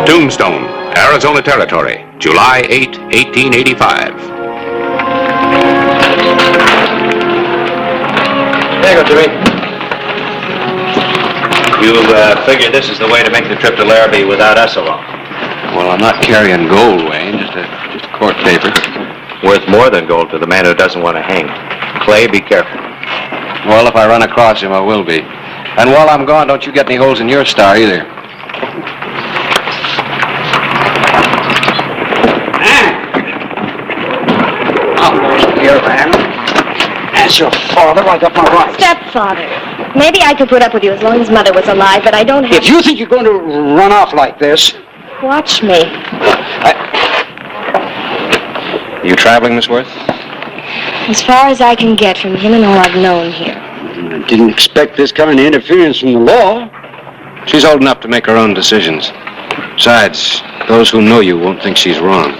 Tombstone, Arizona Territory, July 8, 1885. There you go, Jimmy. You figure this is the way to make the trip to Larrabee without us along? Well, I'm not carrying gold, Wayne, just a court paper. Worth more than gold to the man who doesn't want to hang. Clay, be careful. Well, if I run across him, I will be. And while I'm gone, don't you get any holes in your star either. Here, man. As your father, I got my rights. Stepfather. Maybe I could put up with you as long as Mother was alive, but I don't have... If you think you're going to run off like this... Watch me. You traveling, Miss Worth? As far as I can get from him and all I've known here. I didn't expect this kind of interference from the law. She's old enough to make her own decisions. Besides, those who know you won't think she's wrong.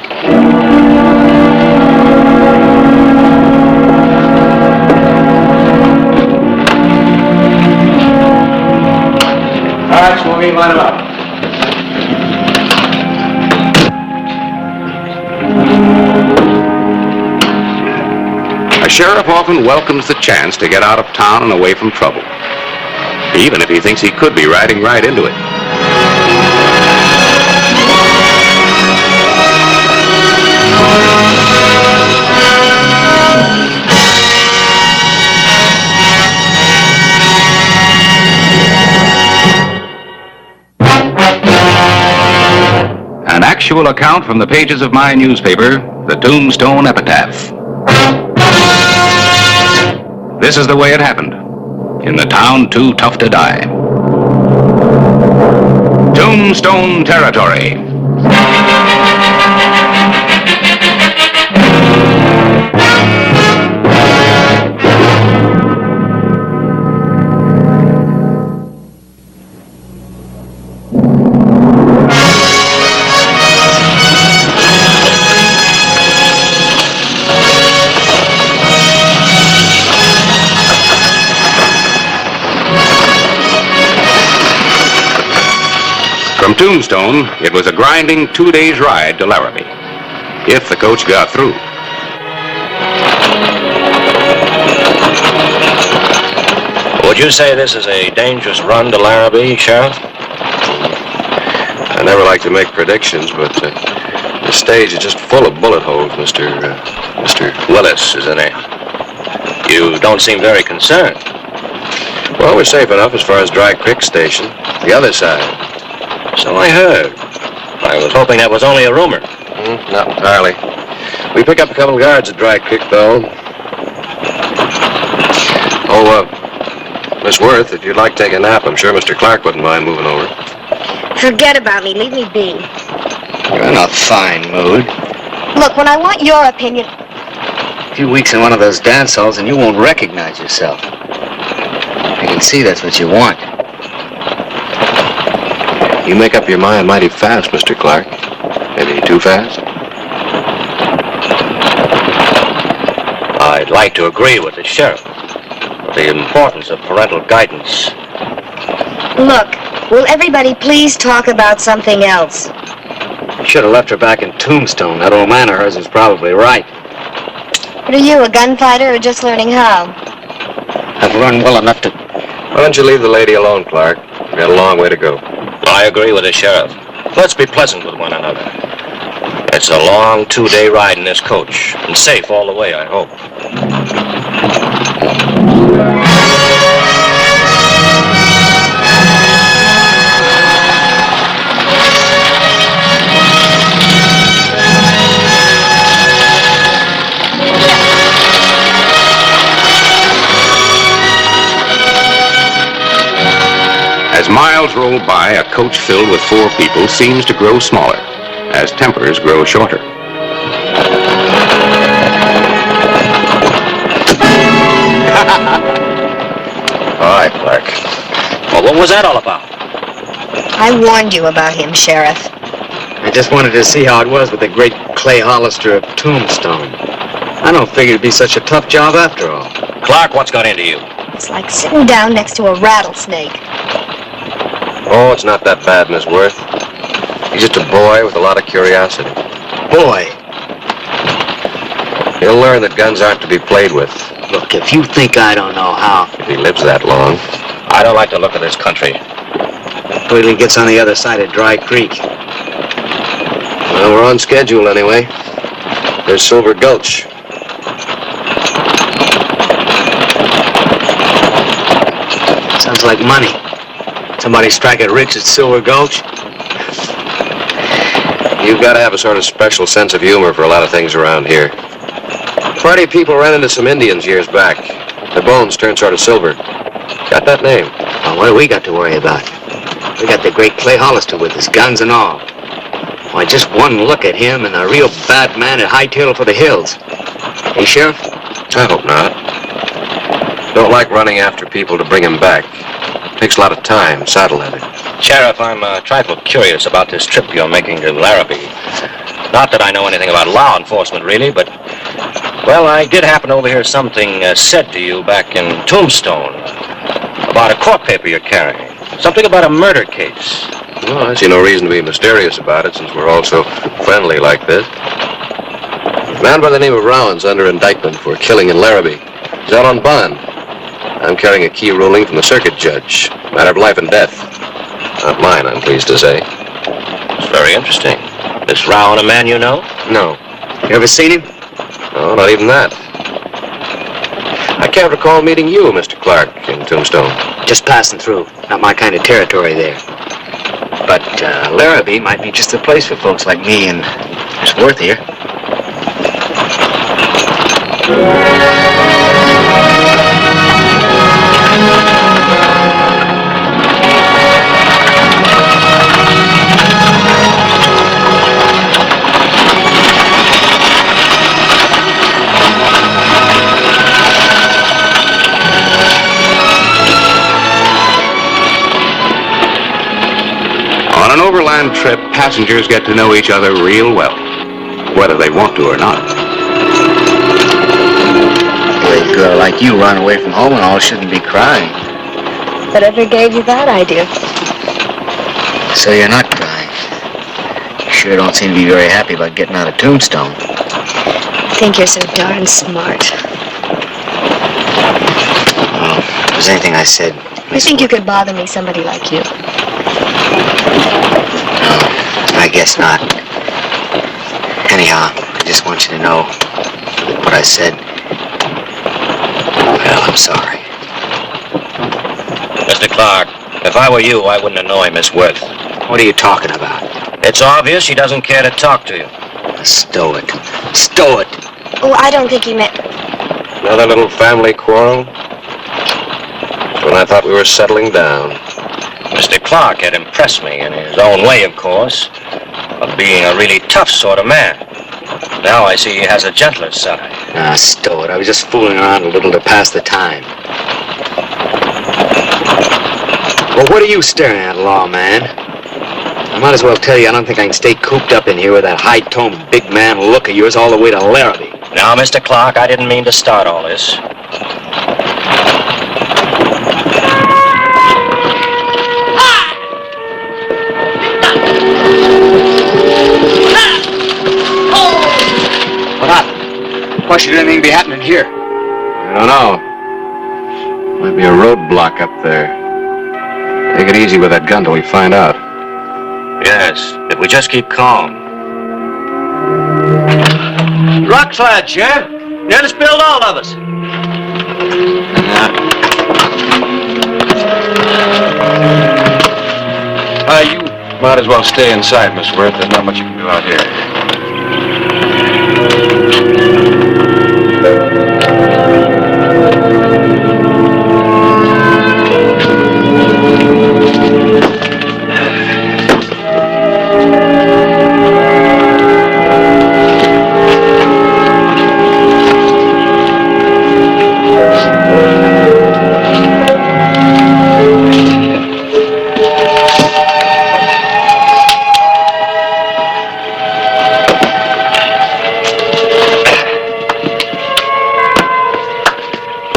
All right, Smokey, line them up. A sheriff often welcomes the chance to get out of town and away from trouble, even if he thinks he could be riding right into it. An actual account from the pages of my newspaper, the Tombstone Epitaph. This is the way it happened, in the town too tough to die. Tombstone Territory. From Tombstone, it was a grinding 2 days' ride to Larrabee, if the coach got through. Would you say this is a dangerous run to Larrabee, Sheriff? I never like to make predictions, but the stage is just full of bullet holes, Mr. Willis, isn't it? You don't seem very concerned. Well, we're safe enough as far as Dry Creek Station. The other side. So I heard. I was hoping that was only a rumor. Not entirely. We pick up a couple of guards at Dry Creek, though. Miss Worth, if you'd like to take a nap, I'm sure Mr. Clark wouldn't mind moving over. Forget about me. Leave me be. You're in a fine mood. Look, when I want your opinion... A few weeks in one of those dance halls and you won't recognize yourself. I can see that's what you want. You make up your mind mighty fast, Mr. Clark. Maybe too fast? I'd like to agree with the sheriff. The importance of parental guidance. Look, will everybody please talk about something else? You should have left her back in Tombstone. That old man of hers is probably right. What are you, a gunfighter or just learning how? I've run well enough to... Why don't you leave the lady alone, Clark? We've got a long way to go. I agree with the sheriff. Let's be pleasant with one another. It's a long 2-day ride in this coach, and safe all the way, I hope. As miles roll by, a coach filled with 4 people seems to grow smaller, as tempers grow shorter. All right, Clark. Well, what was that all about? I warned you about him, Sheriff. I just wanted to see how it was with the great Clay Hollister of Tombstone. I don't figure it'd be such a tough job after all. Clark, what's got into you? It's like sitting down next to a rattlesnake. Oh, it's not that bad, Miss Worth. He's just a boy with a lot of curiosity. Boy, He'll learn that guns aren't to be played with look, if you think I don't know how, if he lives that long. I don't like the look of this country. wait till he gets on the other side of Dry Creek. Well, we're on schedule anyway. There's Silver Gulch. Sounds like money. Somebody strike it rich at Silver Gulch. You've got to have a sort of special sense of humor for a lot of things around here. Party people ran into some Indians years back. Their bones turned sort of silver. Got that name. Well, what do we got to worry about? We got the great Clay Hollister with us, guns and all. Why, just one look at him and a real bad man at hightail for the hills. Hey, Sheriff? I hope not. Don't like running after people to bring him back. Takes a lot of time, saddle leather. Sheriff, I'm a trifle curious about this trip you're making to Larrabee. Not that I know anything about law enforcement, really, but, well, I did happen to overhear something said to you back in Tombstone about a court paper you're carrying. Something about a murder case. Well, I see no reason to be mysterious about it since we're all so friendly like this. A man by the name of Rowan's under indictment for killing in Larrabee. He's out on bond. I'm carrying a key ruling from the circuit judge. Matter of life and death. Not mine, I'm pleased to say. It's very interesting. This Rowan a man you know? No. You ever seen him? No, not even that. I can't recall meeting you, Mr. Clark, in Tombstone. Just passing through. Not my kind of territory there. But Larrabee might be just the place for folks like me and Miss Worth here. On an overland trip, passengers get to know each other real well, whether they want to or not. A girl like you run away from home and all shouldn't be crying. Whatever gave you that idea? So you're not crying. You sure don't seem to be very happy about getting out of Tombstone. I think you're so darn smart. Well, if there's anything I said... You think you could bother me, somebody like you? No, I guess not. Anyhow, I just want you to know what I said. Well, I'm sorry. Mr. Clark, if I were you, I wouldn't annoy Miss Worth. What are you talking about? It's obvious she doesn't care to talk to you. Stow it. Stow it. Oh, I don't think he meant... Another little family quarrel? When I thought we were settling down. Mr. Clark had impressed me in his own way, of course, of being a really tough sort of man. Now I see he has a gentler side. Stow it. I was just fooling around a little to pass the time. Well, what are you staring at, lawman? I might as well tell you I don't think I can stay cooped up in here with that high-toned big man look of yours all the way to Larrabee. Now, Mr. Clark, I didn't mean to start all this. What happened? Why should anything be happening here? I don't know. Might be a roadblock up there. Take it easy with that gun till we find out. Yes, if we just keep calm. Rock slide, Sheriff. Nearly spilled all of us. You might as well stay inside, Miss Worth. There's not much you can do out here.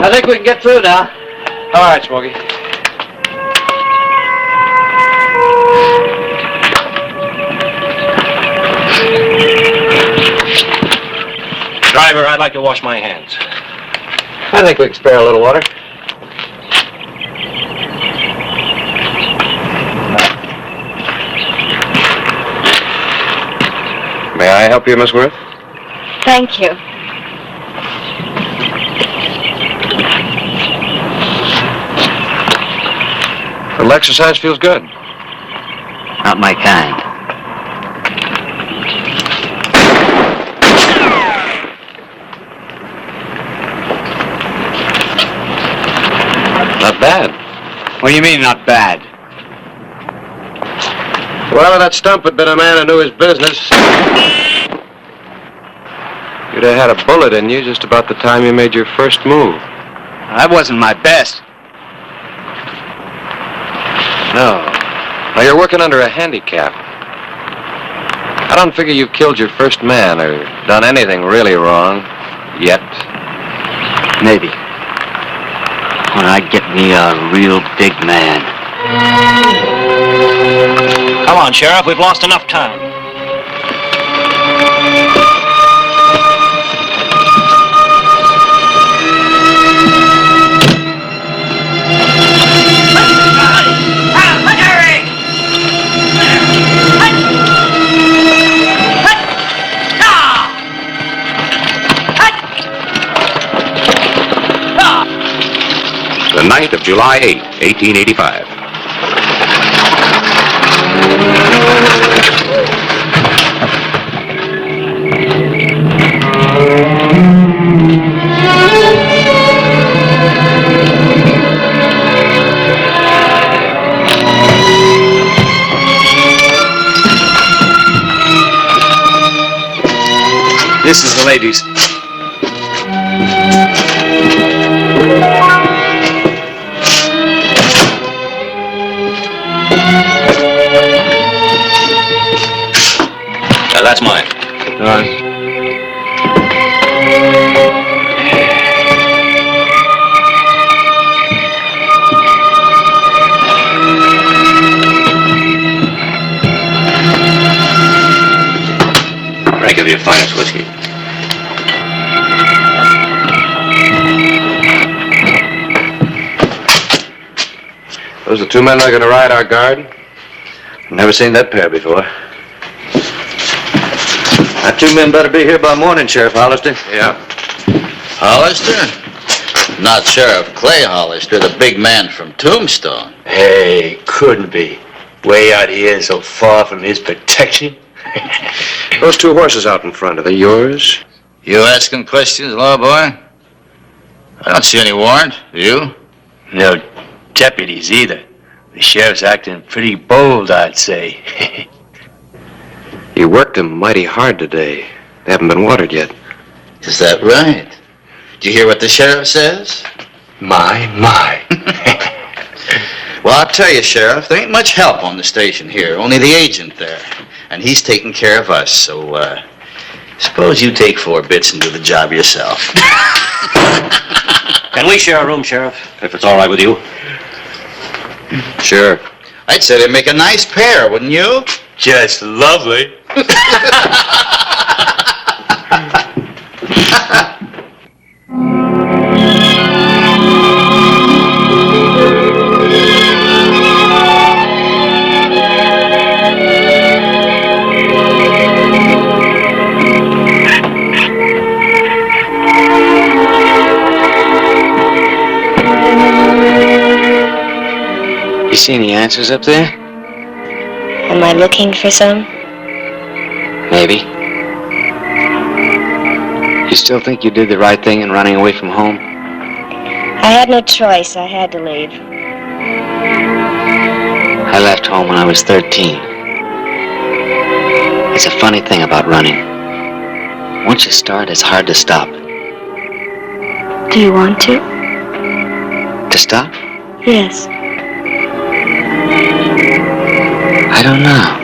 I think we can get through now. All right, Smokey. Driver, I'd like to wash my hands. I think we can spare a little water. May I help you, Miss Worth? Thank you. A little exercise feels good. Not my kind. Not bad. What do you mean, not bad? Whoever that stump had been a man who knew his business. You'd have had a bullet in you just about the time you made your first move. That wasn't my best. No. Now, you're working under a handicap. I don't figure you've killed your first man or done anything really wrong. Yet. Maybe. When I get me a real big man. Come on, Sheriff. We've lost enough time. The night of July 8, 1885. This is the ladies. That's mine. All right. Drink of your finest whiskey. Those are the two men that are going to ride our guard? Never seen that pair before. Our two men better be here by morning, Sheriff Hollister. Yeah. Hollister? Not Sheriff Clay Hollister, the big man from Tombstone. Hey, couldn't be. Way out here so far from his protection. Those two horses out in front, are they yours? You asking questions, law boy? I don't see any warrant. You? No deputies either. The sheriff's acting pretty bold, I'd say. You worked them mighty hard today. They haven't been watered yet. Is that right? Did you hear what the sheriff says? My. Well, I'll tell you, Sheriff, there ain't much help on the station here. Only the agent there. And he's taking care of us, so, suppose you take 4 bits and do the job yourself. Can we share a room, Sheriff, if it's all right with you? Sure. I'd say they'd make a nice pair, wouldn't you? Just lovely. You see any answers up there? Am I looking for some? Maybe. You still think you did the right thing in running away from home? I had no choice. I had to leave. I left home when I was 13. It's a funny thing about running. Once you start, it's hard to stop. Do you want to? To stop? Yes. I don't know.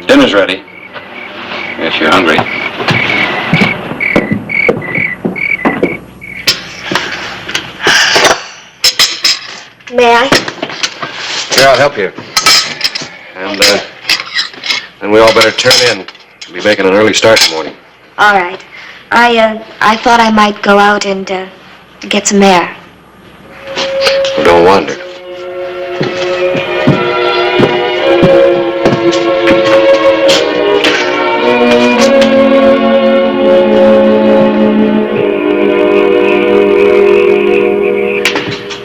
Dinner's ready. If you're hungry. May I? Sure, I'll help you. And, then we all better turn in. We'll be making an early start in the morning. All right. I thought I might go out and, get some air. Well, don't wander.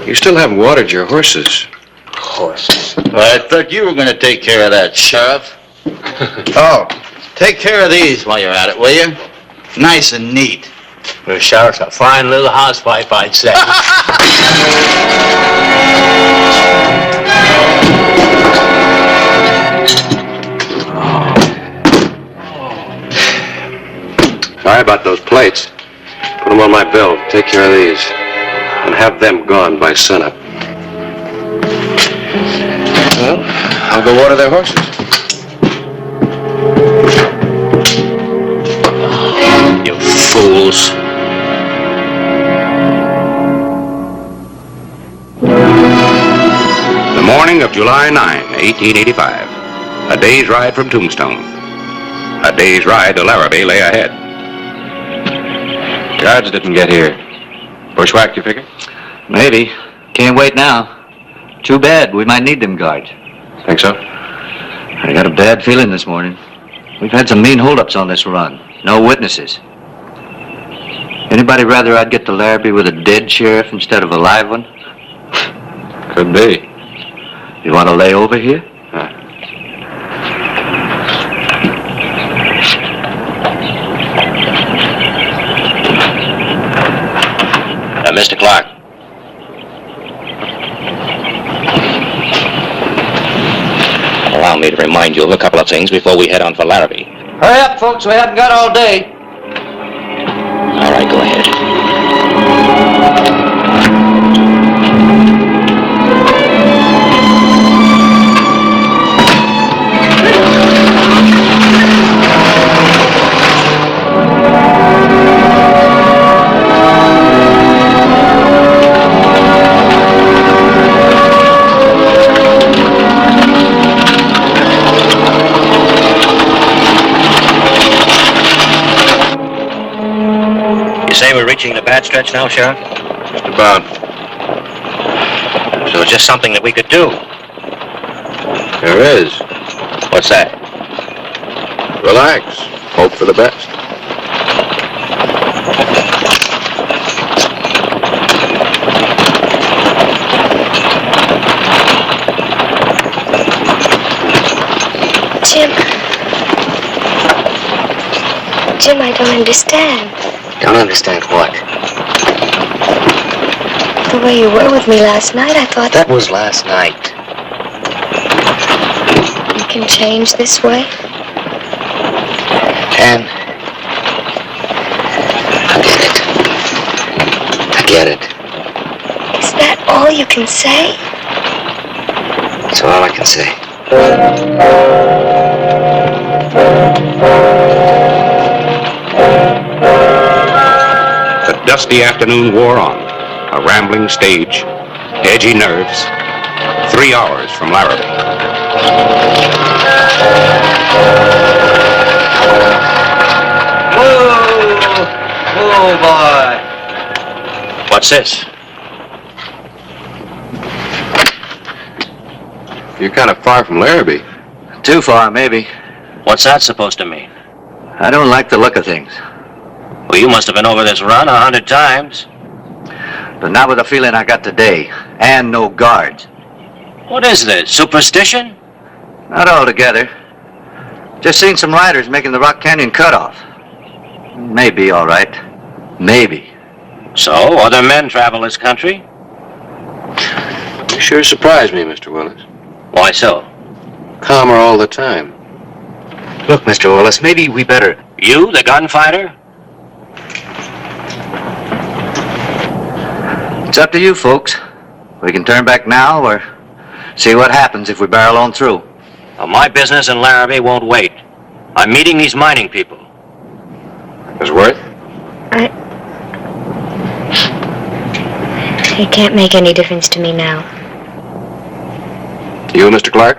You still haven't watered your horses. Horses? Well, I thought you were going to take care of that, Sheriff. Oh, take care of these while you're at it, will you? Nice and neat. The sheriff's a fine little housewife, I'd say. Sorry about those plates. Put them on my bill. Take care of these. And have them gone by sunup. Well, I'll go water their horses. You fools. The morning of July 9, 1885. A day's ride from Tombstone. A day's ride to Larrabee lay ahead. Guards didn't get here. Bushwhacked, you figure? Maybe. Can't wait now. Too bad. We might need them guards. Think so? I got a bad feeling this morning. We've had some mean holdups on this run. No witnesses. Anybody rather I'd get to Larrabee with a dead sheriff instead of a live one? Could be. You want to lay over here? Mr. Clark. Allow me to remind you of a couple of things before we head on for Larrabee. Hurry up, folks. We haven't got all day. All right, go ahead. Say we're reaching the bad stretch now, Sheriff? Just about. So it's just something that we could do. There is. What's that? Relax. Hope for the best. Jim, I don't understand. Don't understand what? The way you were with me last night, I thought That was last night. you can change this way. Ann, I get it. Is that all you can say? That's all I can say. The dusty afternoon wore on. A rambling stage, edgy nerves. 3 hours from Larrabee. Oh, boy. What's this? You're kind of far from Larrabee. Too far, maybe. What's that supposed to mean? I don't like the look of things. Well, you must have been over this run 100 times. But not with the feeling I got today. And no guards. What is this, superstition? Not altogether. Just seen some riders making the Rock Canyon cutoff. Maybe all right. Maybe. So, other men travel this country? You sure surprised me, Mr. Willis. Why so? Calmer all the time. Look, Mr. Willis, maybe we better... You, the gunfighter? It's up to you, folks. We can turn back now or see what happens if we barrel on through. Well, my business in Larrabee won't wait. I'm meeting these mining people. Miss Worth? It can't make any difference to me now. You, Mr. Clark?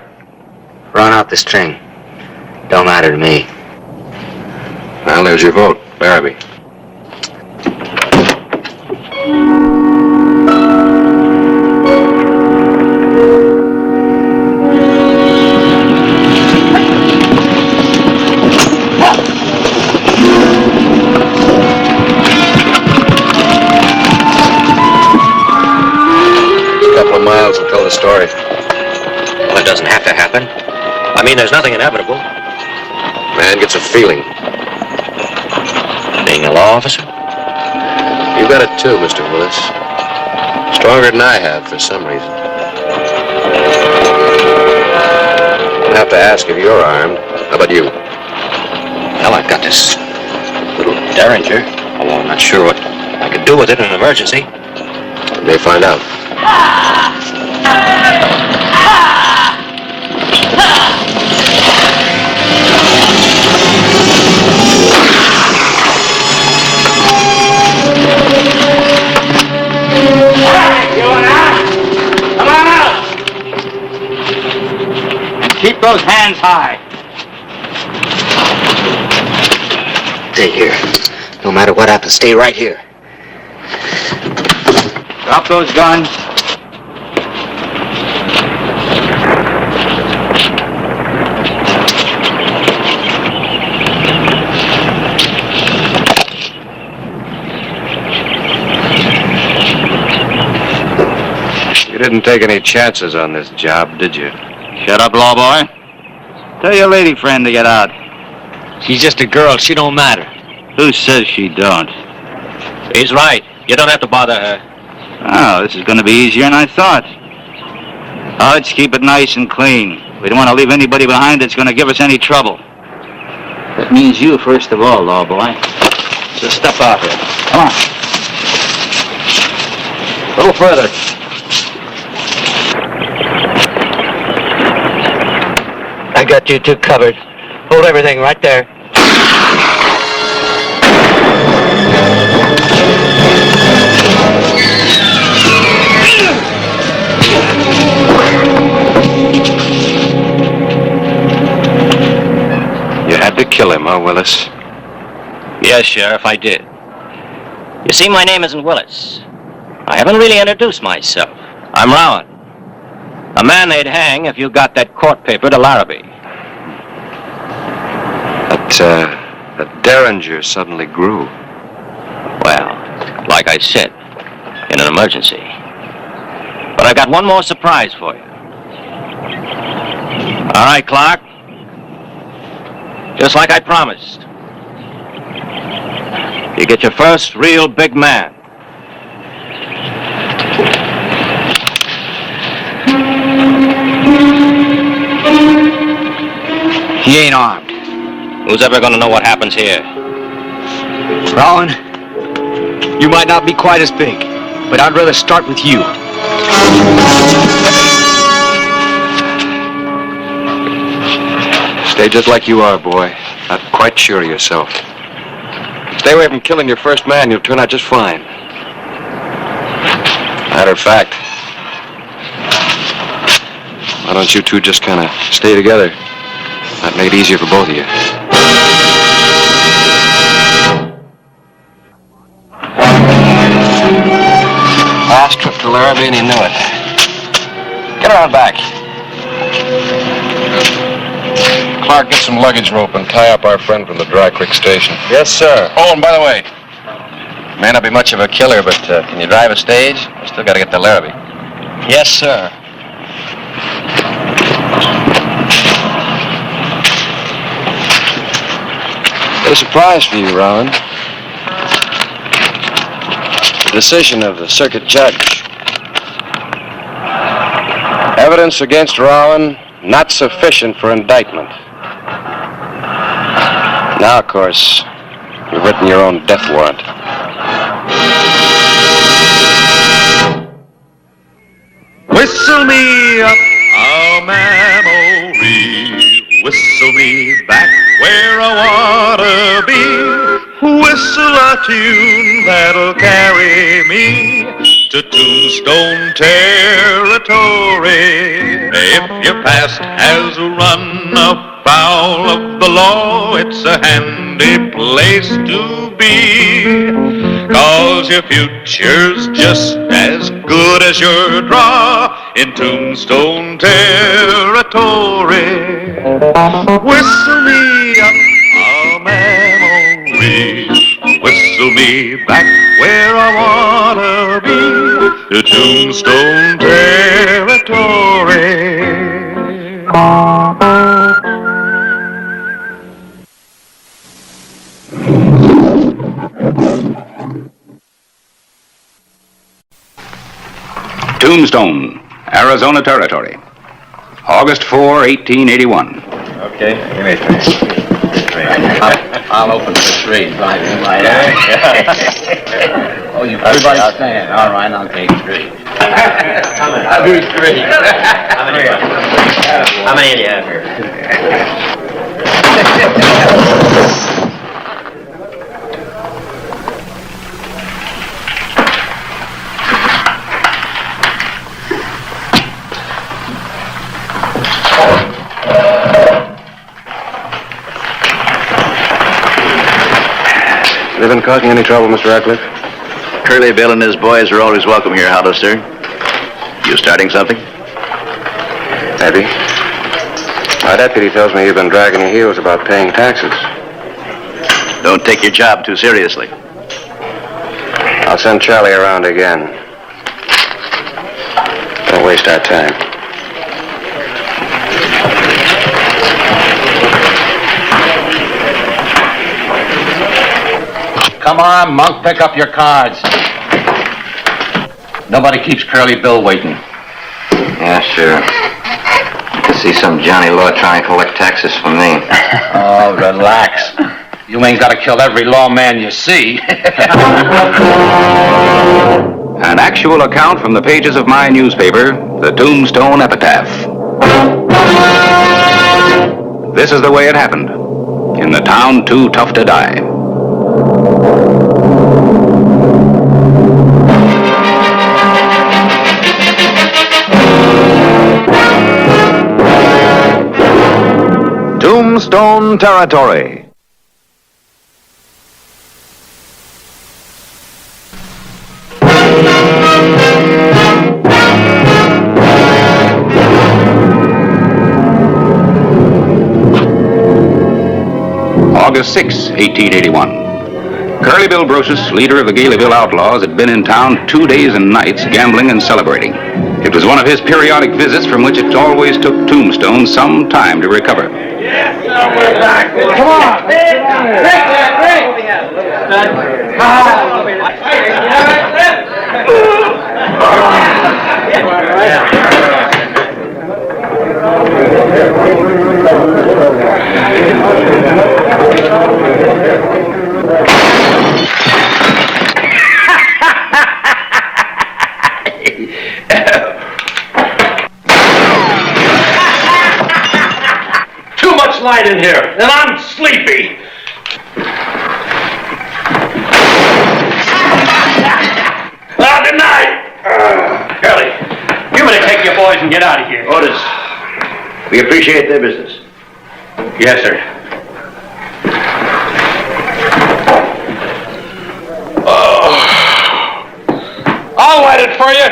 Run out the string. Don't matter to me. Well, there's your vote. Larrabee. Miles will tell the story. Well, it doesn't have to happen. I mean, there's nothing inevitable. Man gets a feeling. Being a law officer? You got it too, Mr. Willis. Stronger than I have for some reason. I'll have to ask if you're armed. How about you? Well, I've got this little derringer, although I'm not sure what I could do with it in an emergency. We may find out. Come on out! And keep those hands high. Stay here. No matter what happens, stay right here. Drop those guns. You didn't take any chances on this job, did you? Shut up, law boy. Tell your lady friend to get out. She's just a girl. She don't matter. Who says she don't? He's right. You don't have to bother her. Oh, this is going to be easier than I thought. Oh, let's keep it nice and clean. We don't want to leave anybody behind that's going to give us any trouble. That means you first of all, law boy. So step out here. Come on. A little further. I got you two covered. Hold everything right there. You had to kill him, huh, Willis? Yes, Sheriff, I did. You see, my name isn't Willis. I haven't really introduced myself. I'm Rowan. The man they'd hang if you got that court paper to Larrabee. That derringer suddenly grew. Well, like I said, in an emergency. But I've got one more surprise for you. All right, Clark. Just like I promised. You get your first real big man. He ain't armed. Who's ever going to know what happens here? Rowan, you might not be quite as big, but I'd rather start with you. Stay just like you are, boy. Not quite sure of yourself. Stay away from killing your first man. You'll turn out just fine. Matter of fact, why don't you two just kind of stay together? Might make it easier for both of you. Last trip to Larrabee and he knew it. Get around back. Clark, get some luggage rope and tie up our friend from the Dry Creek station. Yes, sir. Oh, and by the way, may not be much of a killer, but can you drive a stage? I still got to get to Larrabee. Yes, sir. Got a surprise for you, Rowan. The decision of the circuit judge. Evidence against Rowan not sufficient for indictment. Now, of course, you've written your own death warrant. Whistle me up a memory, whistle me back where I wanna be, whistle a tune that'll carry me to Tombstone territory. If your past has run afoul of the law, it's a handy place to be. 'Cause your future's just as good as your draw in Tombstone territory. Whistle me up a memory, whistle me back where I wanna be, to Tombstone territory. Tombstone, Arizona Territory. August 4, 1881. Okay, give me a drink. I'll open the tree. Right out. Oh, you everybody stand. All right, I'll take three. I'll do three. How many do you have here? They been causing any trouble, Mr. Ratcliffe? Curly Bill and his boys are always welcome here, Hollister. You starting something? Maybe. My deputy tells me you've been dragging your heels about paying taxes. Don't take your job too seriously. I'll send Charlie around again. Don't waste our time. Come on, Monk, pick up your cards. Nobody keeps Curly Bill waiting. Yeah, sure. You can see some Johnny Law trying to collect taxes from me. Oh, relax. You ain't got to kill every lawman you see. An actual account from the pages of my newspaper, the Tombstone Epitaph. This is the way it happened. In the town too tough to die. Tombstone Territory. August 6, 1881. Curly Bill Brocious, leader of the Galeyville Outlaws, had been in town 2 days and nights gambling and celebrating. It was one of his periodic visits from which it always took Tombstone some time to recover. Come on! Break! Too much light in here, and I'm sleepy. Well, good night. Curly, you better take your boys and get out of here. Orders. We appreciate their business. Yes, sir. I'll light it for you.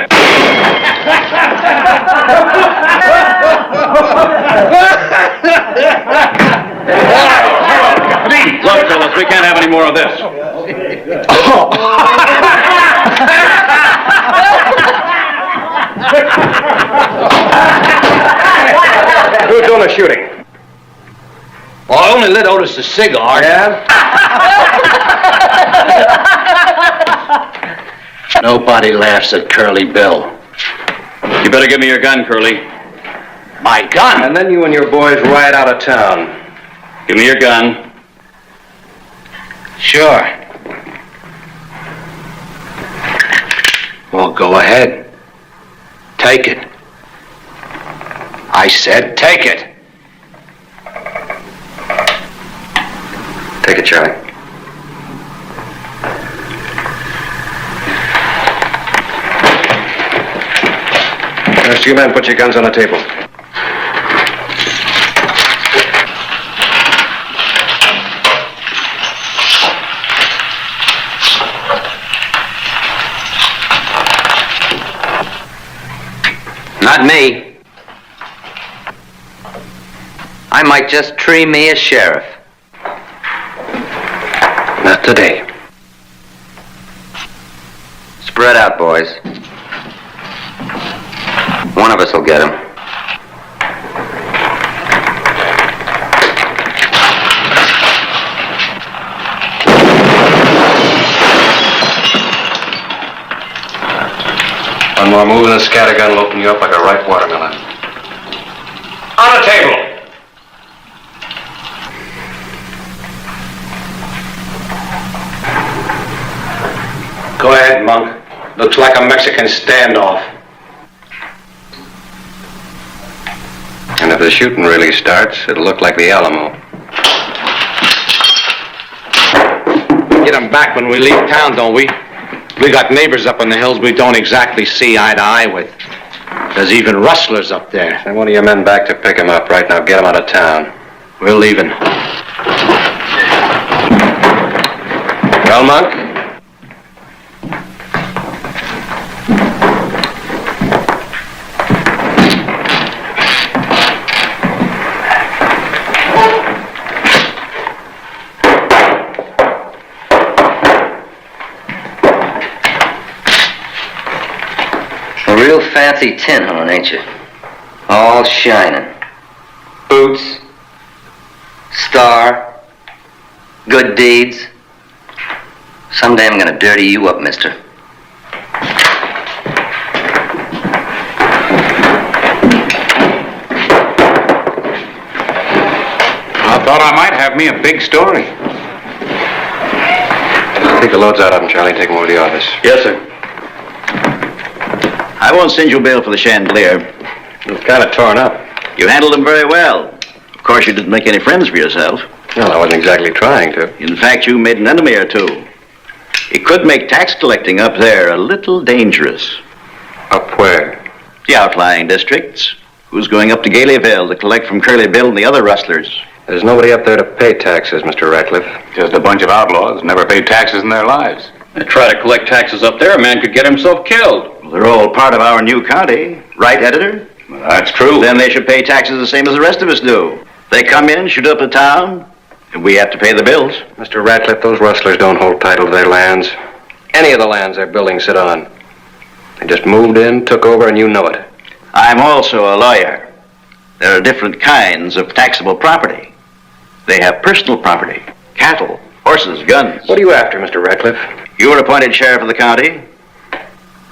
Look, fellas, we can't have any more of this. Who's doing the shooting? Well, I only lit Otis a cigar. Yeah? Nobody laughs at Curly Bill. You better give me your gun, Curly. My gun? And then you and your boys ride out of town. Give me your gun. Sure. Well, go ahead. Take it. I said take it. Take it, Charlie. Rest of you men, put your guns on the table. Not me. I might just tree me as sheriff. Not today. Spread out, boys. One of us will get him. One more move and the scattergun will open you up like a ripe watermelon. On the table. Go ahead, Monk. Looks like a Mexican standoff. And if the shooting really starts, it'll look like the Alamo. Get them back when we leave town, don't we? We got neighbors up in the hills we don't exactly see eye to eye with. There's even rustlers up there. Send one of your men back to pick him up right now. Get him out of town. We're leaving. Well, Monk? Real fancy tin horn, ain't you? All shining. Boots. Star. Good deeds. Someday I'm gonna dirty you up, mister. I thought I might have me a big story. Take the loads out of him, Charlie. Take him over to the office. Yes, sir. I won't send you bail for the chandelier. It's kind of torn up. You handled them very well. Of course, you didn't make any friends for yourself. Well, I wasn't exactly trying to. In fact, you made an enemy or two. It could make tax collecting up there a little dangerous. Up where? The outlying districts. Who's going up to Galeyville to collect from Curly Bill and the other rustlers? There's nobody up there to pay taxes, Mr. Ratcliffe. Just a bunch of outlaws, never paid taxes in their lives. They try to collect taxes up there, a man could get himself killed. Well, they're all part of our new county. Right, editor? Well, that's true. Then they should pay taxes the same as the rest of us do. They come in, shoot up the town, and we have to pay the bills. Mr. Ratcliffe, those rustlers don't hold title to their lands. Any of the lands their buildings sit on. They just moved in, took over, and you know it. I'm also a lawyer. There are different kinds of taxable property. They have personal property, cattle, horses, guns. What are you after, Mr. Ratcliffe? You were appointed sheriff of the county.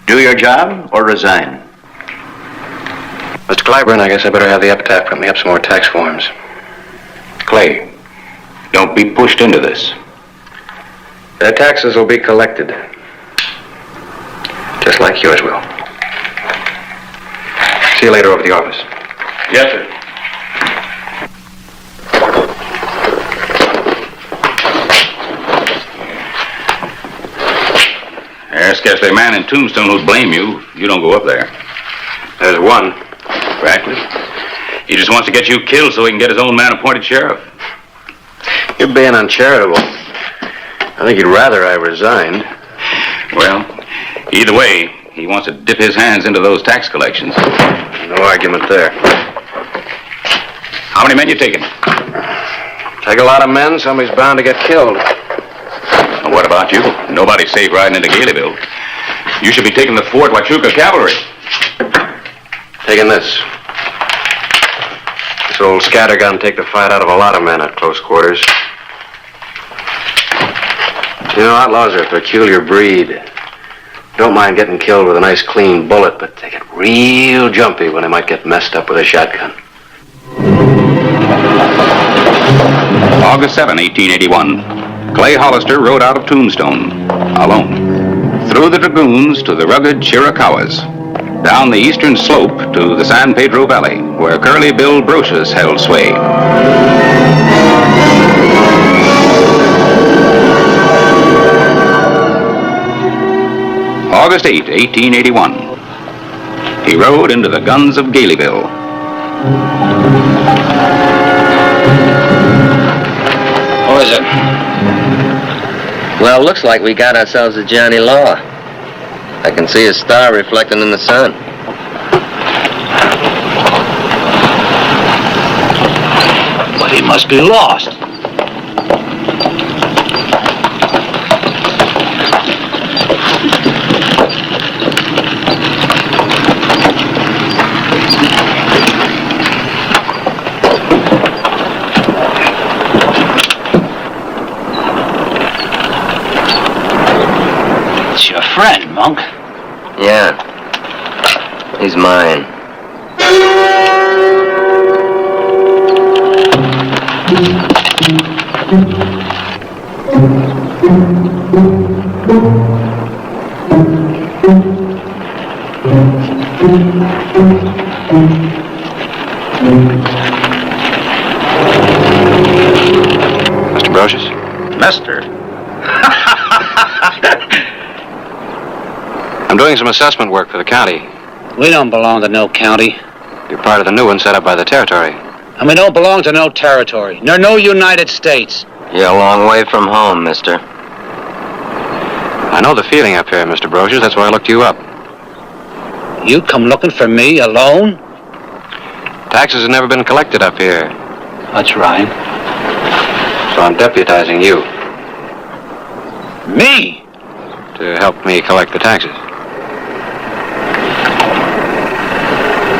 Do your job or resign. Mr. Clyburn, I guess I better have the epitaph print me up some more tax forms. Clay, don't be pushed into this. Their taxes will be collected. Just like yours will. See you later over at the office. Yes, sir. There's scarcely a man in Tombstone who'd blame you if you don't go up there. There's one. Ratcliffe. He just wants to get you killed so he can get his own man appointed sheriff. You're being uncharitable. I think you'd rather I resigned. Well, either way, he wants to dip his hands into those tax collections. No argument there. How many men you taking? Take a lot of men, somebody's bound to get killed. Well, what about you? Nobody's safe riding into Galeyville. You should be taking the Fort Huachuca Cavalry. Taking this. This old scattergun take the fight out of a lot of men at close quarters. You know, outlaws are a peculiar breed. Don't mind getting killed with a nice clean bullet, but they get real jumpy when they might get messed up with a shotgun. August 7, 1881. Clay Hollister rode out of Tombstone, alone, through the Dragoons to the rugged Chiricahuas, down the eastern slope to the San Pedro Valley, where Curly Bill Brocious held sway. August 8, 1881. he rode into the guns of Galeyville. What is it? Well, looks like we got ourselves a Johnny Law. I can see his star reflecting in the sun. But he must be lost. It's your friend, Monk. Yeah. He's mine. Mr. Brocious? Mister. I'm doing some assessment work for the county. We don't belong to no county. You're part of the new one set up by the territory. And we don't belong to no territory, nor no United States. You're a long way from home, mister. I know the feeling up here, Mr. Brocious. That's why I looked you up. You come looking for me alone? Taxes have never been collected up here, That's right. so I'm deputizing you Me? to help me collect the taxes.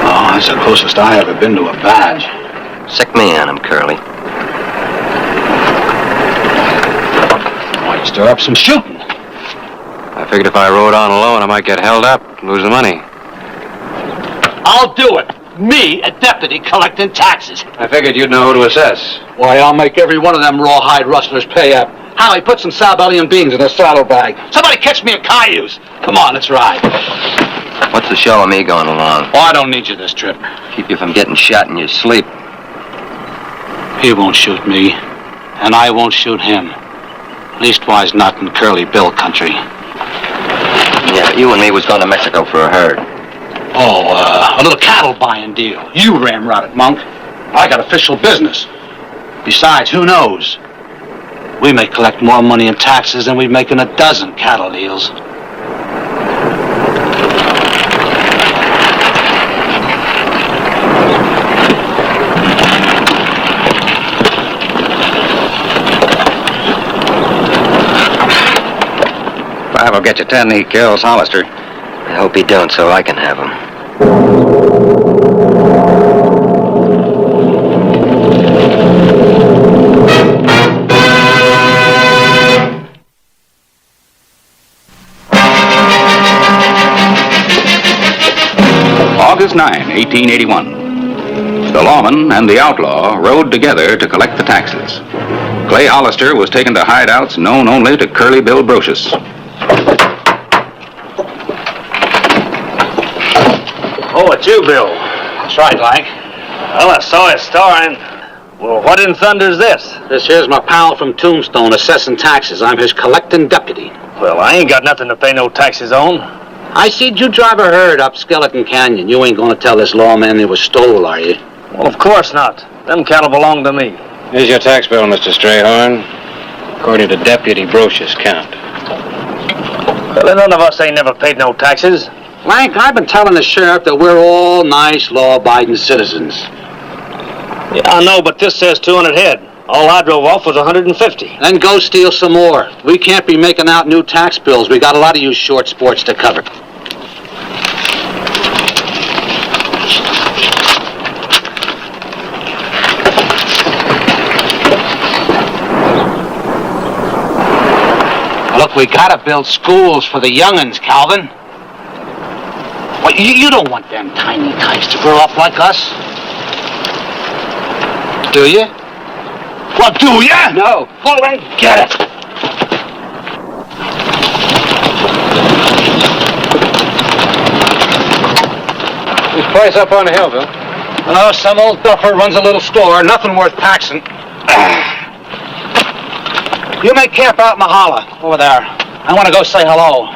Oh, that's the closest I ever been to a badge. Sick me on him, Curly. Might stir up some shooting. I figured if I rode on alone, I might get held up and lose the money. I'll do it. Me, a deputy, collecting taxes. I figured you'd know who to assess. Why, I'll make every one of them rawhide rustlers pay up. Howie, put some Sabellian beans in a saddlebag. Somebody catch me a cayuse. Come on, let's ride. What's the show of me going along? Oh, I don't need you this trip. Keep you from getting shot in your sleep. He won't shoot me, and I won't shoot him. Leastwise, not in Curly Bill country. Yeah, you and me was going to Mexico for a herd. Oh, a little cattle buying deal. You ramrodded, Monk. I got official business. Besides, who knows? We may collect more money in taxes than we make in a dozen cattle deals. Five will get you 10, he kills Hollister. I hope he don't, so I can have him. August 9, 1881. The lawman and the outlaw rode together to collect the taxes. Clay Hollister was taken to hideouts known only to Curly Bill Brocious. Oh, it's you, Bill. That's right, Lank. Well, I saw his star and... Well, what in thunder's this? This here's my pal from Tombstone assessing taxes. I'm his collecting deputy. Well, I ain't got nothing to pay no taxes on. I seed you drive a herd up Skeleton Canyon. You ain't gonna tell this lawman they was stole, are you? Well, of course not. Them cattle belong to me. Here's your tax bill, Mr. Strayhorn. According to Deputy Brocious' count. Well, none of us ain't never paid no taxes. Lank, I've been telling the sheriff that we're all nice, law-abiding citizens. Yeah, I know, but this says 200 head. All I drove off was 150. Then go steal some more. We can't be making out new tax bills. We got a lot of you short sports to cover. Look, we gotta build schools for the young'uns, Calvin. Well, you don't want them tiny types to grow up like us. Do you? Well, do ya? No. Well, then get it. This place up on the hill, Bill. Oh, some old duffer runs a little store. Nothing worth taxing. You may camp out in the holler over there. I want to go say hello.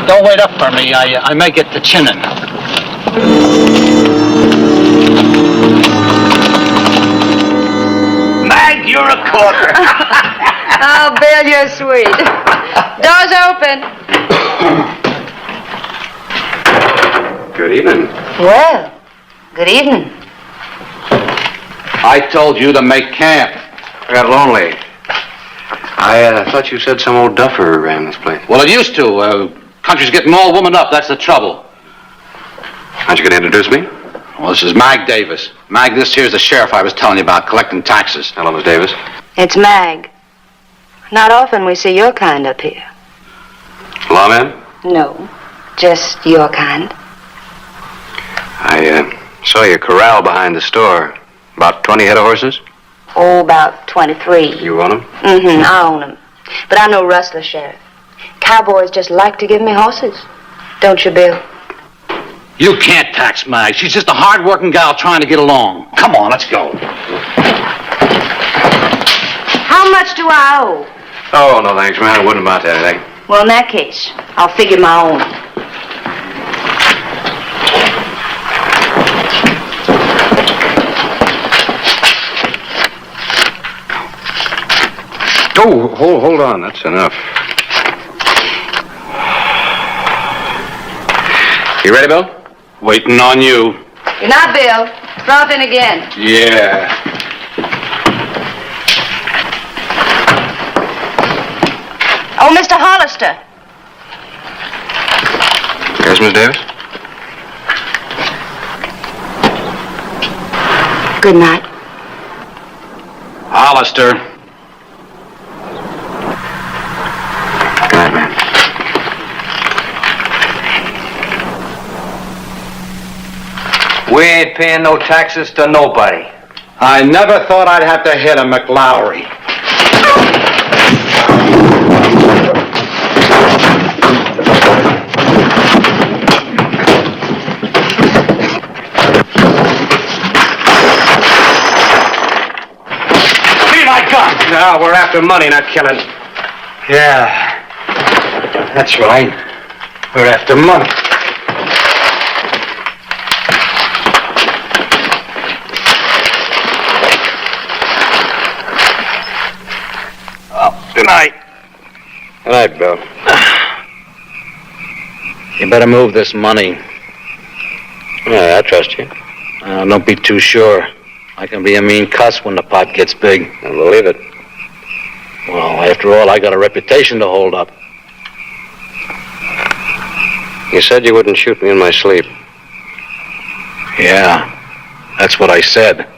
Don't wait up for me. I may get to chinning. Mag, you're a corker. Oh, Bill, you're sweet. Door's open. Good evening. Well, good evening. I told you to make camp. I got lonely. I thought you said some old duffer ran this place. Well, it used to. Country's getting all womaned up. That's the trouble. Aren't you going to introduce me? Well, this is Mag Davis. Mag, this here's the sheriff I was telling you about, collecting taxes. Hello, Miss Davis. It's Mag. Not often we see your kind up here. Lawman? No, just your kind. I saw your corral behind the store. About 20 head of horses? Oh, about 23. You own them? Mm-hmm, I own them. But I'm no rustler, Sheriff. Cowboys just like to give me horses. Don't you, Bill? You can't tax Mag. She's just a hard-working gal trying to get along. Come on, let's go. How much do I owe? Oh, no thanks, man. It wouldn't amount to anything. Well, in that case, I'll figure my own. Oh, hold on. That's enough. You ready, Bill? Waiting on you. You're not, Bill. Drop in again. Yeah. Oh, Mr. Hollister. Yes, Miss Davis? Good night. Hollister. Good night, man. We ain't paying no taxes to nobody. I never thought I'd have to hit a McLowry. Give me my gun! No, we're after money, not killing. Yeah, that's right. We're after money. Good night. Good night, Bill. You better move this money. Yeah, I trust you. Don't be too sure. I can be a mean cuss when the pot gets big. I believe it. Well, after all, I got a reputation to hold up. You said you wouldn't shoot me in my sleep. Yeah, that's what I said.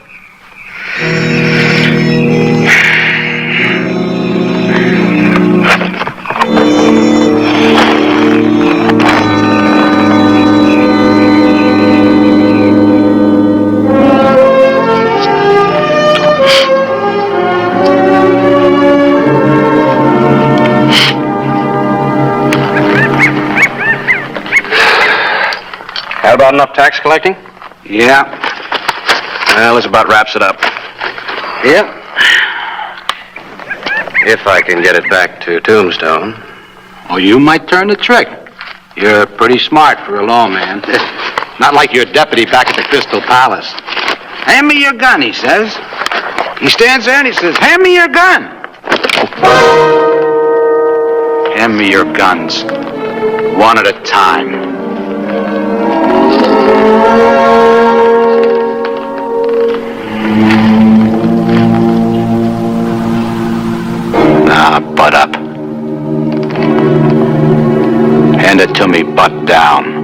Had about enough tax collecting? Yeah. Well, this about wraps it up. Yep. If I can get it back to Tombstone. Oh, you might turn the trick. You're pretty smart for a lawman. Not like your deputy back at the Crystal Palace. Hand me your gun, he says. He stands there and he says, hand me your gun. Hand me your guns. One at a time. Now, butt up. Hand it to me, butt down.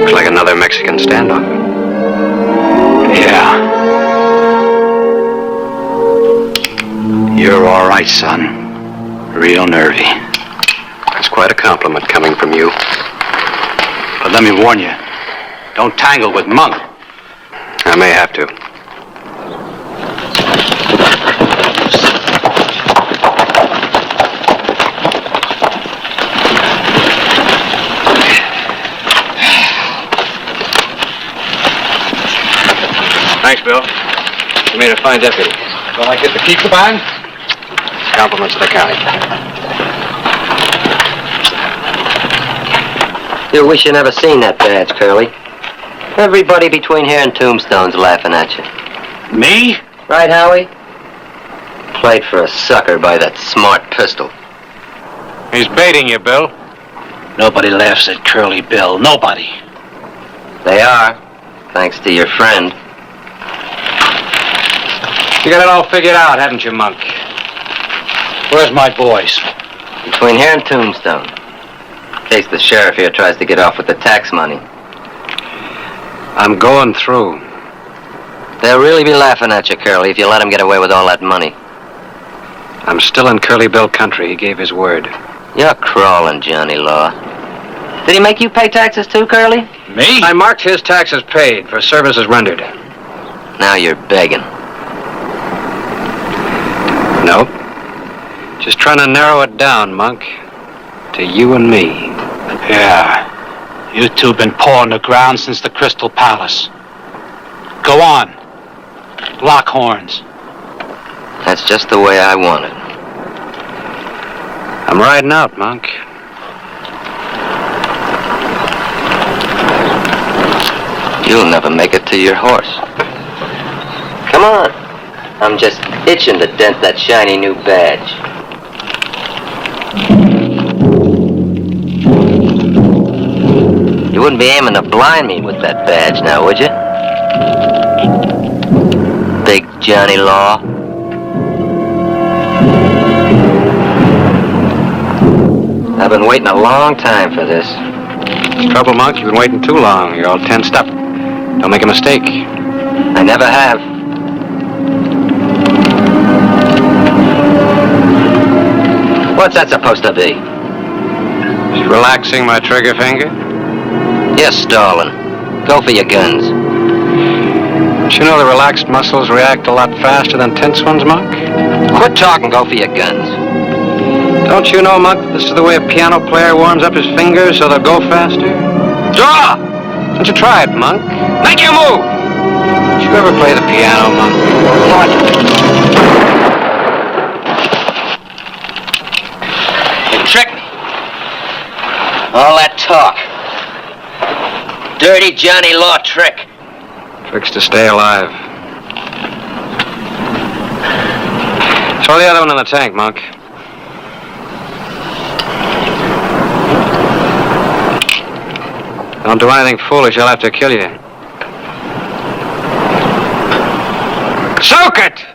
Looks like another Mexican standoff. Yeah. You're all right, son. Real nervy. That's quite a compliment coming from you. But let me warn you, don't tangle with Monk. I may have to. You made a fine deputy. Don't I get to keep the band? Compliments to the county. You wish you never seen that badge, Curly. Everybody between here and Tombstone's laughing at you. Me? Right, Howie? Played for a sucker by that smart pistol. He's baiting you, Bill. Nobody laughs at Curly Bill. Nobody. They are, thanks to your friend. You got it all figured out, haven't you, Monk? Where's my boys? Between here and Tombstone. In case the sheriff here tries to get off with the tax money. I'm going through. They'll really be laughing at you, Curly, if you let him get away with all that money. I'm still in Curly Bill country. He gave his word. You're crawling, Johnny Law. Did he make you pay taxes too, Curly? Me? I marked his taxes paid for services rendered. Now you're begging. Nope. Just trying to narrow it down, Monk. To you and me. Yeah. You two been pawing the ground since the Crystal Palace. Go on. Lock horns. That's just the way I want it. I'm riding out, Monk. You'll never make it to your horse. Come on. I'm just itching to dent that shiny new badge. You wouldn't be aiming to blind me with that badge now, would you? Big Johnny Law. I've been waiting a long time for this. Trouble, Monk, you've been waiting too long. You're all tensed up. Don't make a mistake. I never have. What's that supposed to be? Just relaxing my trigger finger? You're stalling. Go for your guns. Don't you know the relaxed muscles react a lot faster than tense ones, Monk? Quit talking, go for your guns. Don't you know, Monk, this is the way a piano player warms up his fingers so they'll go faster? Draw! Don't you try it, Monk? Make your move! Did you ever play the piano, Monk? What? You tricked me. All that talk. Dirty Johnny Law trick. Tricks to stay alive. Throw the other one in the tank, Monk. Don't do anything foolish, I'll have to kill you. Soak it!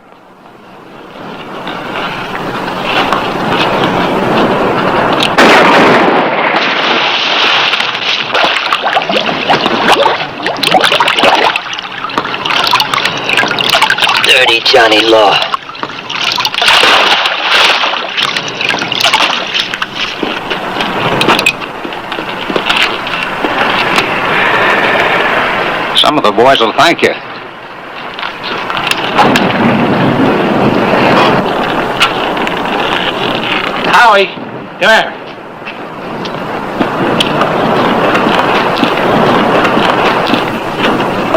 Dirty Johnny Law. Some of the boys will thank you. Howie, come here.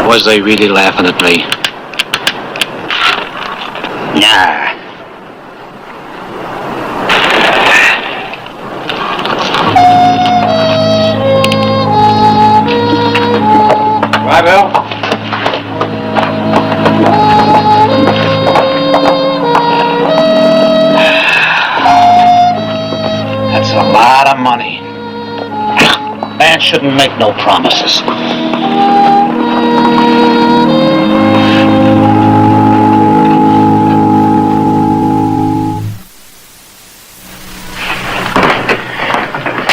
Was they really laughing at me? Nah. Right, Bill? That's a lot of money. Man shouldn't make no promises.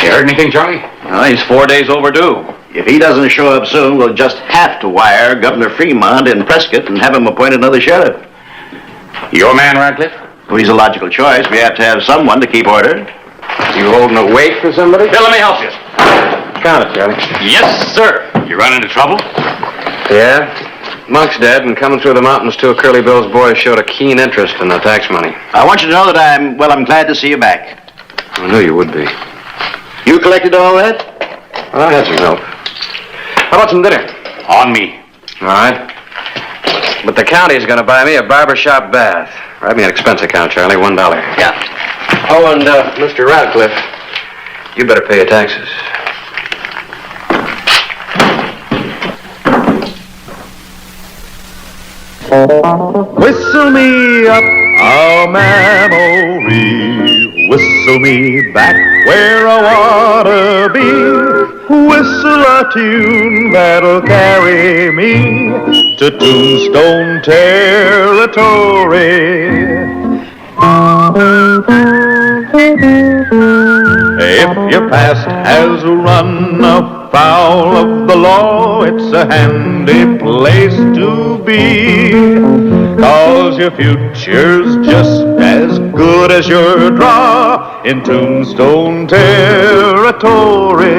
You heard anything, Charlie? Well, he's 4 days overdue. If he doesn't show up soon, we'll just have to wire Governor Fremont in Prescott and have him appoint another sheriff. Your man, Radcliffe? Well, he's a logical choice. We have to have someone to keep order. You holding a wait for somebody? Bill, let me help you. Count it, Charlie. Yes, sir. You run into trouble? Yeah. Monk's dead, and coming through the mountains, two of Curly Bill's boys showed a keen interest in the tax money. I want you to know that I'm glad to see you back. I knew you would be. You collected all that? Well, I had some help. How about some dinner? On me. All right. But the county's going to buy me a barbershop bath. Write me an expense account, Charlie, $1. Yeah. Oh, and Mr. Radcliffe, you better pay your taxes. Whistle me up a memory, whistle me back where I wanna be, whistle a tune that'll carry me to Tombstone territory. If your past has run afoul of the law, it's a handy place to be, 'cause your future's just as good as your draw in Tombstone territory.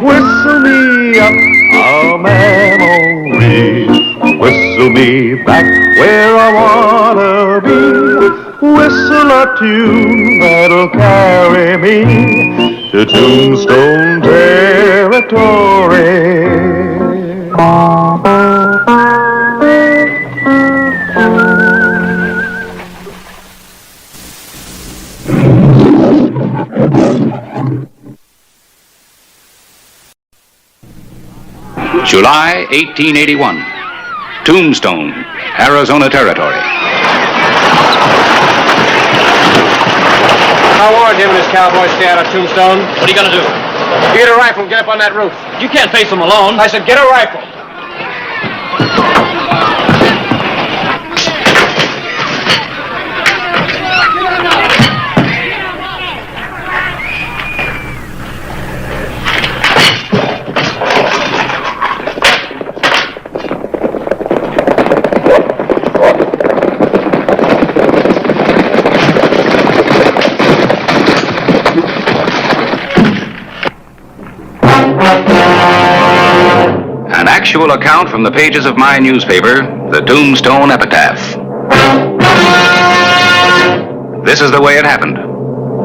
Whistle me up a memory, whistle me back where I wanna be, whistle a tune that'll carry me to Tombstone territory. July 1881. Tombstone, Arizona Territory. I warned him and his cowboys stay out of Tombstone. What are you gonna do? Get a rifle and get up on that roof. You can't face them alone. I said, get a rifle. An actual account from the pages of my newspaper, the Tombstone Epitaph. This is the way it happened,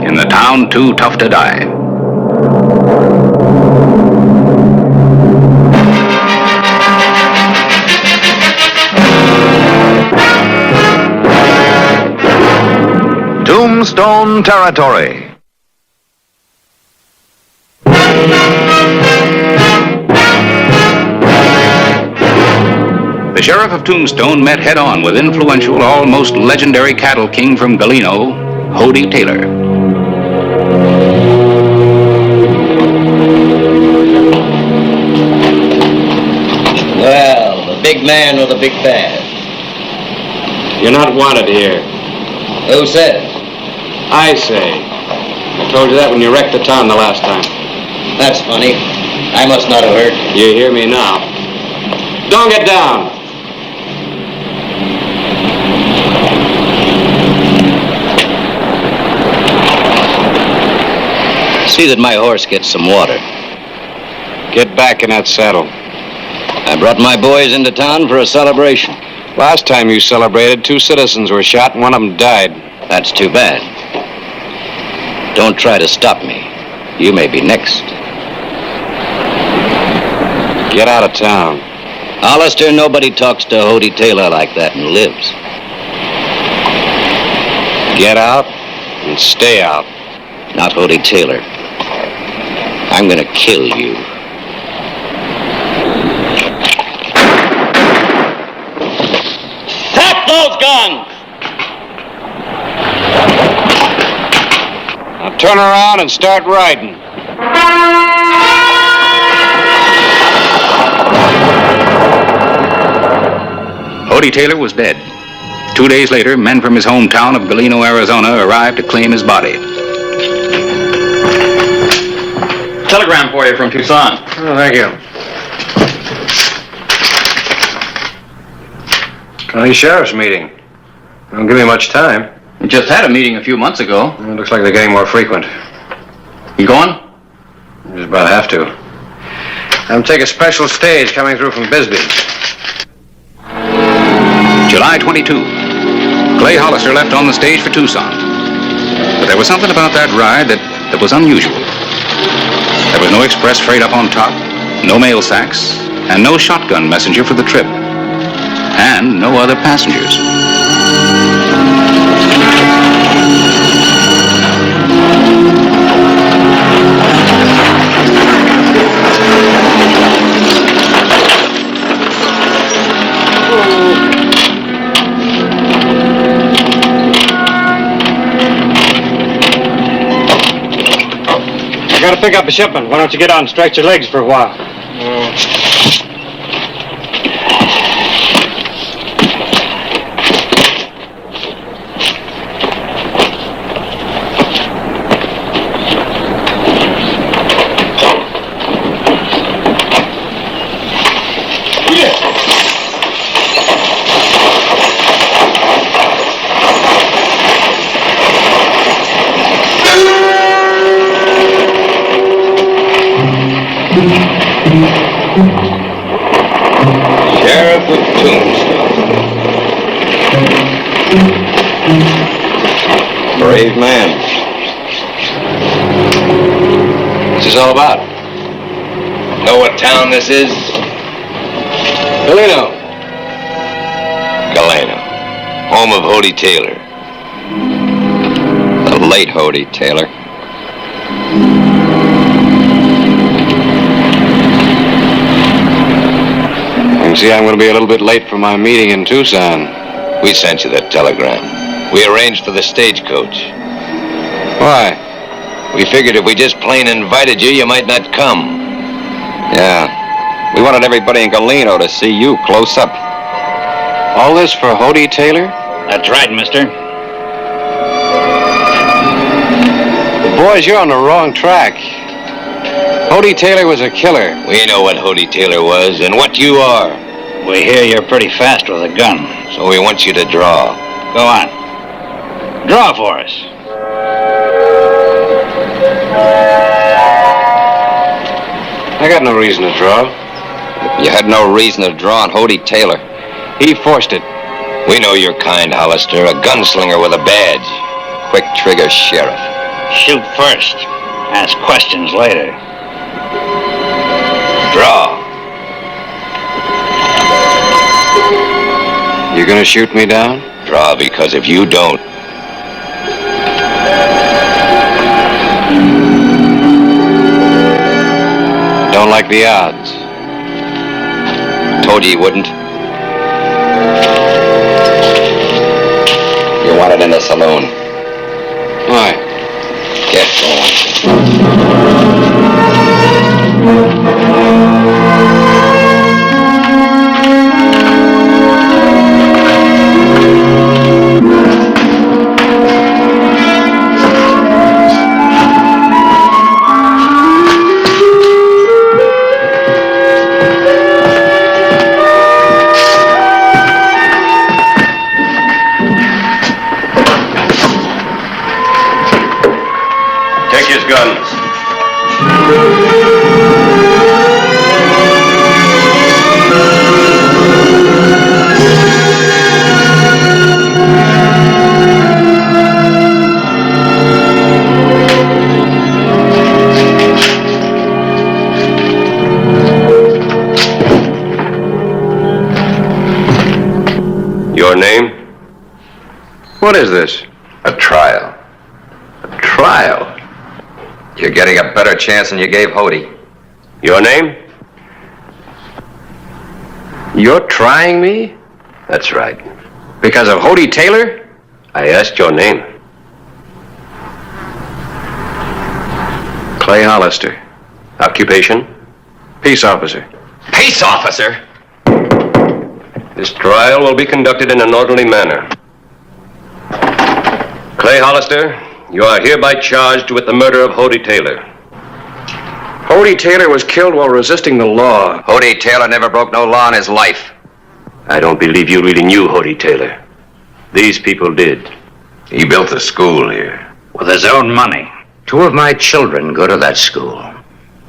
in the town too tough to die. Tombstone Territory. The sheriff of Tombstone met head-on with influential, almost legendary cattle king from Galeno, Hody Taylor. Well, the big man or the big bad? You're not wanted here. Who says? I say. I told you that when you wrecked the town the last time. That's funny. I must not have heard. You hear me now. Don't get down. See that my horse gets some water. Get back in that saddle. I brought my boys into town for a celebration. Last time you celebrated, 2 citizens were shot and one of them died. That's too bad. Don't try to stop me. You may be next. Get out of town. Hollister, nobody talks to Hody Taylor like that and lives. Get out and stay out. Not Hody Taylor. I'm gonna kill you. Tap those guns! Now turn around and start riding. Hody Taylor was dead. 2 days later, men from his hometown of Galeno, Arizona arrived to claim his body. Telegram for you from Tucson. Oh, thank you. County Sheriff's meeting. Don't give me much time. We just had a meeting a few months ago. It looks like they're getting more frequent. You going? Just about have to. I'm taking a special stage coming through from Bisbee. July 22. Clay Hollister left on the stage for Tucson. But there was something about that ride that was unusual. There was no express freight up on top, no mail sacks, and no shotgun messenger for the trip. and no other passengers. I gotta pick up a shipment. Why don't you get out and stretch your legs for a while? Sheriff of Tombstone. Brave man. What's this all about? Know what town this is? Galeno. Galeno. Home of Hodie Taylor. The late Hodie Taylor. You see, I'm going to be a little bit late for my meeting in Tucson. We sent you that telegram. We arranged for the stagecoach. Why? We figured if we just plain invited you, you might not come. Yeah. We wanted everybody in Galeno to see you close up. All this for Hodie Taylor? That's right, mister. Boys, you're on the wrong track. Hodie Taylor was a killer. We know what Hodie Taylor was and what you are. We hear you're pretty fast with a gun. So we want you to draw. Go on. Draw for us. I got no reason to draw. You had no reason to draw on Hodie Taylor. He forced it. We know your kind, Hollister. A gunslinger with a badge. Quick trigger sheriff. Shoot first. Ask questions later. Draw. You gonna shoot me down? Draw, because if you don't... Don't like the odds. Told you you wouldn't. You want it in the saloon. Why? Get going. Take his guns. Your name? What is this? A trial. A trial? You're getting a better chance than you gave Hodie. Your name? You're trying me? That's right. Because of Hodie Taylor? I asked your name. Clay Hollister. Occupation? Peace officer. Peace officer? This trial will be conducted in an orderly manner. Clay Hollister, you are hereby charged with the murder of Hodie Taylor. Hodie Taylor was killed while resisting the law. Hodie Taylor never broke no law in his life. I don't believe you really knew Hodie Taylor. These people did. He built a school here. With his own money. 2 of my children go to that school.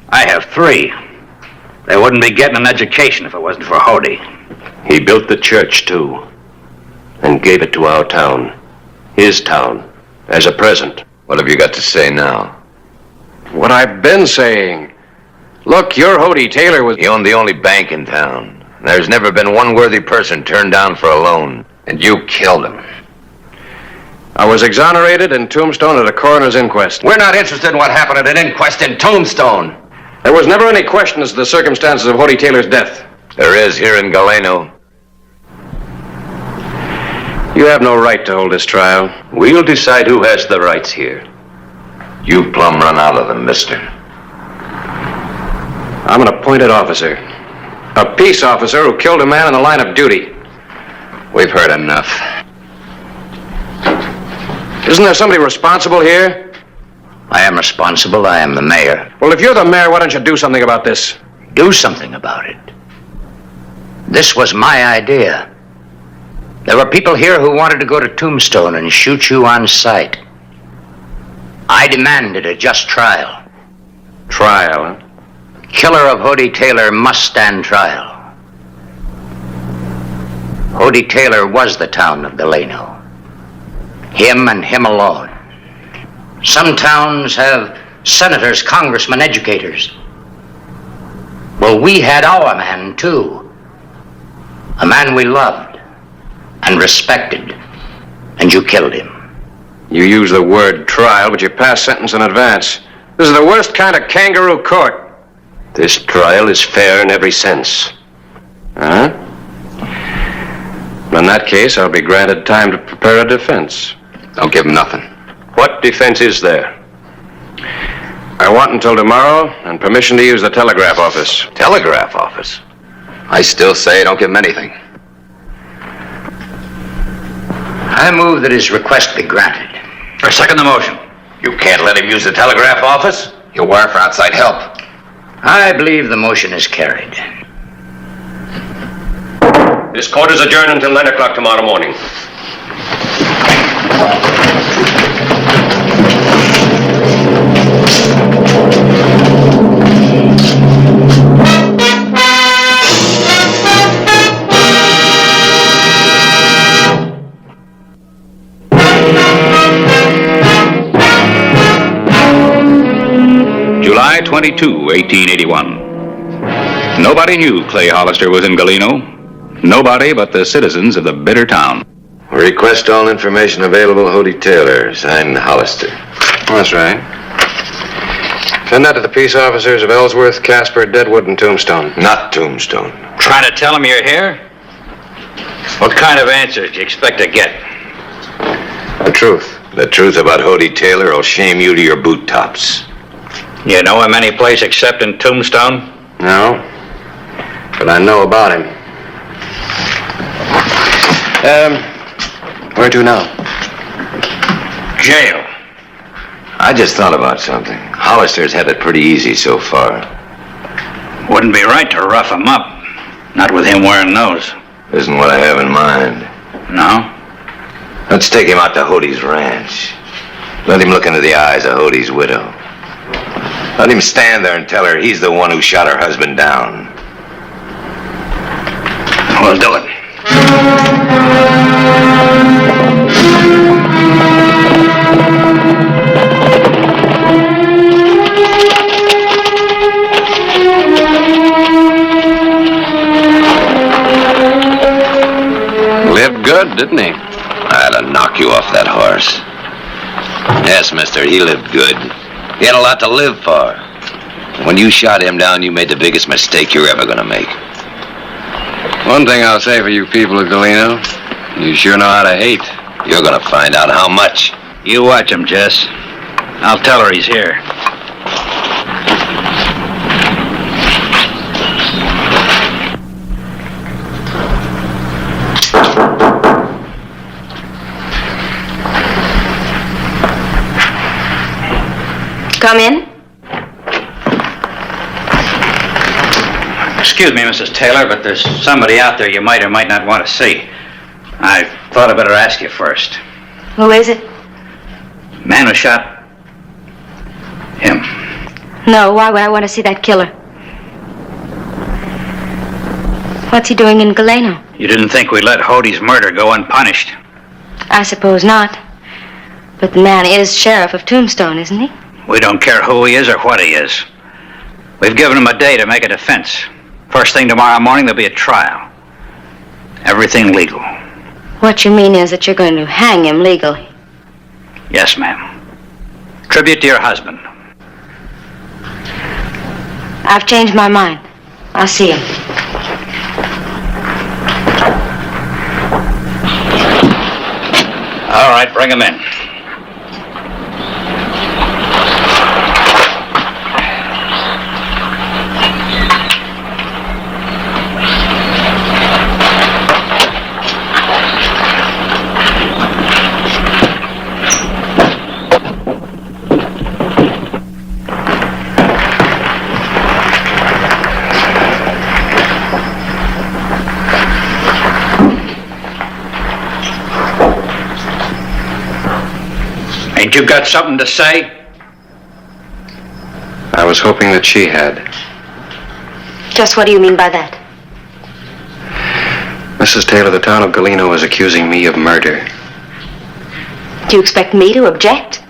I have 3. They wouldn't be getting an education if it wasn't for Hodie. He built the church, too, and gave it to our town. His town, as a present. What have you got to say now? What I've been saying. Look, your Hodie Taylor was... He owned the only bank in town. There's never been one worthy person turned down for a loan, and you killed him. I was exonerated in Tombstone at a coroner's inquest. We're not interested in what happened at an inquest in Tombstone. There was never any question as to the circumstances of Hody Taylor's death. There is here in Galeno. You have no right to hold this trial. We'll decide who has the rights here. You've plumb run out of them, mister. I'm an appointed officer. A peace officer who killed a man in the line of duty. We've heard enough. Isn't there somebody responsible here? I am responsible. I am the mayor. Well, if you're the mayor, why don't you do something about this? Do something about it. This was my idea. There were people here who wanted to go to Tombstone and shoot you on sight. I demanded a just trial. Trial, huh? Killer of Hody Taylor must stand trial. Hody Taylor was the town of Galeno. Him and him alone. Some towns have senators, congressmen, educators. Well, we had our man, too. A man we loved and respected, and you killed him. You use the word trial, but you pass sentence in advance. This is the worst kind of kangaroo court. This trial is fair in every sense. Huh? In that case, I'll be granted time to prepare a defense. Don't give him nothing. What defense is there? I want until tomorrow and permission to use the telegraph office. Telegraph office? I still say don't give him anything. I move that his request be granted. I second the motion. You can't let him use the telegraph office. He'll wire for outside help. I believe the motion is carried. This court is adjourned until 9 o'clock tomorrow morning. July 22, 1881. Nobody knew Clay Hollister was in Galeno. Nobody but the citizens of the bitter town. Request all information available, Hody Taylor, signed Hollister. That's right. Send that to the peace officers of Ellsworth, Casper, Deadwood, and Tombstone. Not Tombstone. Trying to tell them you're here? What kind of answers do you expect to get? The truth. The truth about Hody Taylor will shame you to your boot tops. You know him any place except in Tombstone? No. But I know about him. Where to now? Jail. I just thought about something. Hollister's had it pretty easy so far. Wouldn't be right to rough him up. Not with him wearing those. Isn't what I have in mind. No? Let's take him out to Hody's ranch. Let him look into the eyes of Hody's widow. Let him stand there and tell her he's the one who shot her husband down. We'll do it. Lived good, didn't he? I had to knock you off that horse. Yes, mister, he lived good. He had a lot to live for. When you shot him down, you made the biggest mistake you're ever gonna make. One thing I'll say for you people of Galeno, you sure know how to hate. You're gonna find out how much. You watch him, Jess. I'll tell her he's here. Come in. Excuse me, Mrs. Taylor, but there's somebody out there you might or might not want to see. I thought I'd better ask you first. Who is it? Man who shot him. No, why would I want to see that killer? What's he doing in Galeno? You didn't think we'd let Hody's murder go unpunished? I suppose not. But the man is sheriff of Tombstone, isn't he? We don't care who he is or what he is. We've given him a day to make a defense. First thing tomorrow morning, there'll be a trial. Everything legal. What you mean is that you're going to hang him legally. Yes, ma'am. Tribute to your husband. I've changed my mind. I'll see him. All right, bring him in. Ain't you got something to say? I was hoping that she had. Just what do you mean by that? Mrs. Taylor, the town of Galeno is accusing me of murder. Do you expect me to object?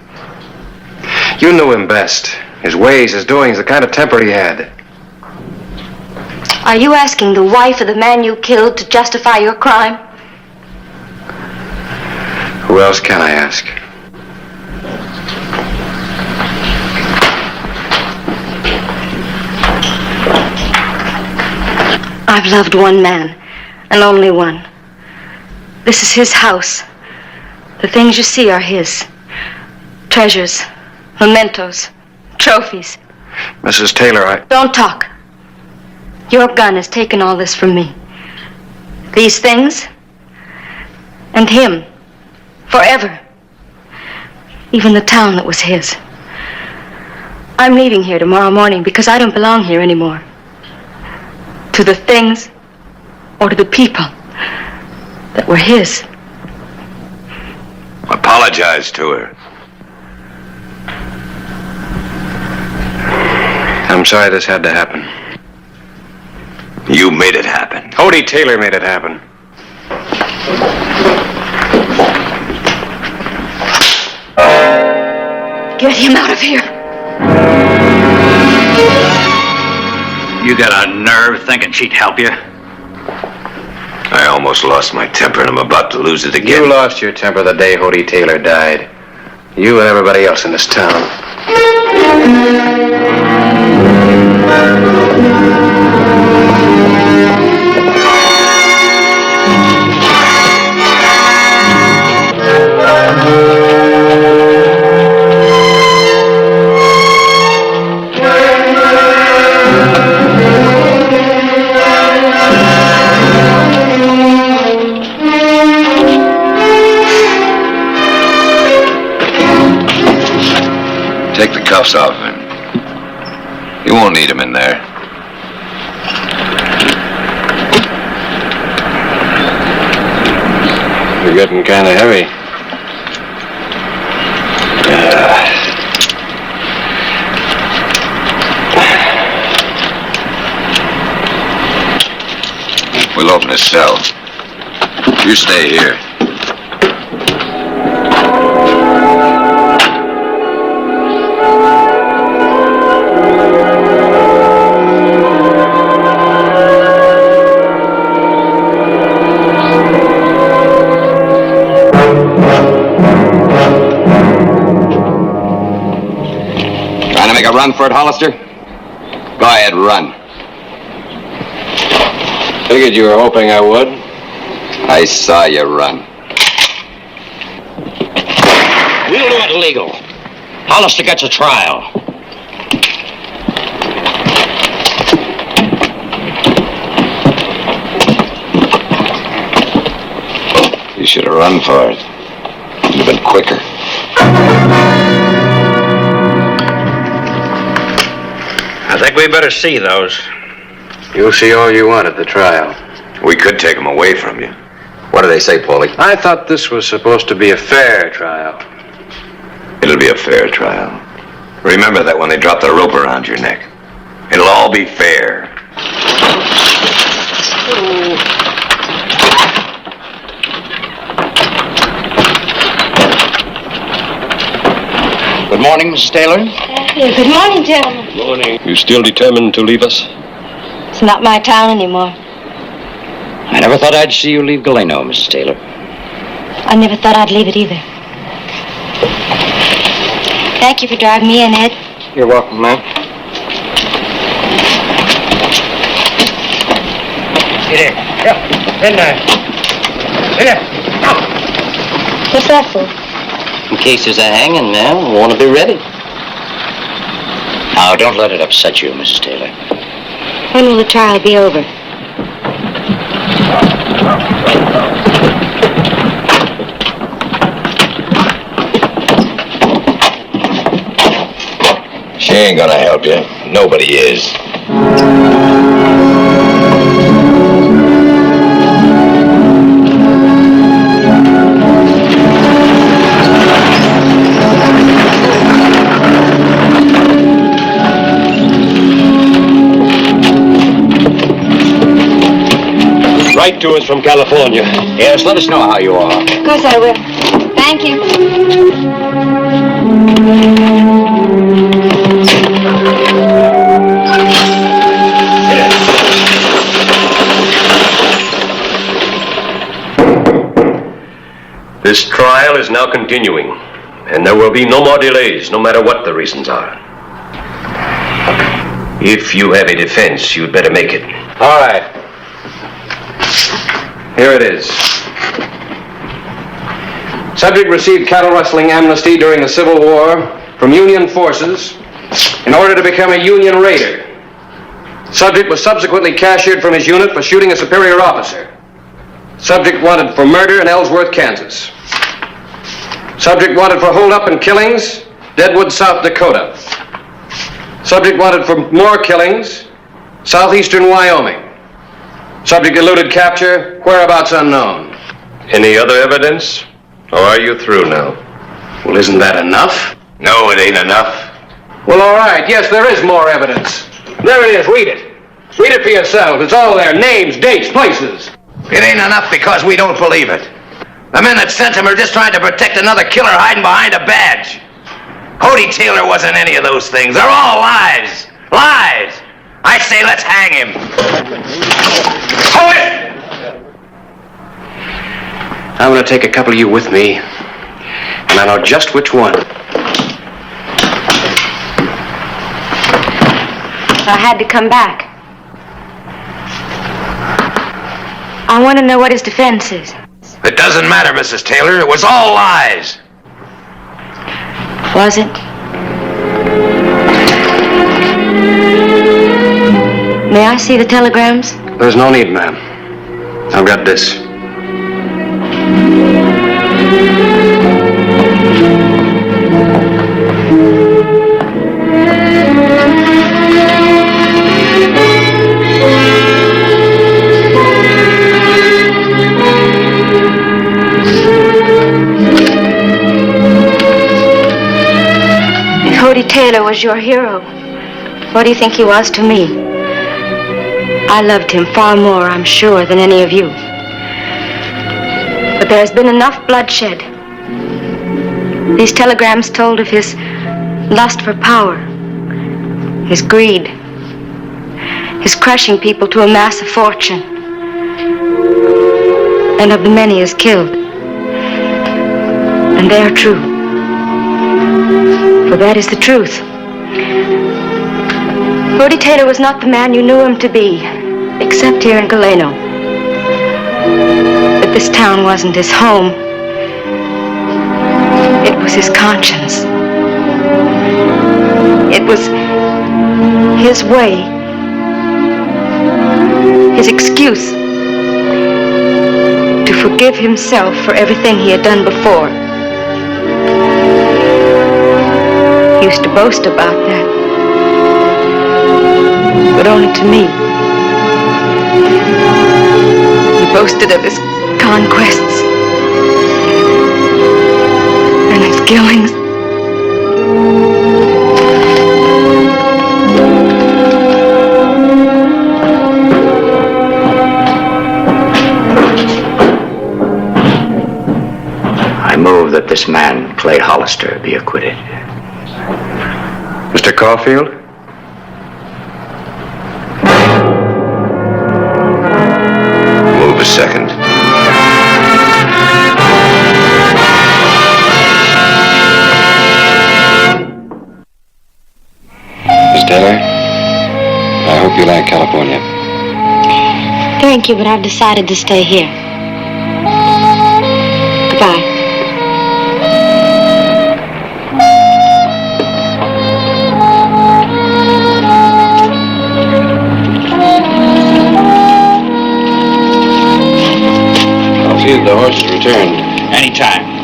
You knew him best. His ways, his doings, the kind of temper he had. Are you asking the wife of the man you killed to justify your crime? Who else can I ask? I've loved one man, and only one. This is his house. The things you see are his. Treasures, mementos, trophies. Mrs. Taylor, Don't talk. Your gun has taken all this from me. These things, and him, forever. Even the town that was his. I'm leaving here tomorrow morning because I don't belong here anymore. To the things or to the people that were his. Apologize to her. I'm sorry this had to happen. You made it happen. Odie Taylor made it happen. Get him out of here. You got a nerve thinking she'd help you? I almost lost my temper and I'm about to lose it again. You lost your temper the day Odie Taylor died. You and everybody else in this town. Take the cuffs off of him. You won't need him in there. You're getting kind of heavy. We'll open his cell. You stay here. Make a run for it, Hollister? Go ahead, run. Figured you were hoping I would. I saw you run. We'll do it legal. Hollister gets a trial. You should have run for it. You'd have been quicker. I think we better see those. You'll see all you want at the trial. We could take them away from you. What do they say, Paulie? I thought this was supposed to be a fair trial. It'll be a fair trial. Remember that when they drop the rope around your neck. It'll all be fair. Good morning, Mrs. Taylor. Good morning, gentlemen. Morning. You still determined to leave us? It's not my town anymore. I never thought I'd see you leave Galeno, Mrs. Taylor. I never thought I'd leave it either. Thank you for driving me in, Ed. You're welcome, ma'am. Get in. In there. What's that for? In case there's a hanging, ma'am, we want to be ready. Now, don't let it upset you, Mrs. Taylor. When will the trial be over? She ain't gonna help you. Nobody is. Write to us from California. Yes, let us know how you are. Of course I will. Thank you. This trial is now continuing, and there will be no more delays, no matter what the reasons are. If you have a defense, you'd better make it. All right. Here it is. Subject received cattle rustling amnesty during the Civil War from Union forces in order to become a Union raider. Subject was subsequently cashiered from his unit for shooting a superior officer. Subject wanted for murder in Ellsworth, Kansas. Subject wanted for holdup and killings, Deadwood, South Dakota. Subject wanted for more killings, southeastern Wyoming. Subject eluded capture, whereabouts unknown. Any other evidence? Or are you through now? Well, isn't that enough? No, it ain't enough. Well, all right. Yes, there is more evidence. There it is. Read it. Read it for yourself. It's all there. Names, dates, places. It ain't enough because we don't believe it. The men that sent him are just trying to protect another killer hiding behind a badge. Cody Taylor wasn't any of those things. They're all lies. Lies. I say let's hang him. Hold it! I'm going to take a couple of you with me, and I know just which one. I had to come back. I want to know what his defense is. It doesn't matter, Mrs. Taylor. It was all lies. Was it? May I see the telegrams? There's no need, ma'am. I've got this. Cody Taylor was your hero. What do you think he was to me? I loved him far more, I'm sure, than any of you. But there has been enough bloodshed. These telegrams told of his lust for power, his greed, his crushing people to amass a fortune, and of the many he has killed. And they are true. For that is the truth. Cody Taylor was not the man you knew him to be, except here in Galeno. But this town wasn't his home. It was his conscience. It was his way, his excuse to forgive himself for everything he had done before. He used to boast about that, but only to me. He boasted of his conquests and his killings. I move that this man, Clay Hollister, be acquitted. Mr. Caulfield? Taylor. I hope you like California. Thank you, but I've decided to stay here. Goodbye. I'll see that the horse is returned. Anytime.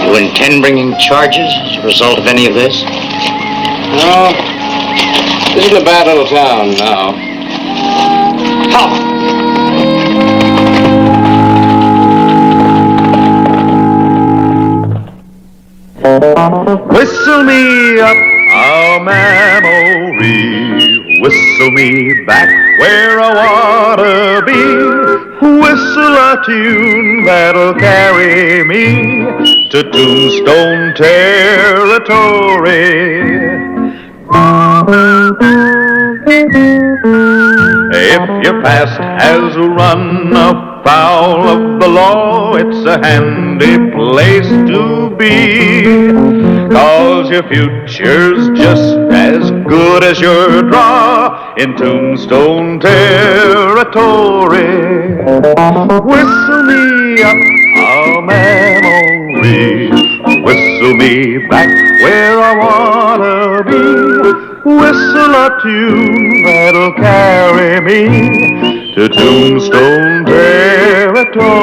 You intend bringing charges as a result of any of this? No. This isn't a bad little town now. Whistle me up a memory, whistle me back where I wanna be, whistle a tune that'll carry me to Tombstone territory. If your past has run afoul of the law, it's a handy place to be, 'cause your future's just as good as your draw in Tombstone territory. Whistle me up a memory, whistle me back where I wanna be, whistle a tune that'll carry me to Tombstone territory.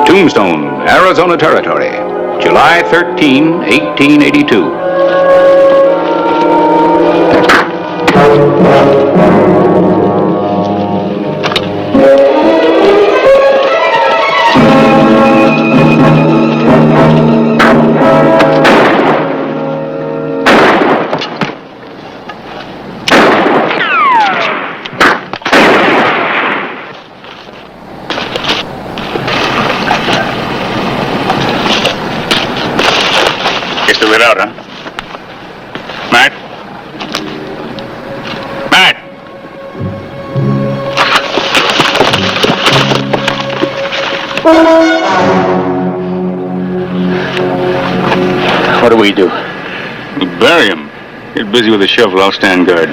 Tombstone, Arizona Territory, July 13, 1882. Guess they'll get out, huh? Matt? Matt! What do we do? We bury him. Get busy with the shovel. I'll stand guard.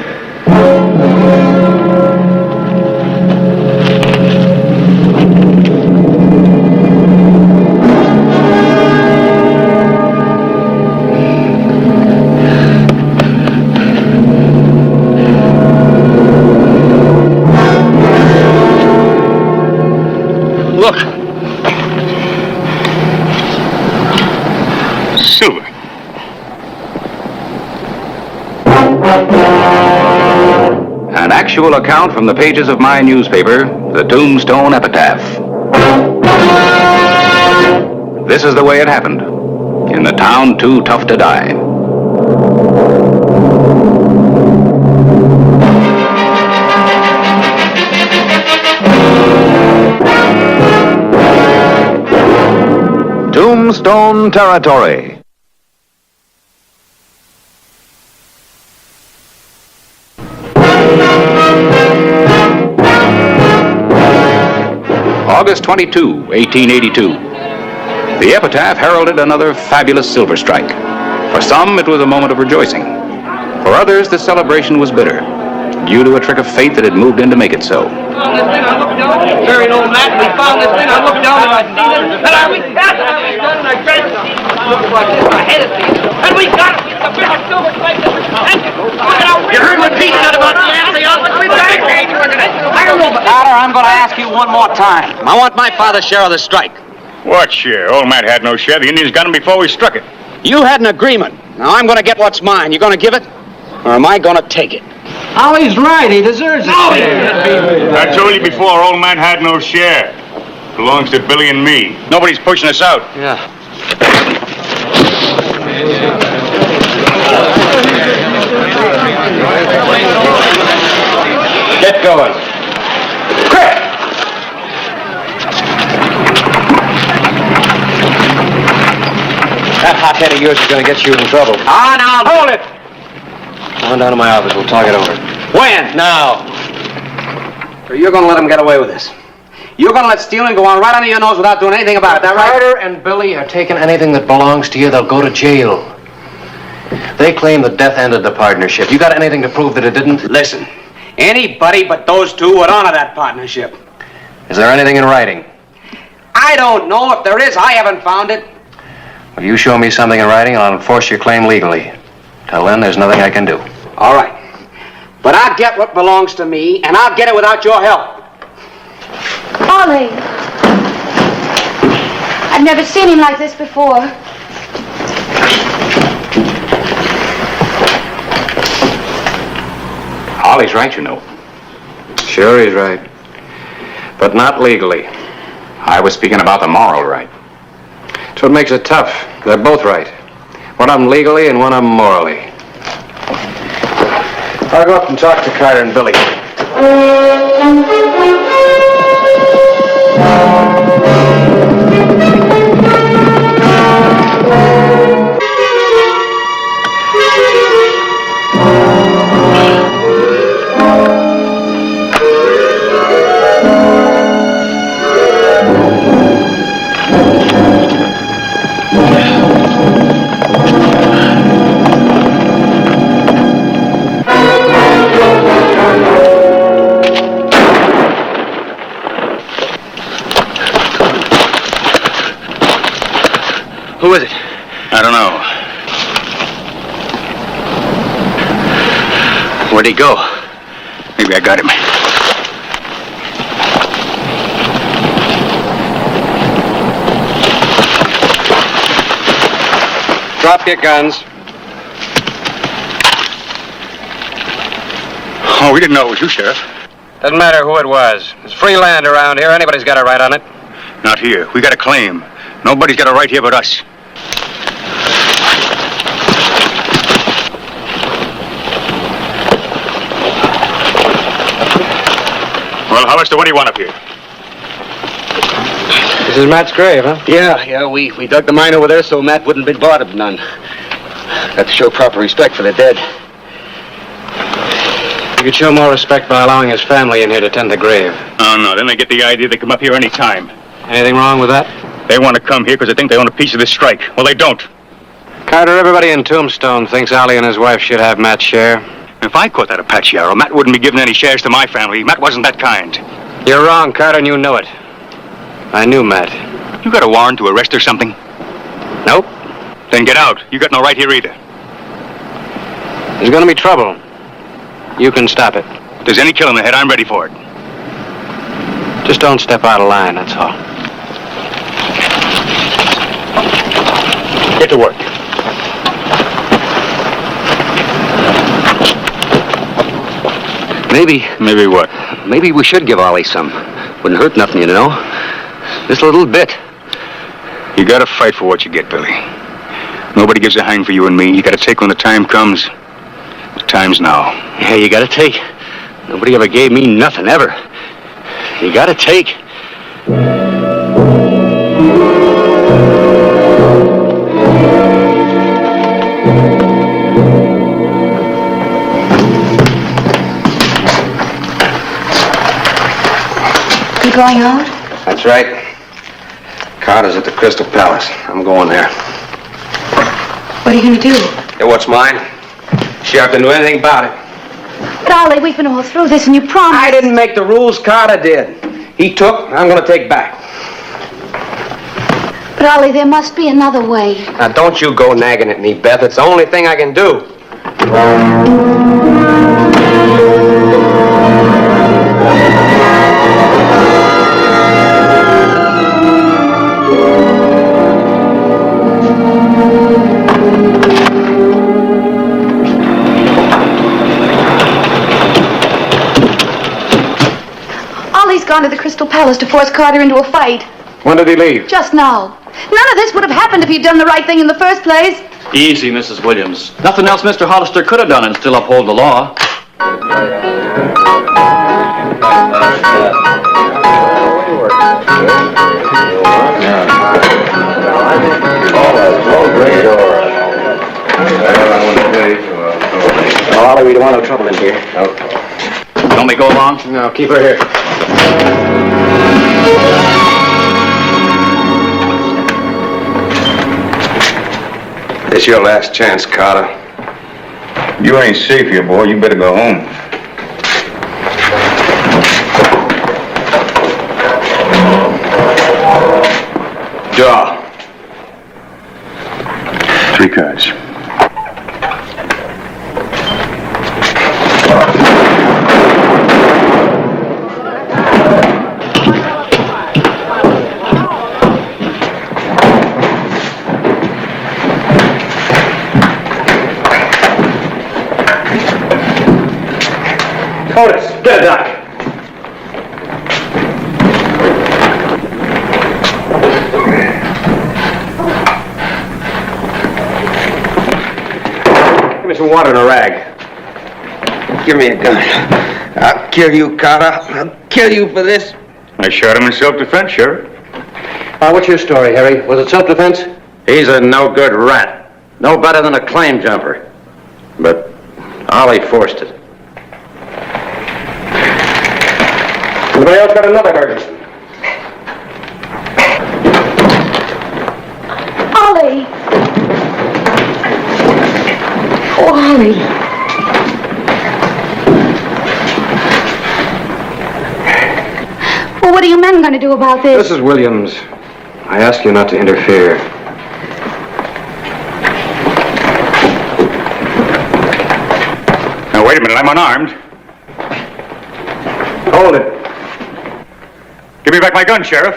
Look. Silver. An actual account from the pages of my newspaper, the Tombstone Epitaph. This is the way it happened, in the town too tough to die. Tombstone Territory. August 22, 1882. The epitaph heralded another fabulous silver strike. For some, it was a moment of rejoicing. For others, the celebration was bitter, due to a trick of fate that had moved in to make it so. Buried old Matt, we found this thing. I looked down and I seen it. And I recast it. And I grabbed it. It looked like this. I had it. And we got it. It's a bit of silver strike. You heard what Pete said about the assay. We got it. I don't know, but Carter, I'm going to ask you one more time. I want my father's share of the strike. What share? Old Matt had no share. The Indians got him before we struck it. You had an agreement. Now I'm going to get what's mine. You going to give it? Or am I going to take it? Oh, he's right. He deserves it. I told you before, old man had no share. Belongs to Billy and me. Nobody's pushing us out. Yeah. Get going. Quick! hothead of yours is going to get you in trouble. Ah, now, hold it! Come on down to my office. We'll talk it over. When? Now. So you're going to let him get away with this? You're going to let stealing go on right under your nose without doing anything about it, that right? Carter and Billy are taking anything that belongs to you, they'll go to jail. They claim the death ended the partnership. You got anything to prove that it didn't? Listen, anybody but those two would honor that partnership. Is there anything in writing? I don't know. If there is, I haven't found it. Well, you show me something in writing, and I'll enforce your claim legally. Till then, there's nothing I can do. All right. But I'll get what belongs to me, and I'll get it without your help. Ollie! I've never seen him like this before. Ollie's right, you know. Sure, he's right. But not legally. I was speaking about the moral right. That's what makes it tough. They're both right. One of them legally and one of them morally. I'll go up and talk to Carter and Billy. Who is it? I don't know. Where'd he go? Maybe I got him. Drop your guns. Oh, we didn't know it was you, Sheriff. Doesn't matter who it was. There's free land around here. Anybody's got a right on it. Not here. We got a claim. Nobody's got a right here but us. Well, Hollister, what do you want up here? This is Matt's grave, huh? Yeah, we dug the mine over there so Matt wouldn't be bothered none. Got to show proper respect for the dead. You could show more respect by allowing his family in here to tend the grave. Oh, no, then they get the idea they come up here any time. Anything wrong with that? They want to come here because they think they own a piece of this strike. Well, they don't. Carter, everybody in Tombstone thinks Ollie and his wife should have Matt's share. If I caught that Apache arrow, Matt wouldn't be giving any shares to my family. Matt wasn't that kind. You're wrong, Carter, and you know it. I knew Matt. You got a warrant to arrest or something? Nope. Then get out. You got no right here either. There's gonna be trouble. You can stop it. If there's any killing ahead, I'm ready for it. Just don't step out of line, that's all. Get to work. Maybe. Maybe what? Maybe we should give Ollie some. Wouldn't hurt nothing, you know. Just a little bit. You gotta fight for what you get, Billy. Nobody gives a hang for you and me. You gotta take when the time comes. The time's now. Yeah, you gotta take. Nobody ever gave me nothing, ever. You gotta take. You going out? That's right. Carter's at the Crystal Palace. I'm going there. What are you going to do? Hey, what's mine? Sheriff didn't do anything about it. But Ollie, we've been all through this and you promised. I didn't make the rules, Carter did. He took, I'm going to take back. But Ollie, there must be another way. Now, don't you go nagging at me, Beth. It's the only thing I can do. Ollie's gone to the Crystal Palace to force Carter into a fight. When did he leave? Just now. None of this would have happened if you'd done the right thing in the first place. Easy, Mrs. Williams. Nothing else Mr. Hollister could have done and still uphold the law. Bring it over. we don't want no trouble in here. Okay. You want me to go along? No, keep her here. It's your last chance, Carter. You ain't safe here, boy. You better go home. Draw. 3 cards. Otis, get a duck. Give me some water and a rag. Give me a gun. I'll kill you, Carter. I'll kill you for this. I shot him in self-defense, Sheriff. What's your story, Harry? Was it self-defense? He's a no-good rat. No better than a claim jumper. But Ollie forced it. Anybody else got another hurt? Ollie! Oh, Ollie. Well, what are you men going to do about this? Mrs. Williams, I ask you not to interfere. Now, wait a minute. I'm unarmed. Hold it. Give me back my gun, Sheriff.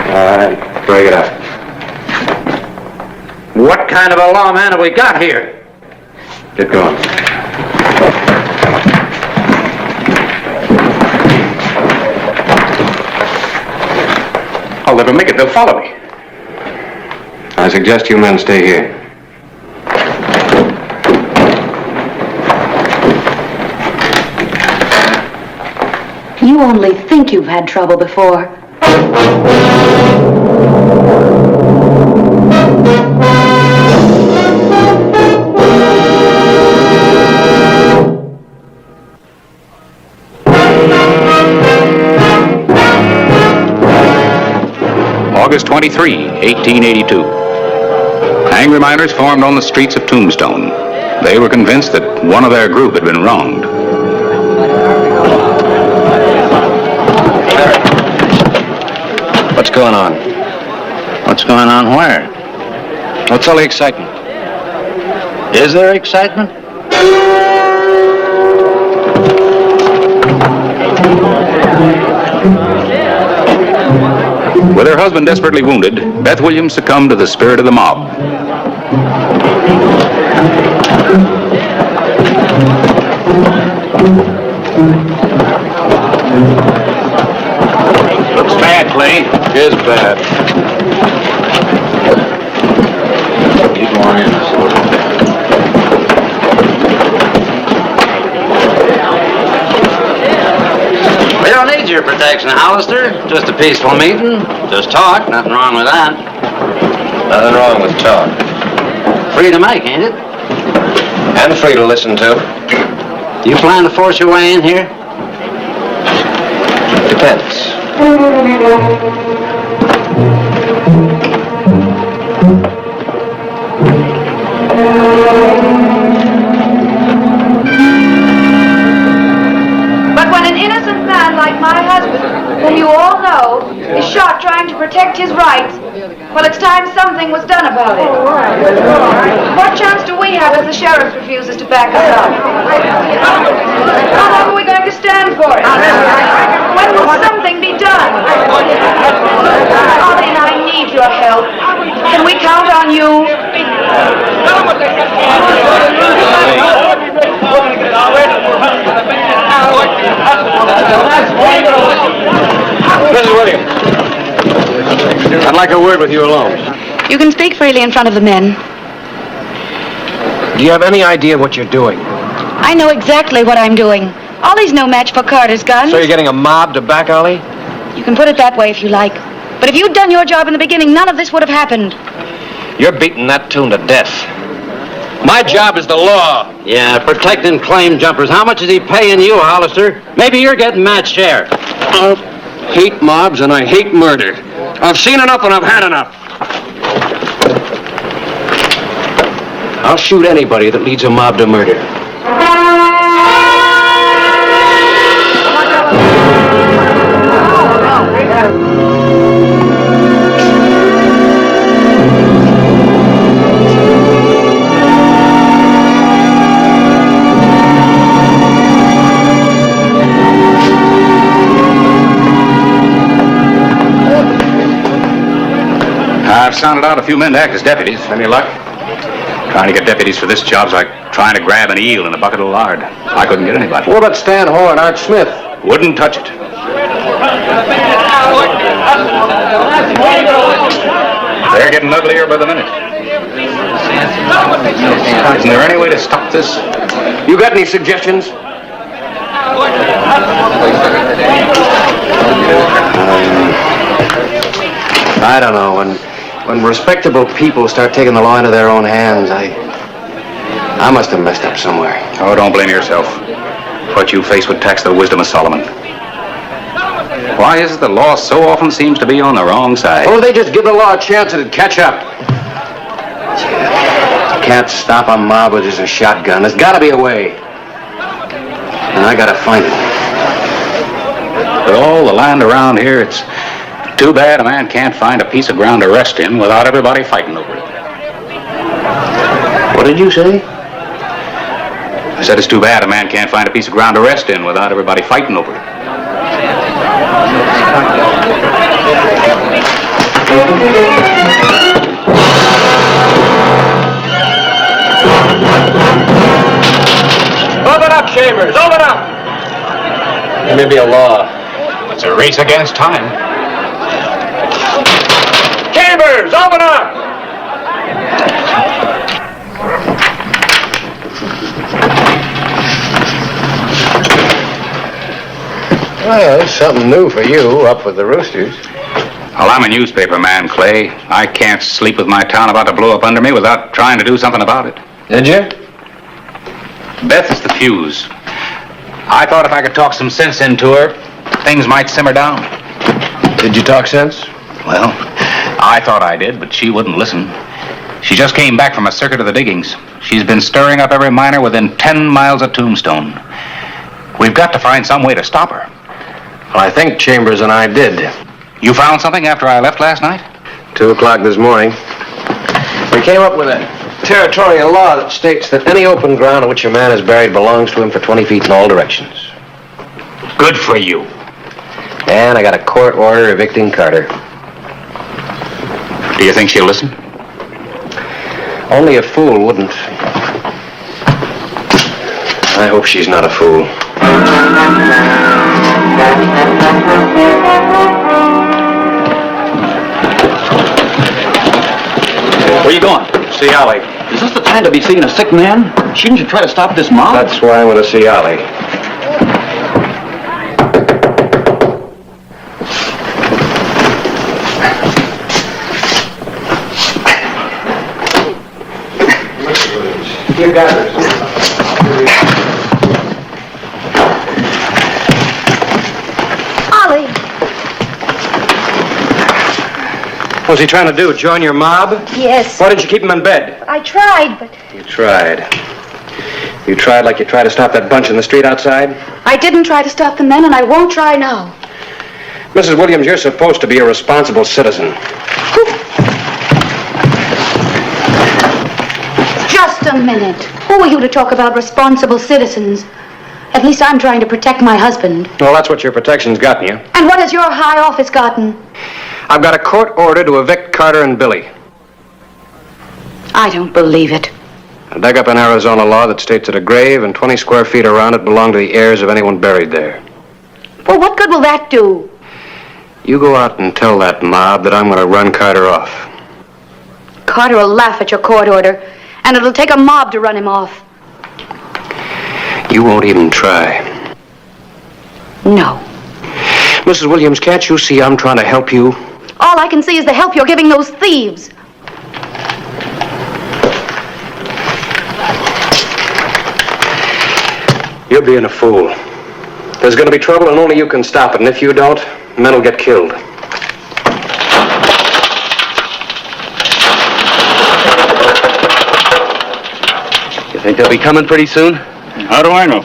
All right, break it up. What kind of a lawman have we got here? Get going. I'll never make it. They'll follow me. I suggest you men stay here. You only think you've had trouble before. August 23, 1882. Angry miners formed on the streets of Tombstone. They were convinced that one of their group had been wronged. What's going on? What's going on where? What's all the excitement? Is there excitement? With her husband desperately wounded, Beth Williams succumbed to the spirit of the mob. Looks bad, Clay. It is bad. Keep going in. We don't need your protection, Hollister. Just a peaceful meeting. Just talk. Nothing wrong with that. Nothing wrong with talk. Free to make, ain't it? And free to listen to. Do you plan to force your way in here? Depends. But when an innocent man like my husband, whom you all know, is shot trying to protect his rights, well, it's time something was done about it. What chance do we have if the sheriff refuses to back us up? How long are we going to stand for it? When will something be done? Ollie and I need your help. Can we count on you? Mrs. Williams, I'd like a word with you alone. You can speak freely in front of the men. Do you have any idea what you're doing? I know exactly what I'm doing. Ollie's no match for Carter's guns. So you're getting a mob to back Ollie? You can put it that way if you like. But if you'd done your job in the beginning, none of this would have happened. You're beating that tune to death. My job is the law. Yeah, protecting claim jumpers. How much is he paying you, Hollister? Maybe you're getting Matt's share. I hate mobs and I hate murder. I've seen enough and I've had enough. I'll shoot anybody that leads a mob to murder. I've sounded out a few men to act as deputies. Any luck? Trying to get deputies for this job's like trying to grab an eel in a bucket of lard. I couldn't get anybody. What about Stan Hall and Art Smith? Wouldn't touch it. They're getting uglier by the minute. Isn't there any way to stop this? You got any suggestions? I don't know. When respectable people start taking the law into their own hands, I must have messed up somewhere. Oh, don't blame yourself. What you face would tax the wisdom of Solomon. Why is it the law so often seems to be on the wrong side? Oh, they just give the law a chance and it'd catch up. You can't stop a mob with just a shotgun. There's got to be a way. And I got to find it. With all the land around here, it's too bad a man can't find a piece of ground to rest in without everybody fighting over it. What did you say? I said it's too bad a man can't find a piece of ground to rest in without everybody fighting over it. Open up, Chambers! Open up! There may be a law. It's a race against time. Chambers, open up! Well, there's something new for you, up with the roosters. Well, I'm a newspaper man, Clay. I can't sleep with my town about to blow up under me without trying to do something about it. Did you? Beth is the fuse. I thought if I could talk some sense into her, things might simmer down. Did you talk sense? Well, I thought I did, but she wouldn't listen. She just came back from a circuit of the diggings. She's been stirring up every miner within 10 miles of Tombstone. We've got to find some way to stop her. Well, I think Chambers and I did. You found something after I left last night? 2 o'clock this morning. We came up with a territorial law that states that any open ground on which a man is buried belongs to him for 20 feet in all directions. Good for you. And I got a court order evicting Carter. Do you think she'll listen? Only a fool wouldn't. I hope she's not a fool. Where are you going? See Ollie. Is this the time to be seeing a sick man? Shouldn't you try to stop this mob? That's why I'm going to see Ollie. You got it. Ollie. What's he trying to do, join your mob? Yes. Why didn't you keep him in bed? I tried, but You tried. You tried like you tried to stop that bunch in the street outside? I didn't try to stop them then, and I won't try now. Mrs. Williams, you're supposed to be a responsible citizen. Just a minute. Who are you to talk about responsible citizens? At least I'm trying to protect my husband. Well, that's what your protection's gotten you. And what has your high office gotten? I've got a court order to evict Carter and Billy. I don't believe it. I dug up an Arizona law that states that a grave and 20 square feet around it belong to the heirs of anyone buried there. Well, what good will that do? You go out and tell that mob that I'm going to run Carter off. Carter will laugh at your court order, and it'll take a mob to run him off. You won't even try. No. Mrs. Williams, can't you see I'm trying to help you? All I can see is the help you're giving those thieves. You're being a fool. There's going to be trouble and only you can stop it. And if you don't, men will get killed. You think they'll be coming pretty soon? How do I know?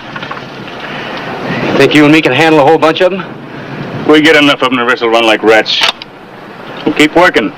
You think you and me can handle a whole bunch of them? We get enough of them to wrestle run like rats. We'll keep working.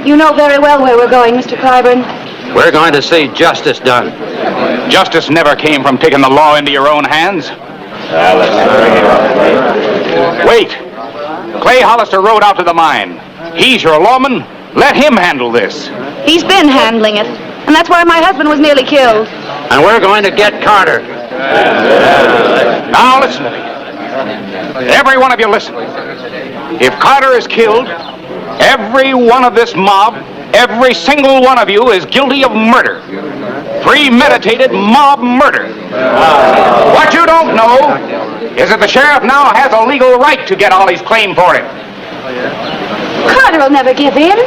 You know very well where we're going, Mr. Clyburn. We're going to see justice done. Justice never came from taking the law into your own hands. Wait. Clay Hollister rode out to the mine. He's your lawman. Let him handle this. He's been handling it, and that's why my husband was nearly killed. And we're going to get Carter. Now listen to me. Every one of you listen. If Carter is killed, every one of this mob, every single one of you is guilty of murder. Premeditated mob murder. What you don't know is that the sheriff now has a legal right to get Ollie's claim for it. Carter will never give in.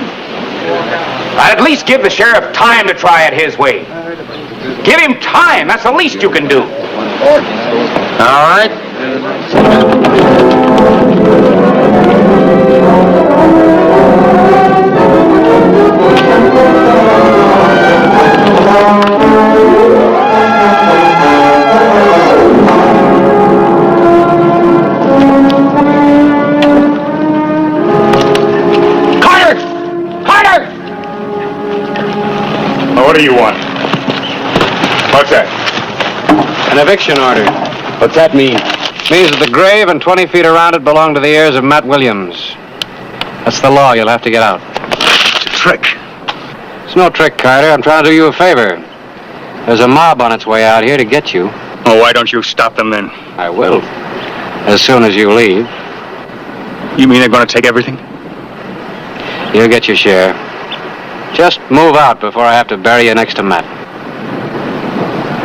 At least give the sheriff time to try it his way. Give him time. That's the least you can do. All right. What do you want? What's that? An eviction order. What's that mean? Means that the grave and 20 feet around it belong to the heirs of Matt Williams. That's the law. You'll have to get out. It's a trick. It's no trick, Carter. I'm trying to do you a favor. There's a mob on its way out here to get you. Oh, why don't you stop them then? I will. As soon as you leave. You mean they're going to take everything? You'll get your share. Just move out before I have to bury you next to Matt.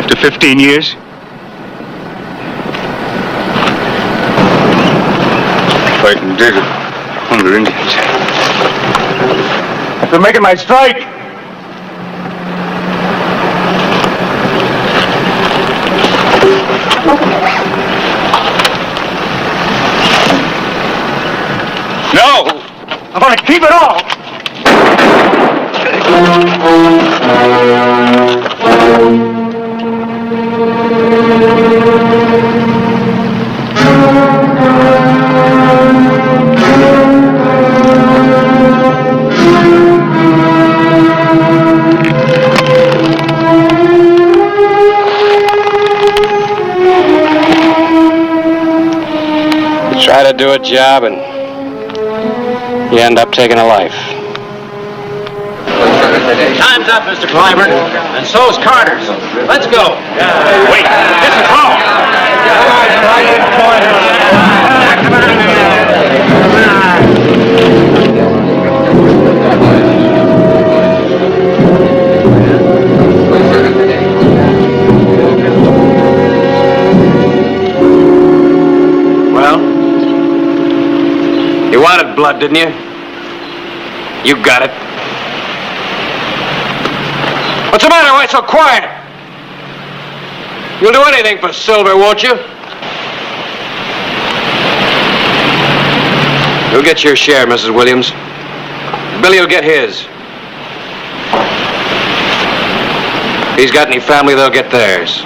After 15 years? Fighting dead under Indians. After making my strike! No! I'm going to keep it all! You try to do a job and you end up taking a life. Time's up, Mr. Clyburn, and so's Carter's. Let's go. Wait, this is wrong. Well, you wanted blood, didn't you? You got it. What's the matter? Why so quiet? You'll do anything for silver, won't you? You'll get your share, Mrs. Williams. Billy will get his. If he's got any family, they'll get theirs.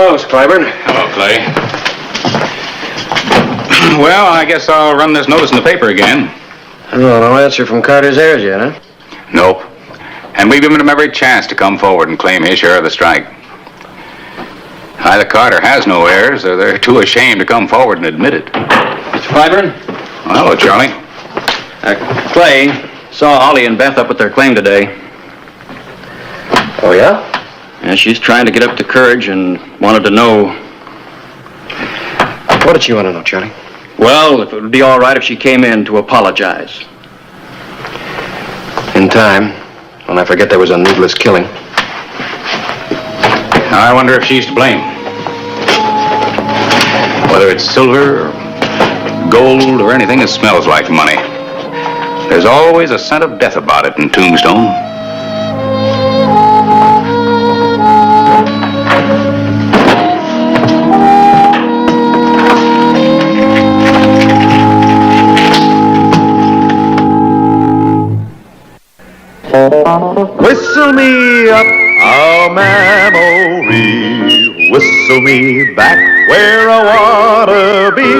Hello, Clyburn. Hello, Clay. Well, I guess I'll run this notice in the paper again. Oh, no answer from Carter's heirs yet, huh? Nope. And we've given him every chance to come forward and claim his share of the strike. Either Carter has no heirs, or they're too ashamed to come forward and admit it. Mr. Clyburn? Hello, Charlie. Clay saw Ollie and Beth up at their claim today. Oh, yeah? Yeah, she's trying to get up to courage and wanted to know... What did she want to know, Charlie? Well, if it would be all right if she came in to apologize. In time, when I forget there was a needless killing. I wonder if she's to blame. Whether it's silver, or gold, or anything that smells like money. There's always a scent of death about it in Tombstone. Whistle me up a memory, whistle me back where I wanna be,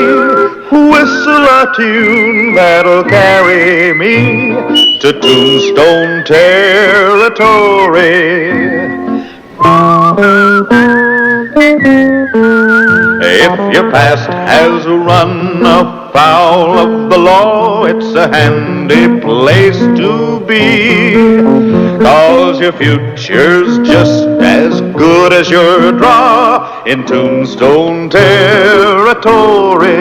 whistle a tune that'll carry me to Tombstone territory. If your past has run afoul of the law, it's a handy place to be, 'cause your future's just as good as your draw in Tombstone territory.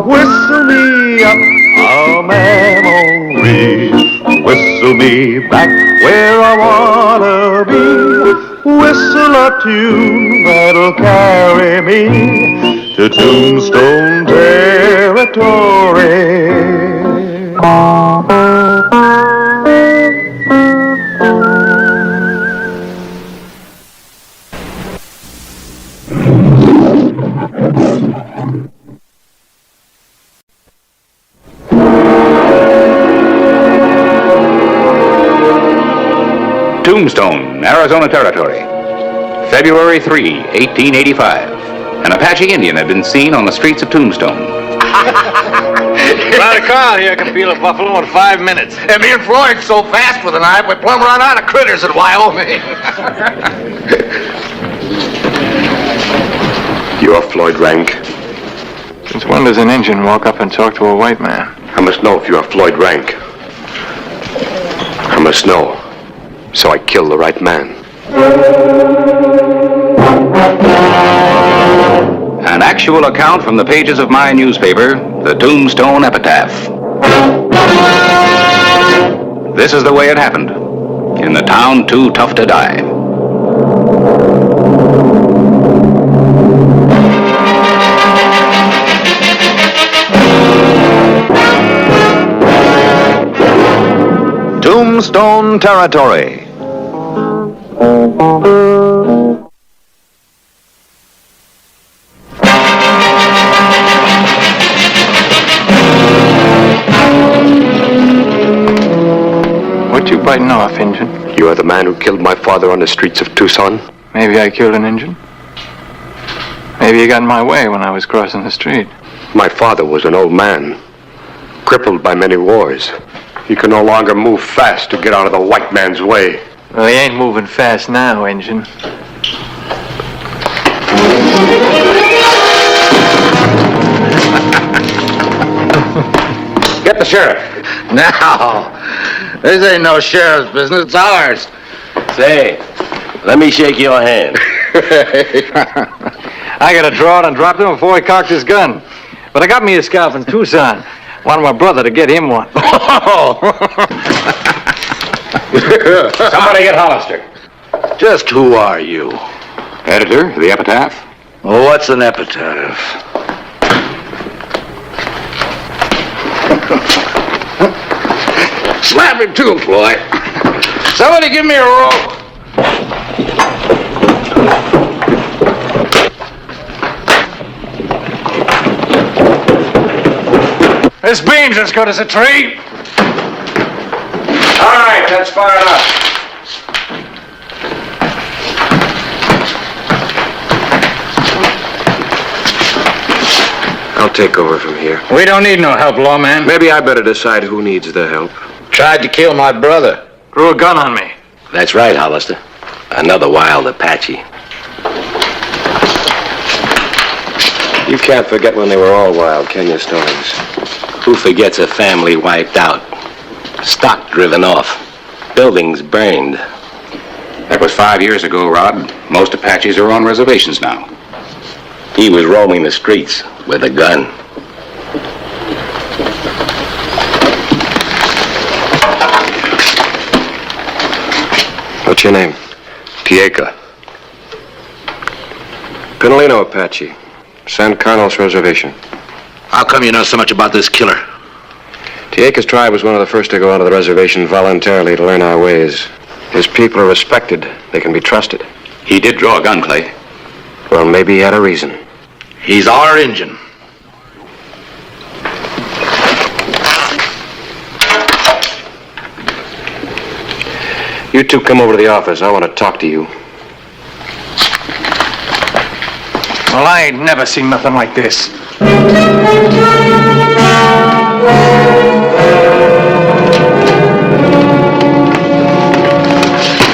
Whistle me up a memory, whistle me back where I wanna be, whistle a tune that'll carry me to Tombstone territory. Tombstone, Arizona Territory. February 3, 1885. An Apache Indian had been seen on the streets of Tombstone. Ride a car here, I can peel a buffalo in 5 minutes. And me and Floyd's so fast with a knife, we plumb run out of critters in Wyoming. You're Floyd Rank. Since when does an Indian walk up and talk to a white man? I must know if you are Floyd Rank. I must know, so I kill the right man. An actual account from the pages of my newspaper, the Tombstone Epitaph. This is the way it happened, in the town too tough to die. Tombstone Territory. What you biting off, Injun? You are the man who killed my father on the streets of Tucson? Maybe I killed an Injun. Maybe you got in my way when I was crossing the street. My father was an old man, crippled by many wars. He could no longer move fast to get out of the white man's way. Well, he ain't moving fast now, Injun. Get the sheriff. Now, this ain't no sheriff's business, it's ours. Say, let me shake your hand. I got to draw it and drop him before he cocked his gun. But I got me a scalp in Tucson. Wanted my brother to get him one. Somebody get Hollister. Just who are you? Editor, the Epitaph. Well, what's an epitaph? Slap him too, Floyd. Somebody give me a rope. This beam's as good as a tree. All right, that's far enough. I'll take over from here. We don't need no help, lawman. Maybe I better decide who needs the help. Tried to kill my brother. Drew a gun on me. That's right, Hollister. Another wild Apache. You can't forget when they were all wild, can you, Stallings? Who forgets a family wiped out? Stock driven off. Buildings burned. That was 5 years ago, Rod. Most Apaches are on reservations now. He was roaming the streets with a gun. What's your name? Tieka. Pinolino Apache. San Carlos Reservation. How come you know so much about this killer? Tieka's tribe was one of the first to go onto the reservation voluntarily to learn our ways. His people are respected. They can be trusted. He did draw a gun, Clay. Well, maybe he had a reason. He's our Injun. You two come over to the office. I want to talk to you. Well, I ain't never seen nothing like this.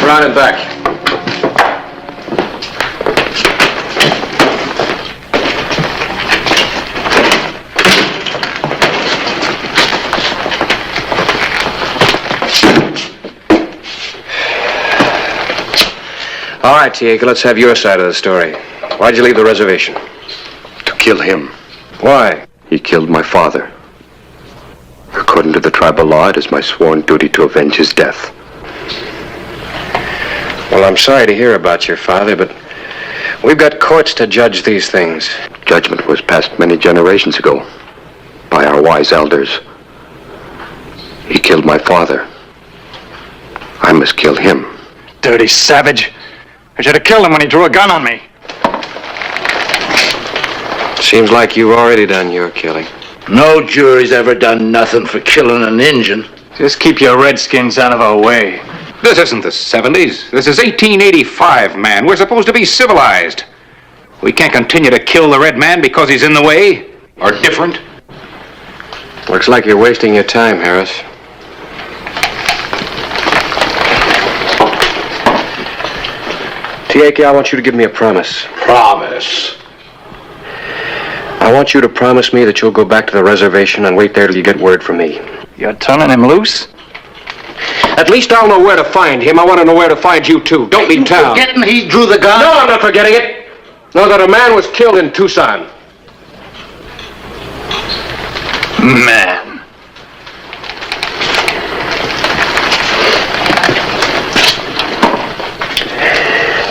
Around and back. All right, Tieka, let's have your side of the story. Why'd you leave the reservation? To kill him. Why? He killed my father. According to the tribal law, it is my sworn duty to avenge his death. Well, I'm sorry to hear about your father, but we've got courts to judge these things. Judgment was passed many generations ago by our wise elders. He killed my father. I must kill him. Dirty savage. I should have killed him when he drew a gun on me. Seems like you've already done your killing. No jury's ever done nothing for killing an Injun. Just keep your redskins out of our way. This isn't the 70s. This is 1885, man. We're supposed to be civilized. We can't continue to kill the red man because he's in the way or different. Looks like you're wasting your time, Harris. Tieka, I want you to give me a promise. Promise? I want you to promise me that you'll go back to the reservation and wait there till you get word from me. You're turning him loose? At least I'll know where to find him. I want to know where to find you, too. Don't leave town. Forgetting he drew the gun? No, I'm not forgetting it. Know that a man was killed in Tucson. Man.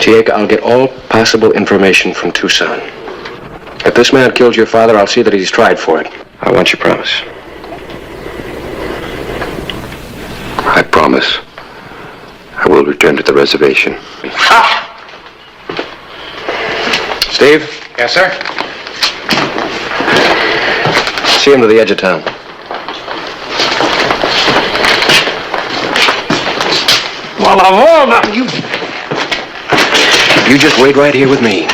Tieka, I'll get all possible information from Tucson. If this man killed your father, I'll see that he's tried for it. I want your promise. I promise. I will return to the reservation. Steve? Yes, sir? See him to the edge of town. Well, of all the... You just wait right here with me.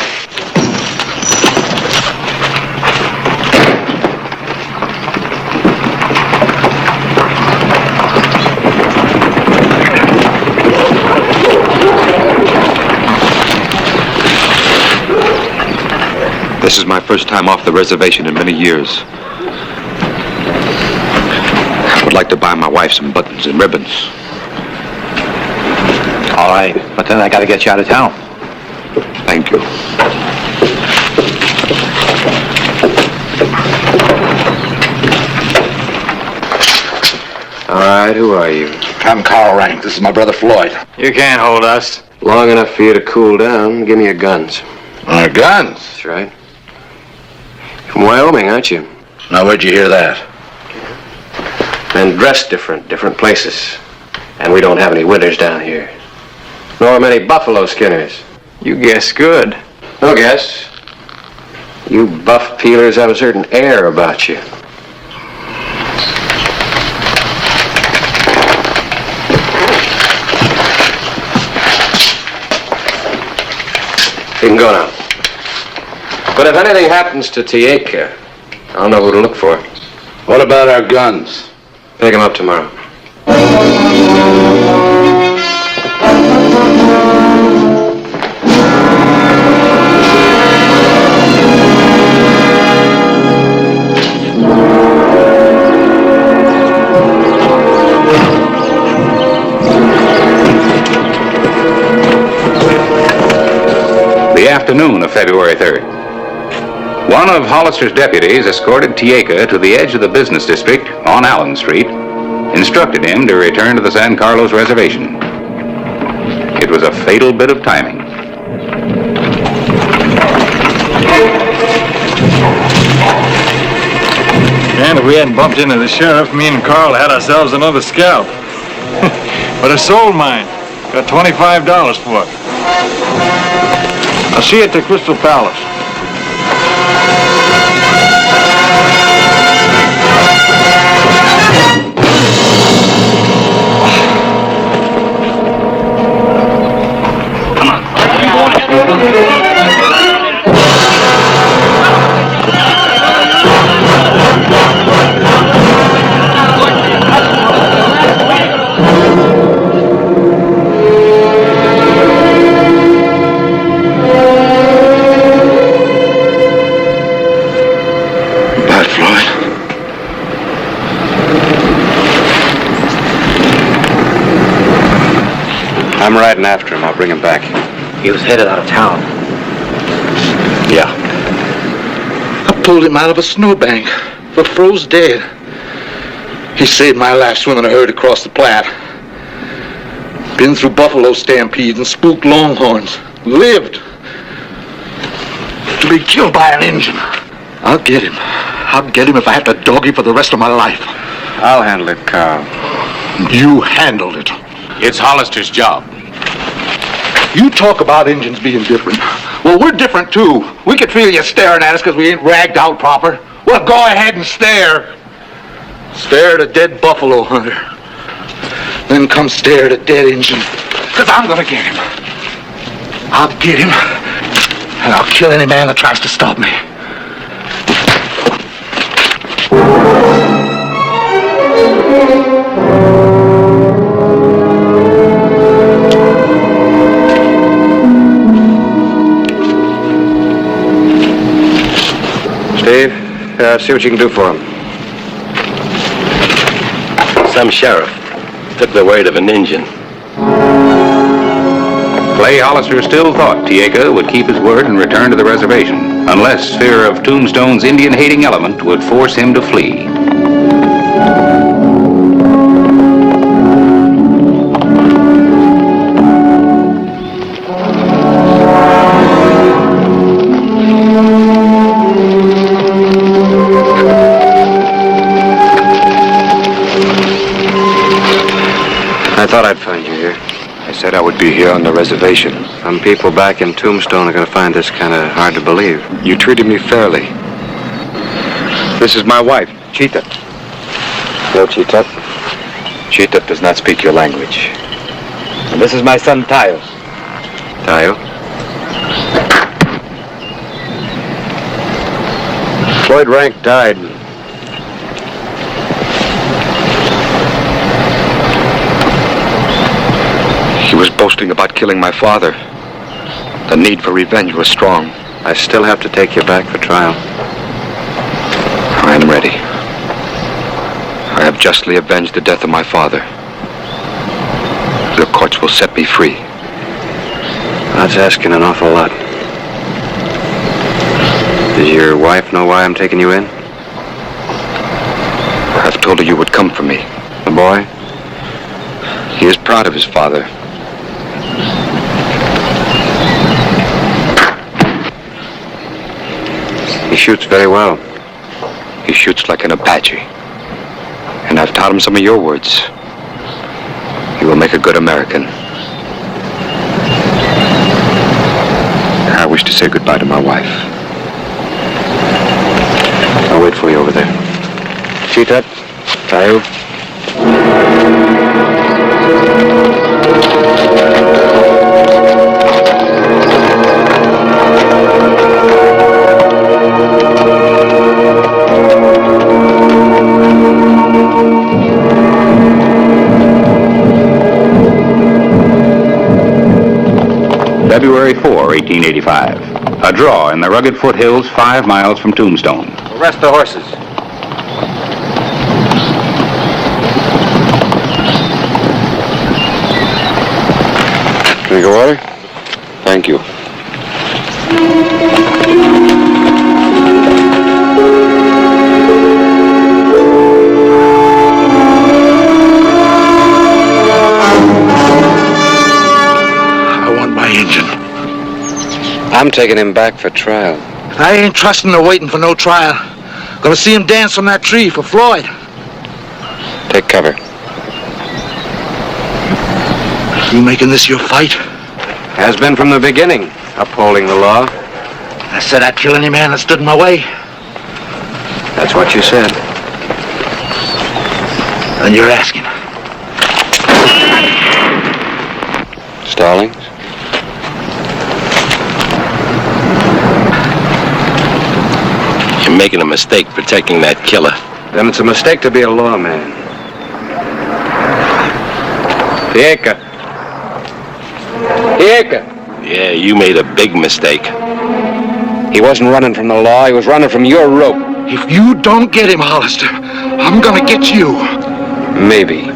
This is my first time off the reservation in many years. I would like to buy my wife some buttons and ribbons. All right, but then I gotta get you out of town. Thank you. All right, who are you? I'm Carl Rank. This is my brother Floyd. You can't hold us. Long enough for you to cool down. Give me your guns. Our guns? That's right. From Wyoming, aren't you? Now, where'd you hear that? Men dress different places. And we don't have any winters down here. Nor many buffalo skinners. You guess good. No guess. You buff peelers have a certain air about you. You can go now. But if anything happens to Tieka, I'll know who to look for. What about our guns? Pick 'em up tomorrow. The afternoon of February 3rd. One of Hollister's deputies escorted Tieka to the edge of the business district on Allen Street, instructed him to return to the San Carlos reservation. It was a fatal bit of timing. And if we hadn't bumped into the sheriff, me and Carl had ourselves another scalp. But a soul mine. Got $25 for it. I'll see you at the Crystal Palace. I'm riding after him. I'll bring him back. He was headed out of town. Yeah. I pulled him out of a snowbank, but froze dead. He saved my life swimming a herd across the Platte. Been through buffalo stampedes and spooked longhorns. Lived to be killed by an Injun. I'll get him. I'll get him if I have to dog him for the rest of my life. I'll handle it, Carl. You handled it. It's Hollister's job. You talk about Injuns being different. Well, we're different, too. We could feel you staring at us because we ain't ragged out proper. Well, go ahead and stare. Stare at a dead buffalo hunter. Then come stare at a dead Injun. Because I'm going to get him. I'll get him. And I'll kill any man that tries to stop me. Steve, see what you can do for him. Some sheriff took the word of an Injun. Clay Hollister still thought Tieka would keep his word and return to the reservation, unless fear of Tombstone's Indian-hating element would force him to flee. I thought I'd find you here. I said I would be here on the reservation. Some people back in Tombstone are going to find this kind of hard to believe. You treated me fairly. This is my wife, Cheetah. Hello, Cheetah. Cheetah does not speak your language. And this is my son, Tayo. Tayo? Floyd Rank died. He was boasting about killing my father. The need for revenge was strong. I still have to take you back for trial. I am ready. I have justly avenged the death of my father. The courts will set me free. That's asking an awful lot. Does your wife know why I'm taking you in? I've told her you would come for me. The boy? He is proud of his father. He shoots very well. He shoots like an Apache. And I've taught him some of your words. He will make a good American. I wish to say goodbye to my wife. I'll wait for you over there. Cheetah, Tayo. February 4, 1885. A draw in the rugged foothills 5 miles from Tombstone. Rest the horses. Drink of water? Thank you. I want my engine. I'm taking him back for trial. I ain't trusting or waiting for no trial. Gonna see him dance on that tree for Floyd. Take cover. You making this your fight? Has been from the beginning, upholding the law. I said I'd kill any man that stood in my way. That's what you said. And you're asking. Stallings? You're making a mistake protecting that killer. Then it's a mistake to be a lawman. Tieka. Yeah, you made a big mistake. He wasn't running from the law, he was running from your rope. If you don't get him, Hollister, I'm gonna get you. Maybe.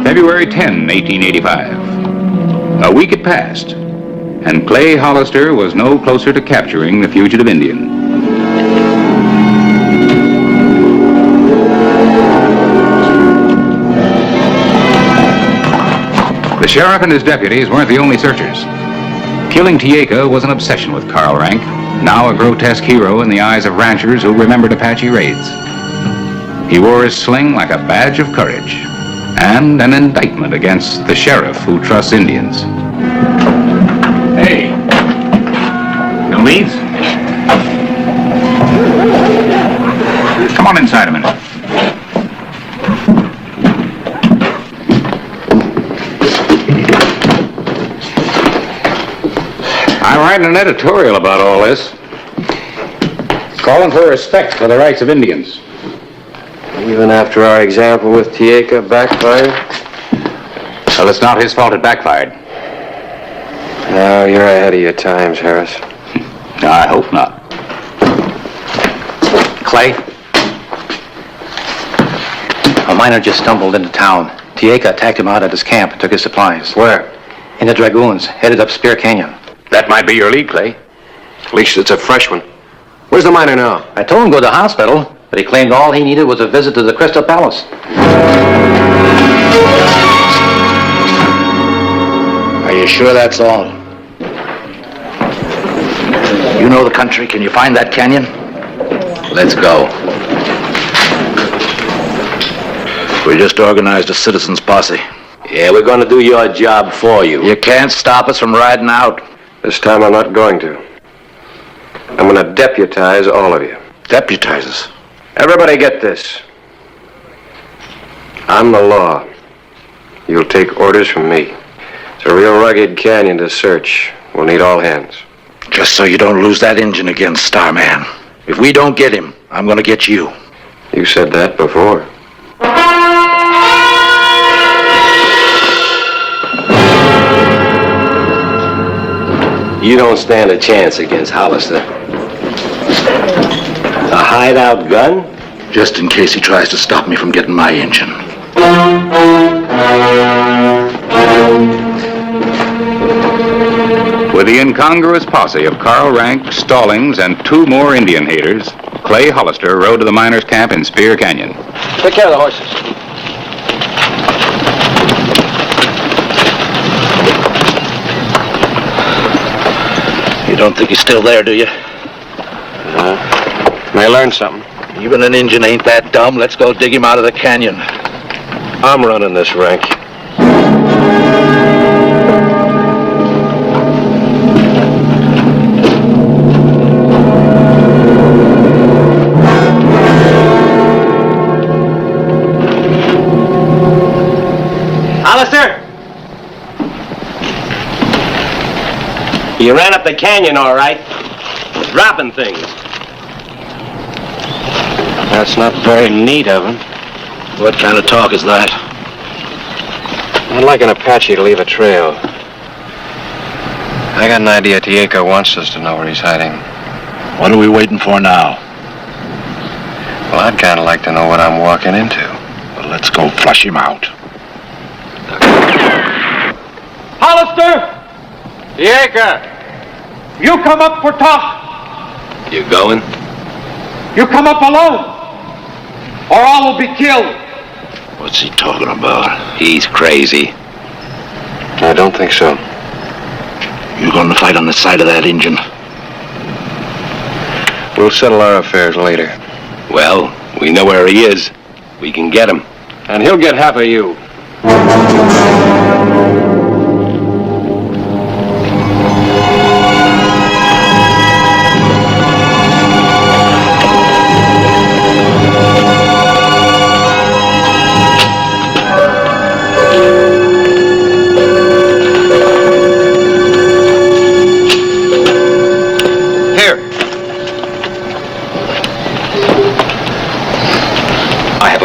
February 10, 1885. A week had passed, and Clay Hollister was no closer to capturing the fugitive Indian. The sheriff and his deputies weren't the only searchers. Killing Tieka was an obsession with Carl Rank, now a grotesque hero in the eyes of ranchers who remembered Apache raids. He wore his sling like a badge of courage, and an indictment against the sheriff who trusts Indians. Hey, no leads? Come on inside a minute. I'm writing an editorial about all this, calling for respect for the rights of Indians. Even after our example with Tieka backfired? Well, it's not his fault it backfired. No, you're ahead of your times, Harris. I hope not. Clay? A miner just stumbled into town. Tieka attacked him out at his camp and took his supplies. Where? In the Dragoons, headed up Spear Canyon. That might be your lead, Clay. At least it's a fresh one. Where's the miner now? I told him to go to the hospital, but he claimed all he needed was a visit to the Crystal Palace. Are you sure that's all? You know the country. Can you find that canyon? Let's go. We just organized a citizens' posse. Yeah, we're gonna do your job for you. You can't stop us from riding out. This time I'm not going to. I'm going to deputize all of you. Deputize us? Everybody get this. I'm the law. You'll take orders from me. It's a real rugged canyon to search. We'll need all hands. Just so you don't lose that engine again, Starman. If we don't get him, I'm gonna get you. You said that before. You don't stand a chance against Hollister. A hideout gun? Just in case he tries to stop me from getting my engine. With the incongruous posse of Carl Rank, Stallings, and 2 more Indian haters, Clay Hollister rode to the miners' camp in Spear Canyon. Take care of the horses. You don't think he's still there, do you? May learn something. Even an engine ain't that dumb. Let's go dig him out of the canyon. I'm running this rank. Hollister! You ran up the canyon, all right. Dropping things. That's not very neat of him. What kind of talk is that? I'd like an Apache to leave a trail. I got an idea Tieka wants us to know where he's hiding. What are we waiting for now? Well, I'd kind of like to know what I'm walking into. Well, let's go flush him out. Hollister! Tieka! You come up for talk. You going? You come up alone, or all will be killed. What's he talking about? He's crazy. I don't think so. You gonna fight on the side of that Injun? We'll settle our affairs later. Well, we know where he is. We can get him. And he'll get half of you.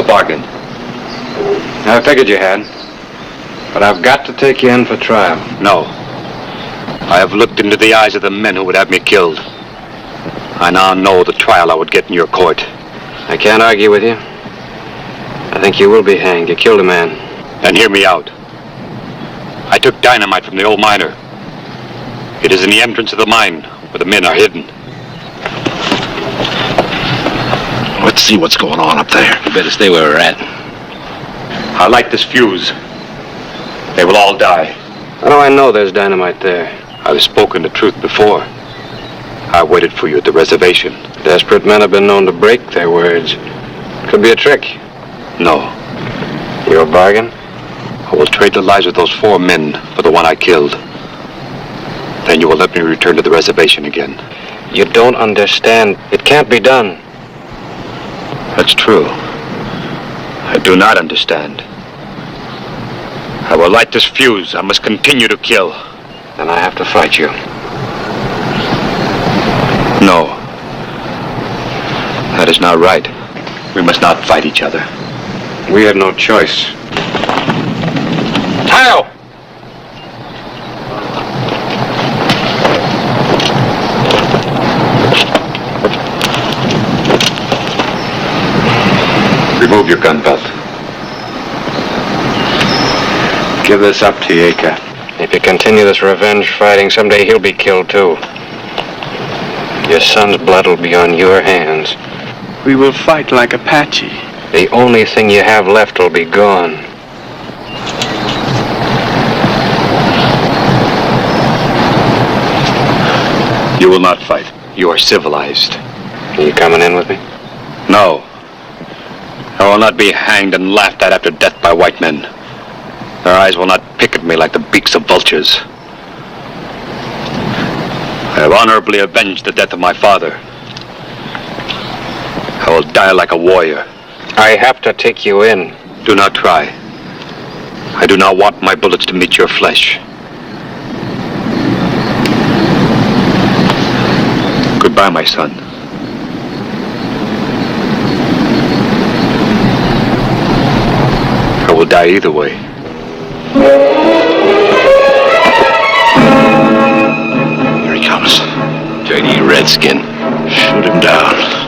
Bargain. I figured you had. But I've got to take you in for trial. No. I have looked into the eyes of the men who would have me killed. I now know the trial I would get in your court. I can't argue with you. I think you will be hanged. You killed a man. Then hear me out. I took dynamite from the old miner. It is in the entrance of the mine where the men are hidden. Let's see what's going on up there. You better stay where we're at. I light this fuse. They will all die. How do I know there's dynamite there? I've spoken the truth before. I waited for you at the reservation. Desperate men have been known to break their words. Could be a trick. No. Your bargain? I will trade the lives of those 4 men for the one I killed. Then you will let me return to the reservation again. You don't understand. It can't be done. That's true. I do not understand. I will light this fuse. I must continue to kill. Then I have to fight you. No. That is not right. We must not fight each other. We have no choice. Tayo! Remove your gun belt. Give this up, Tieka. If you continue this revenge fighting, someday he'll be killed too. Your son's blood will be on your hands. We will fight like Apache. The only thing you have left will be gone. You will not fight. You are civilized. Are you coming in with me? No. I will not be hanged and laughed at after death by white men. Their eyes will not pick at me like the beaks of vultures. I have honorably avenged the death of my father. I will die like a warrior. I have to take you in. Do not try. I do not want my bullets to meet your flesh. Goodbye, my son. I will die either way. Here he comes. Dirty redskin. Shoot him down.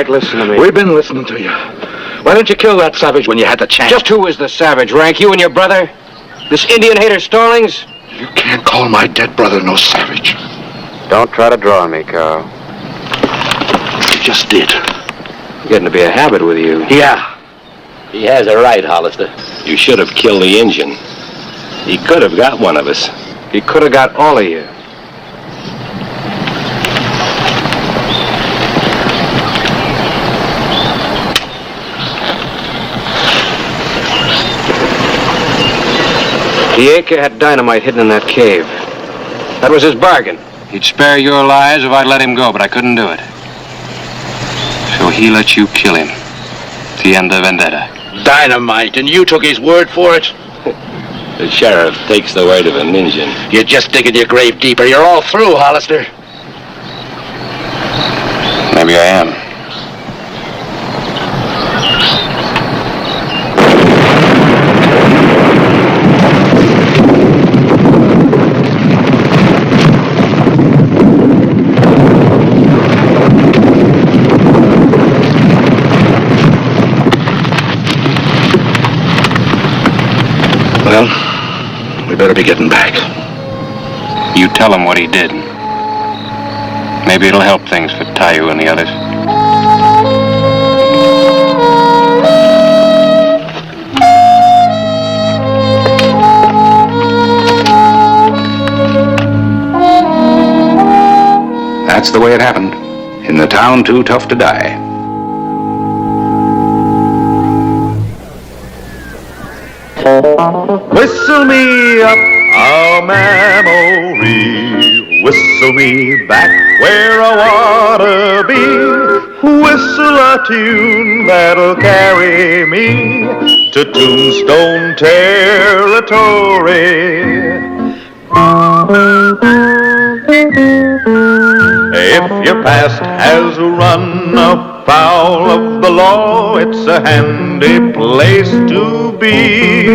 Listen to me. We've been listening to you. Why didn't you kill that savage when you had the chance? Just who is the savage, Rank? You and your brother? This Indian hater Stallings? You can't call my dead brother no savage. Don't try to draw on me, Carl. You just did. Getting to be a habit with you. Yeah. He has a right, Hollister. You should have killed the Injun. He could have got one of us. He could have got all of you. Dieka had dynamite hidden in that cave. That was his bargain. He'd spare your lives if I'd let him go, but I couldn't do it. So he let you kill him. It's the end of vendetta. Dynamite, and you took his word for it? The sheriff takes the word of an Injun. You're just digging your grave deeper. You're all through, Hollister. Maybe I am. Well, we better be getting back. You tell him what he did. Maybe it'll help things for Tayu and the others. That's the way it happened. In the town too tough to die. Whistle me up a memory, whistle me back where I wanna be, whistle a tune that'll carry me to Tombstone territory. If your past has run afoul of the law, it's a handy place to be,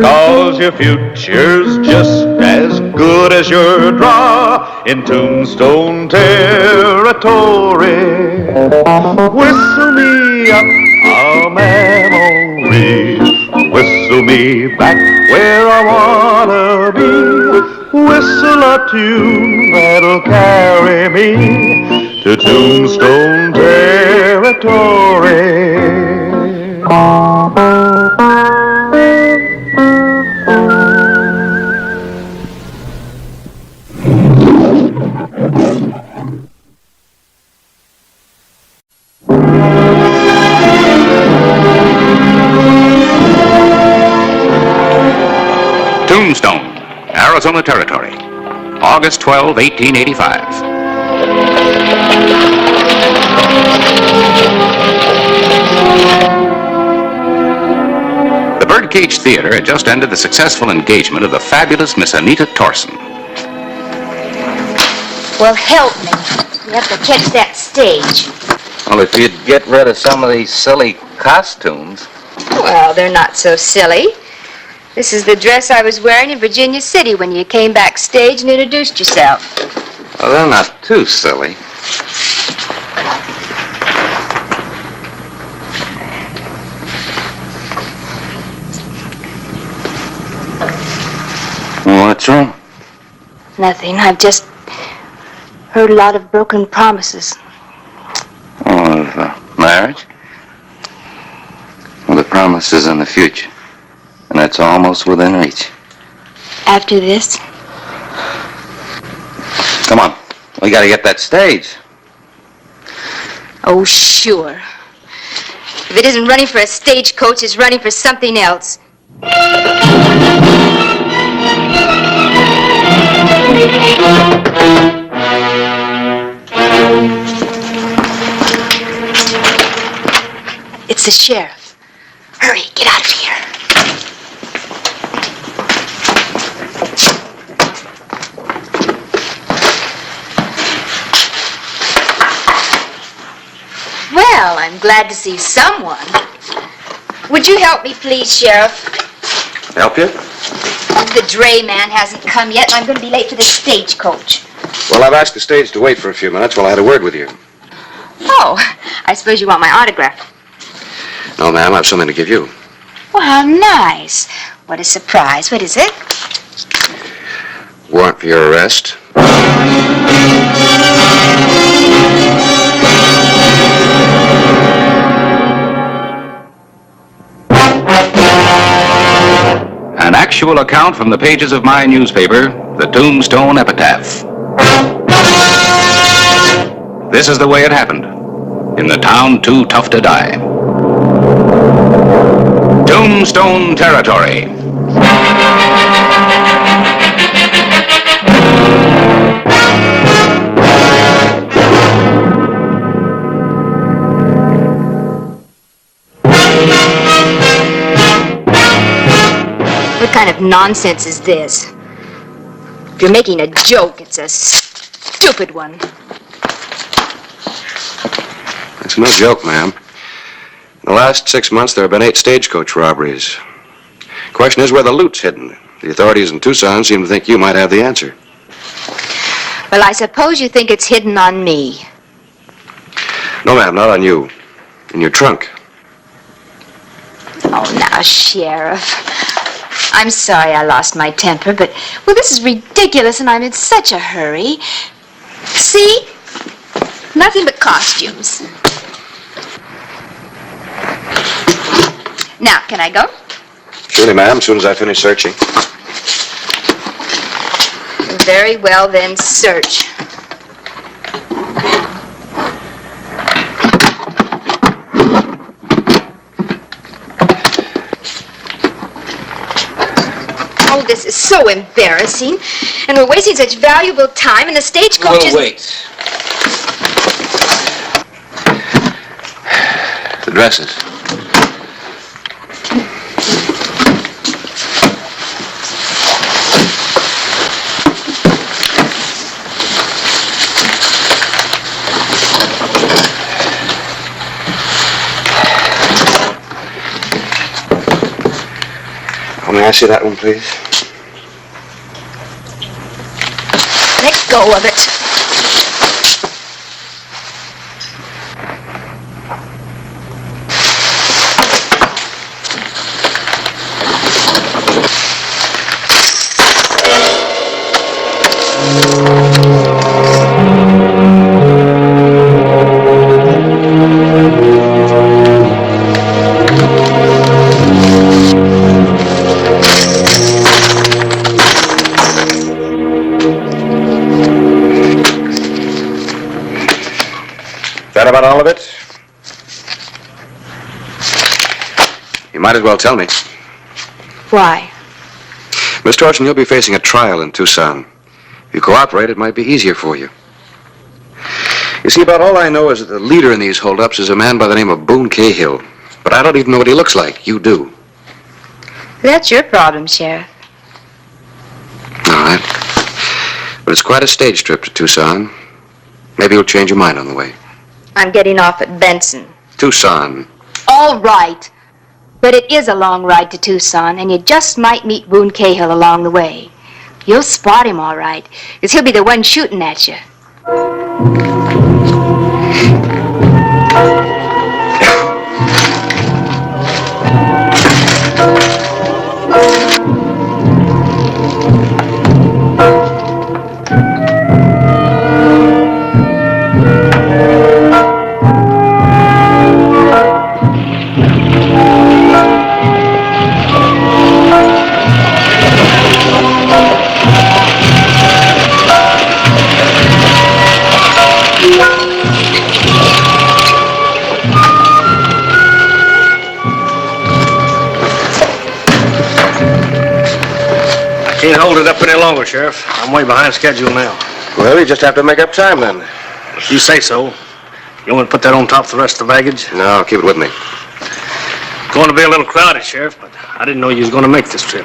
'cause your future's just as good as your draw in Tombstone territory. Whistle me up a memory, whistle me back where I wanna be, whistle a tune that'll carry me to Tombstone territory. Tombstone, Arizona Territory, August 12, 1885. The Birdcage Theater had just ended the successful engagement of the fabulous Miss Anita Torson. Well, help me. We have to catch that stage. Well, if you'd get rid of some of these silly costumes. Well, they're not so silly. This is the dress I was wearing in Virginia City when you came backstage and introduced yourself. Well, they're not too silly. What's wrong? Nothing. I've just heard a lot of broken promises. Oh, of marriage? Well, the promise is in the future. And that's almost within reach. After this? Come on. We gotta get that stage. Oh, sure. If it isn't running for a stagecoach, it's running for something else. It's the sheriff. Hurry, get out of here. Well, I'm glad to see someone. Would you help me, please, Sheriff? Help you? The dray man hasn't come yet, and I'm going to be late for the stagecoach. Well, I've asked the stage to wait for a few minutes while I had a word with you. Oh, I suppose you want my autograph. No, ma'am, I have something to give you. Well, how nice. What a surprise. What is it? Warrant for your arrest. An actual account from the pages of my newspaper, the Tombstone Epitaph. This is the way it happened. In the town too tough to die. Tombstone territory. What kind of nonsense is this? If you're making a joke, it's a stupid one. It's no joke, ma'am. In the last 6 months, there have been 8 stagecoach robberies. Question is where the loot's hidden. The authorities in Tucson seem to think you might have the answer. Well, I suppose you think it's hidden on me. No, ma'am, not on you. In your trunk. Oh, now, Sheriff. I'm sorry I lost my temper, but, well, this is ridiculous, and I'm in such a hurry. See? Nothing but costumes. Now, can I go? Surely, ma'am, as soon as I finish searching. Very well, then, search. Oh, this is so embarrassing. And we're wasting such valuable time, and the stagecoach is... We'll wait. The dresses. Oh, may I see that one, please? Let go of it. That about all of it? You might as well tell me. Why? Miss Torson, you'll be facing a trial in Tucson. If you cooperate, it might be easier for you. You see, about all I know is that the leader in these holdups is a man by the name of Boone Cahill. But I don't even know what he looks like. You do. That's your problem, Sheriff. All right. But it's quite a stage trip to Tucson. Maybe you'll change your mind on the way. I'm getting off at Benson. Tucson. All right. But it is a long ride to Tucson, and you just might meet Boone Cahill along the way. You'll spot him all right, because he'll be the one shooting at you. Can't hold it up any longer, Sheriff. I'm way behind schedule now. Well, you just have to make up time then. You say so. You want me to put that on top of the rest of the baggage? No, keep it with me. Going to be a little crowded, Sheriff, but I didn't know you was going to make this trip.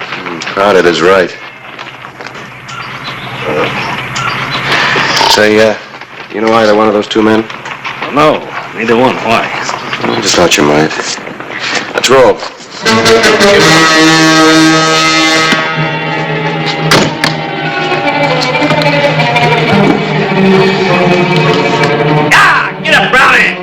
Crowded is right. Say, you know either one of those two men? No, neither one. Why? I just thought you might. Let's roll. Ah! Get up, Brownie!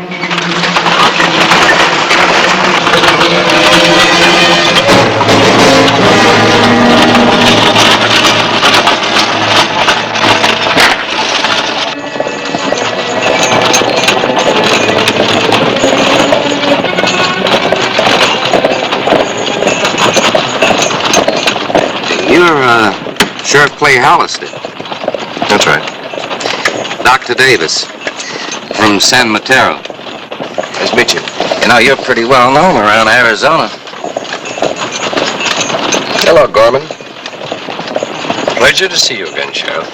You're, Sheriff Clay Hollister. That's right. Dr. Davis from San Mateo. Nice to meet you. You know, you're pretty well known around Arizona. Hello, Gorman. Pleasure to see you again, Sheriff.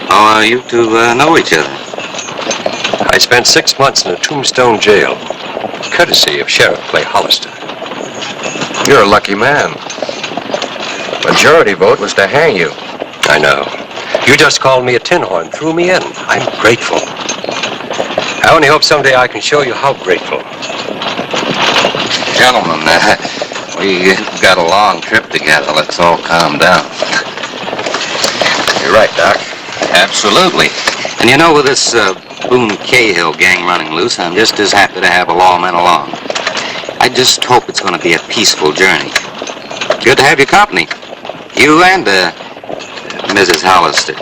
How you two know each other? I spent 6 months in a Tombstone jail, courtesy of Sheriff Clay Hollister. You're a lucky man. Majority vote was to hang you. I know. You just called me a tin horn, threw me in. I'm grateful. I only hope someday I can show you how grateful. Gentlemen, we got a long trip together. Let's all calm down. You're right, Doc. Absolutely. And you know, with this Boone Cahill gang running loose, I'm just as happy to have a lawman along. I just hope it's going to be a peaceful journey. Good to have your company. You and Mrs. Hollister.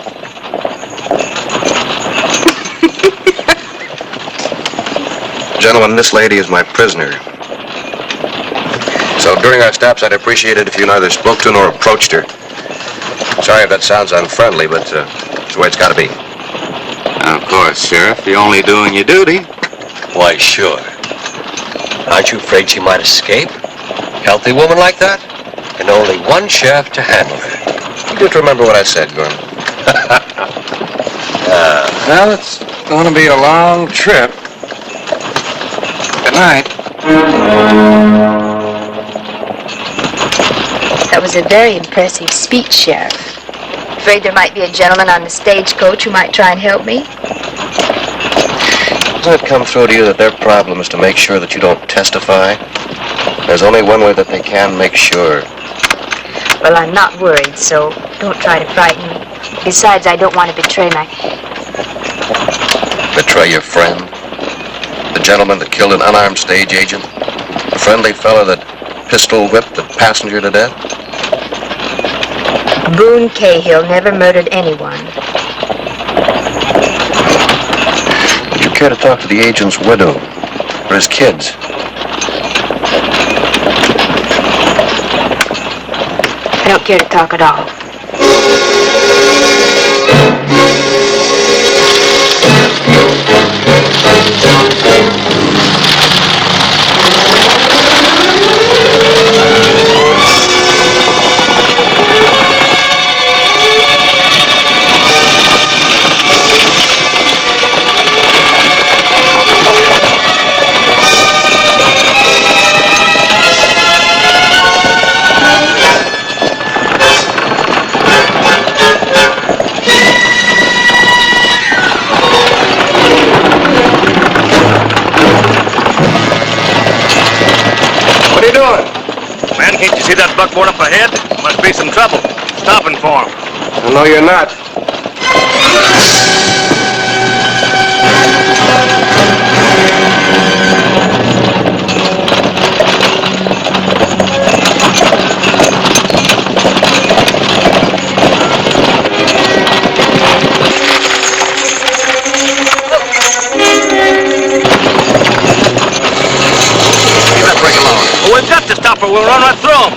Gentlemen, this lady is my prisoner. So during our stops, I'd appreciate it if you neither spoke to nor approached her. Sorry if that sounds unfriendly, but it's the way it's got to be. Of course, Sheriff. You're only doing your duty. Why, sure. Aren't you afraid she might escape? Healthy woman like that? And only one sheriff to handle her. You just remember what I said, Gorman. Well, it's going to be a long trip. Good night. That was a very impressive speech, Sheriff. Afraid there might be a gentleman on the stagecoach who might try and help me. Doesn't it come through to you that their problem is to make sure that you don't testify? There's only one way that they can make sure. Well, I'm not worried, so don't try to frighten me. Besides, I don't want to betray my... Betray your friend? The gentleman that killed an unarmed stage agent? The friendly fellow that pistol whipped the passenger to death? Boone Cahill never murdered anyone. Would you care to talk to the agent's widow or his kids? I don't care to talk at all. Can't you see that buckboard up ahead? Must be some trouble. Stopping for him. No, you're not. We've got to stop or we'll run right through them.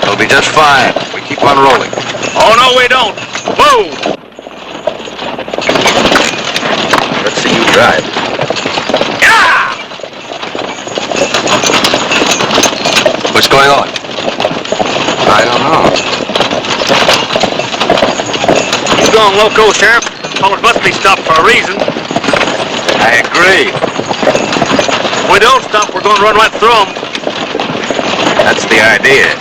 It'll be just fine. We keep on rolling. Oh, no, we don't. Move! Let's see you drive. Yeah! What's going on? I don't know. You going loco, Sheriff? Fellas must be stopped for a reason. I agree. If we don't stop, we're going to run right through them. That's the idea.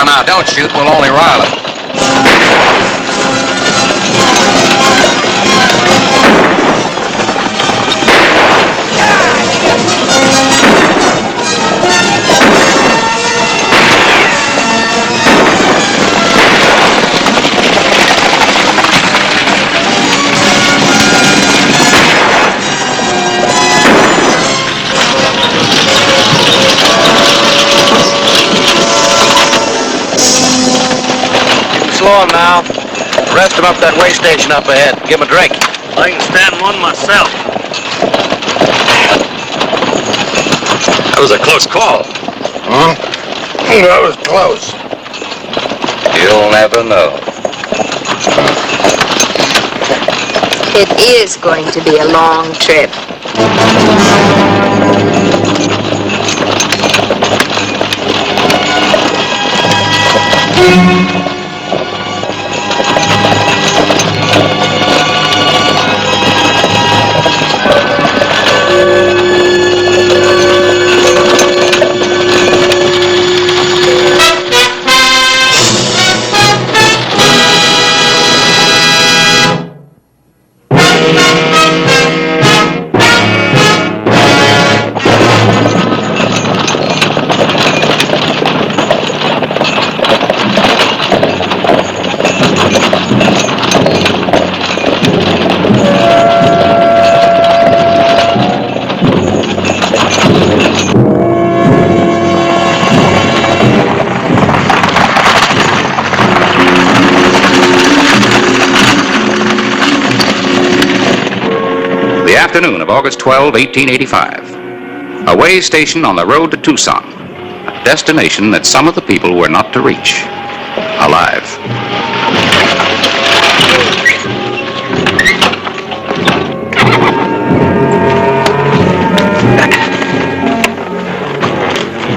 No, don't shoot. We'll only rile it. on now. Rest him up that way station up ahead. Give him a drink. I can stand one myself. That was a close call. Huh? That was close. You'll never know. It is going to be a long trip. The afternoon of August 12, 1885. A way station on the road to Tucson, a destination that some of the people were not to reach alive.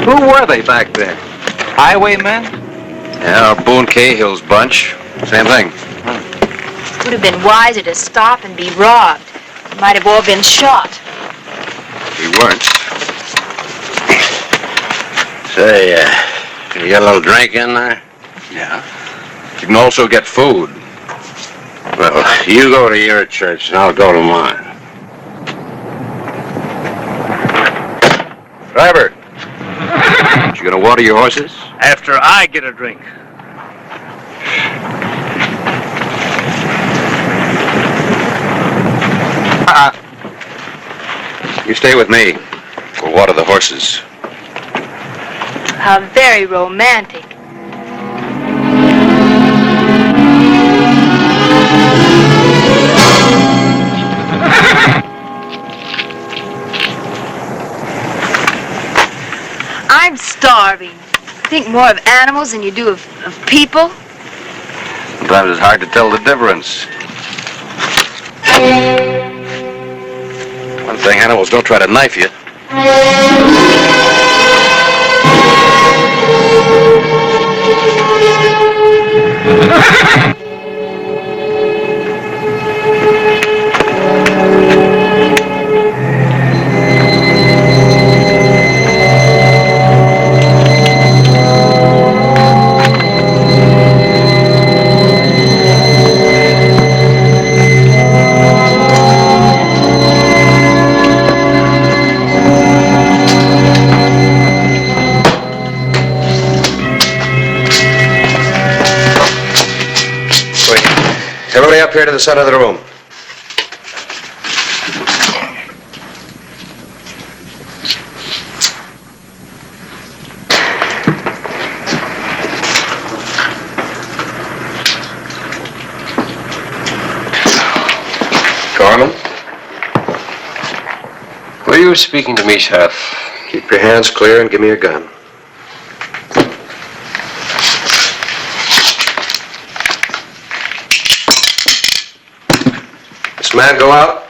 Who were they back there? Highwaymen? Yeah, or Boone Cahill's bunch. Same thing. Would have been wiser to stop and be robbed. Might have all been shot. We weren't. Say, you got a little drink in there? Yeah. You can also get food. Well, you go to your church and I'll go to mine. Driver, you gonna water your horses? After I get a drink. You stay with me. We'll water the horses. How very romantic. I'm starving. Think more of animals than you do of people? Sometimes it's hard to tell the difference. One thing, animals don't try to knife you. Everybody up here to the center of the room. Gorman? Were you speaking to me, Sheriff? Keep your hands clear and give me your gun. Man go out?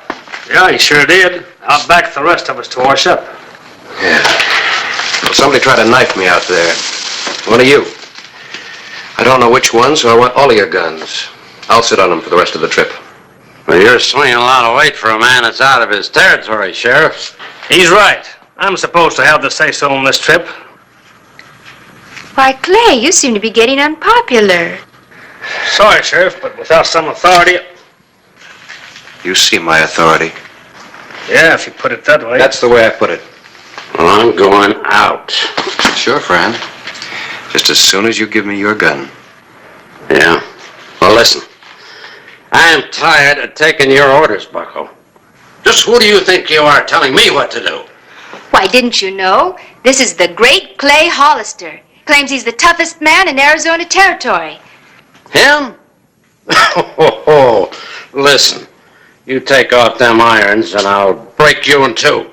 Yeah, he sure did. Out back the rest of us to wash up. Yeah. Well, somebody tried to knife me out there. One of you. I don't know which one, so I want all of your guns. I'll sit on them for the rest of the trip. Well, you're swinging a lot of weight for a man that's out of his territory, Sheriff. He's right. I'm supposed to have the say-so on this trip. Why, Clay, you seem to be getting unpopular. Sorry, Sheriff, but without some authority... You see my authority. Yeah, if you put it that way. That's the way I put it. Well, I'm going out. Sure, friend. Just as soon as you give me your gun. Yeah? Well, listen. I am tired of taking your orders, Bucko. Just who do you think you are telling me what to do? Why, didn't you know? This is the great Clay Hollister. Claims he's the toughest man in Arizona Territory. Him? Oh, listen. You take off them irons and I'll break you in two.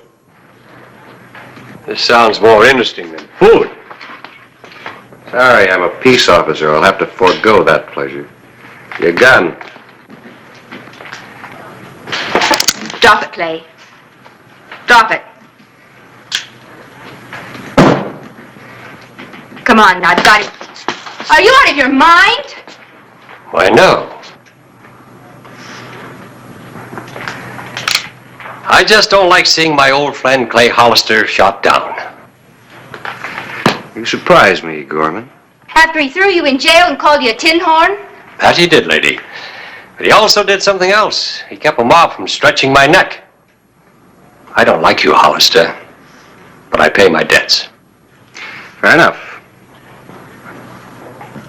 This sounds more interesting than food. Sorry, I'm a peace officer. I'll have to forego that pleasure. Your gun. Drop it, Clay. Drop it. Come on, now, I've got it. Are you out of your mind? Why, no. I just don't like seeing my old friend Clay Hollister shot down. You surprise me, Gorman. After he threw you in jail and called you a tin horn? That he did, lady. But he also did something else. He kept a mob from stretching my neck. I don't like you, Hollister, but I pay my debts. Fair enough.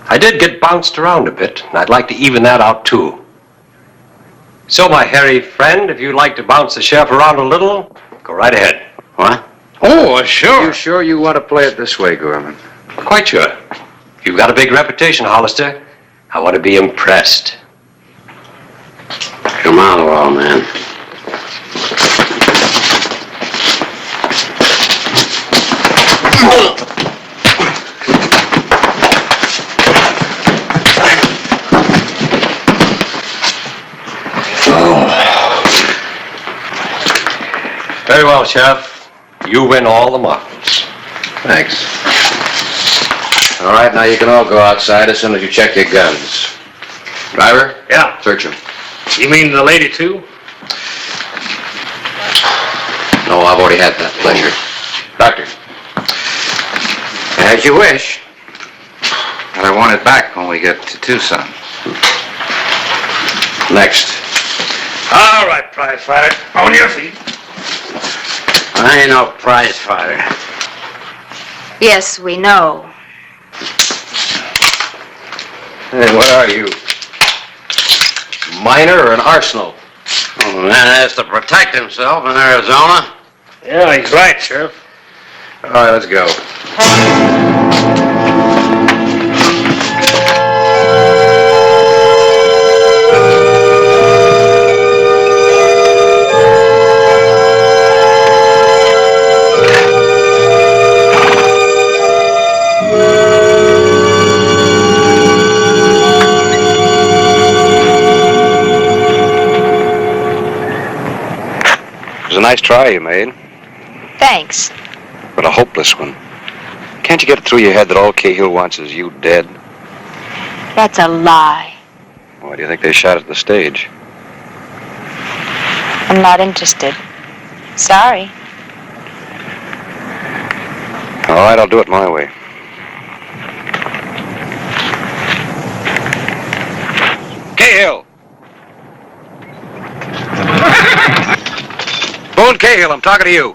I did get bounced around a bit, and I'd like to even that out, too. So, my hairy friend, if you'd like to bounce the sheriff around a little, go right ahead. What? Oh, sure. You sure you want to play it this way, Gorman? Quite sure. You've got a big reputation, Hollister. I want to be impressed. Come on, old man. Very well, Sheriff. You win all the marbles. Thanks. All right, now you can all go outside as soon as you check your guns. Driver? Yeah. Search them. You mean the lady, too? No, I've already had that pleasure. Doctor. As you wish. But I want it back when we get to Tucson. Next. All right, prize fighter. On your feet. I ain't no prize fighter. Yes, we know. Hey, what are you? Miner or an arsenal? Oh, man has to protect himself in Arizona. Yeah, he's right, Sheriff. All right, let's go. It was a nice try you made, Thanks. but a hopeless one. Can't you get it through your head that all Cahill wants is you dead? That's a lie. Why do you think they shot at the stage? I'm not interested. Sorry. All right, I'll do it my way. Cahill! Boone Cahill, I'm talking to you.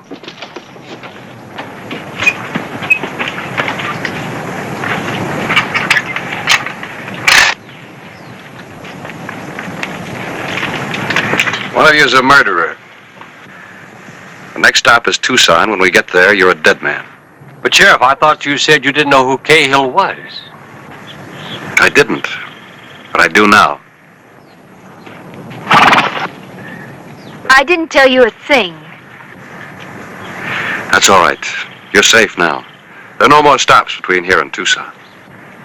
One of you is a murderer. The next stop is Tucson. When we get there, you're a dead man. But, Sheriff, I thought you said you didn't know who Cahill was. I didn't, but I do now. I didn't tell you a thing. That's all right. You're safe now. There are no more stops between here and Tucson.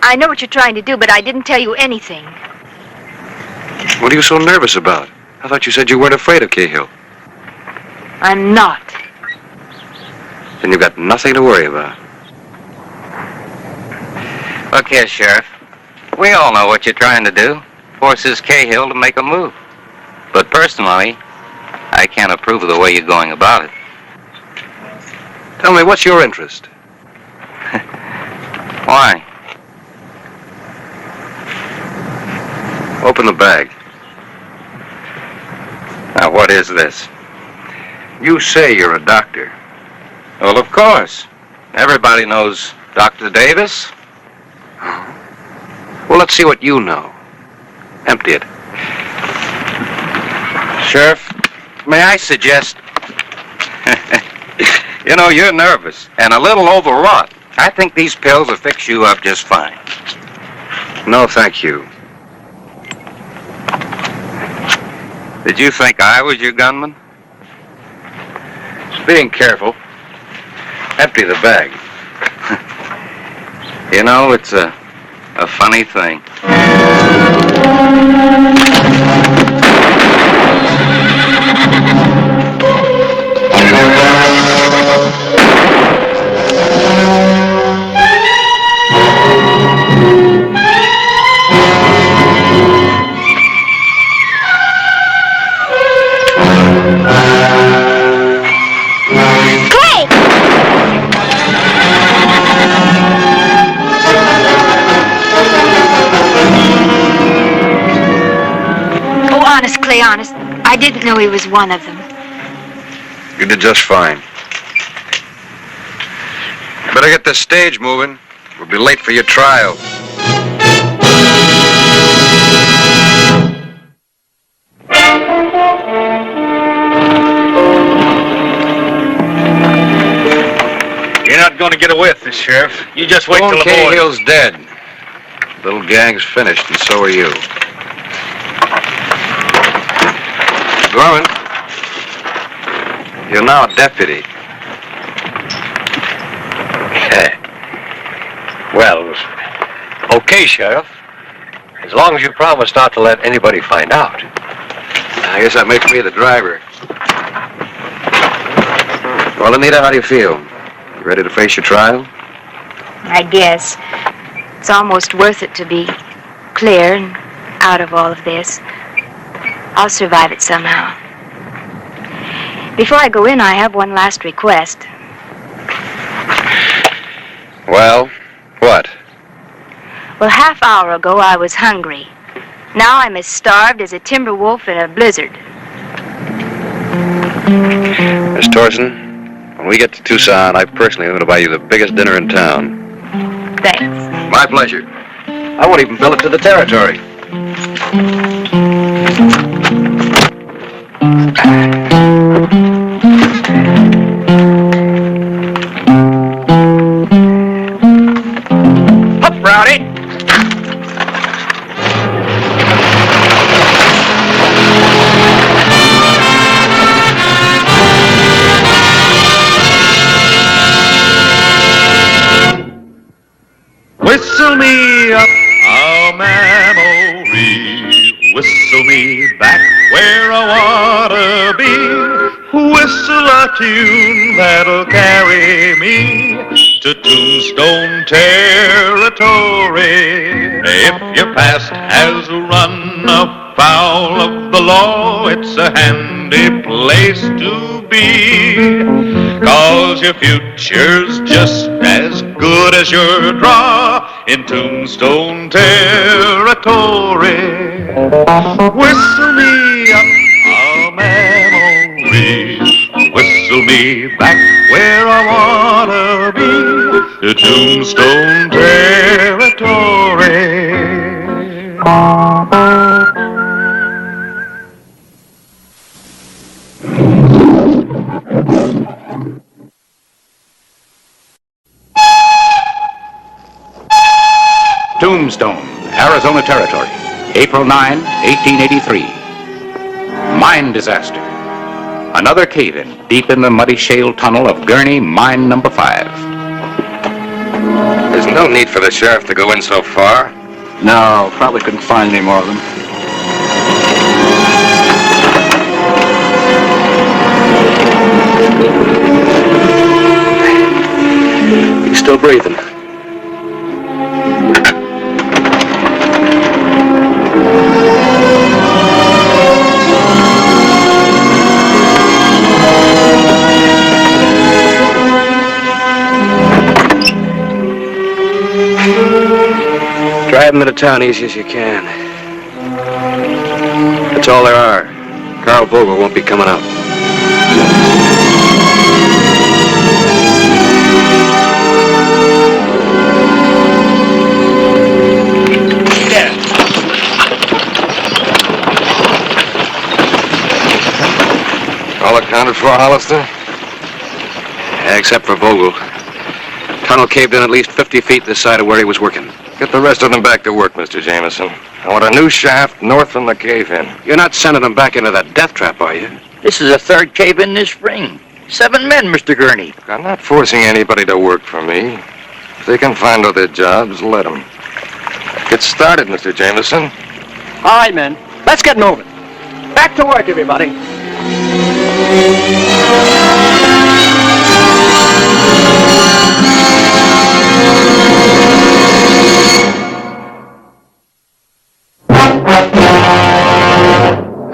I know what you're trying to do, but I didn't tell you anything. What are you so nervous about? I thought you said you weren't afraid of Cahill. I'm not. Then you've got nothing to worry about. Look here, Sheriff. We all know what you're trying to do. Forces Cahill to make a move. But personally, I can't approve of the way you're going about it. Tell me, what's your interest? Why? Open the bag. Now, what is this? You say you're a doctor. Well, of course. Everybody knows Dr. Davis. Well, let's see what you know. Empty it. Sheriff, may I suggest... You know, you're nervous and a little overwrought. I think these pills will fix you up just fine. No, thank you. Did you think I was your gunman? Just being careful. Empty the bag. You know, it's a funny thing. Honest, I didn't know he was one of them. You did just fine. Better get this stage moving. We'll be late for your trial. You're not going to get away with this, Sheriff. You just wait till the boy... Cahill's dead. Little gang's finished, and so are you. Gorman, you're now a deputy. Well, okay, Sheriff. As long as you promise not to let anybody find out. I guess that makes me the driver. Well, Anita, how do you feel? You ready to face your trial? I guess. It's almost worth it to be clear and out of all of this. I'll survive it somehow. Before I go in, I have one last request. Well, what? Well, half hour ago, I was hungry. Now I'm as starved as a timber wolf in a blizzard. Miss Torson, when we get to Tucson, I personally am going to buy you the biggest dinner in town. Thanks. My pleasure. I won't even bill it to the territory. Up, Rowdy! Whistle me up a memory, whistle me back where I wanna be, whistle a tune that'll carry me to Tombstone territory. If your past has run afoul of the law, it's a handy place to be, 'cause your future's just as good as your draw in Tombstone territory. Whistle me up a memory, whistle me back where I wanna be, to Tombstone territory. Tombstone, Arizona Territory, April 9, 1883. Mine disaster. Another cave-in deep in the muddy shale tunnel of Gurney Mine Number 5. There's no need for the sheriff to go in so far. No, probably couldn't find any more of them. He's still breathing. Drive him into town easy as you can. That's all there are. Carl Vogel won't be coming out. All accounted for, Hollister? Except for Vogel. Tunnel caved in at least 50 feet this side of where he was working. Get the rest of them back to work, Mr. Jameson. I want a new shaft north from the cave-in. You're not sending them back into that death trap, are you? This is the third cave-in this spring. 7 men, Mr. Gurney. Look, I'm not forcing anybody to work for me. If they can find other jobs, let them. Get started, Mr. Jameson. All right, men. Let's get moving. Back to work, everybody.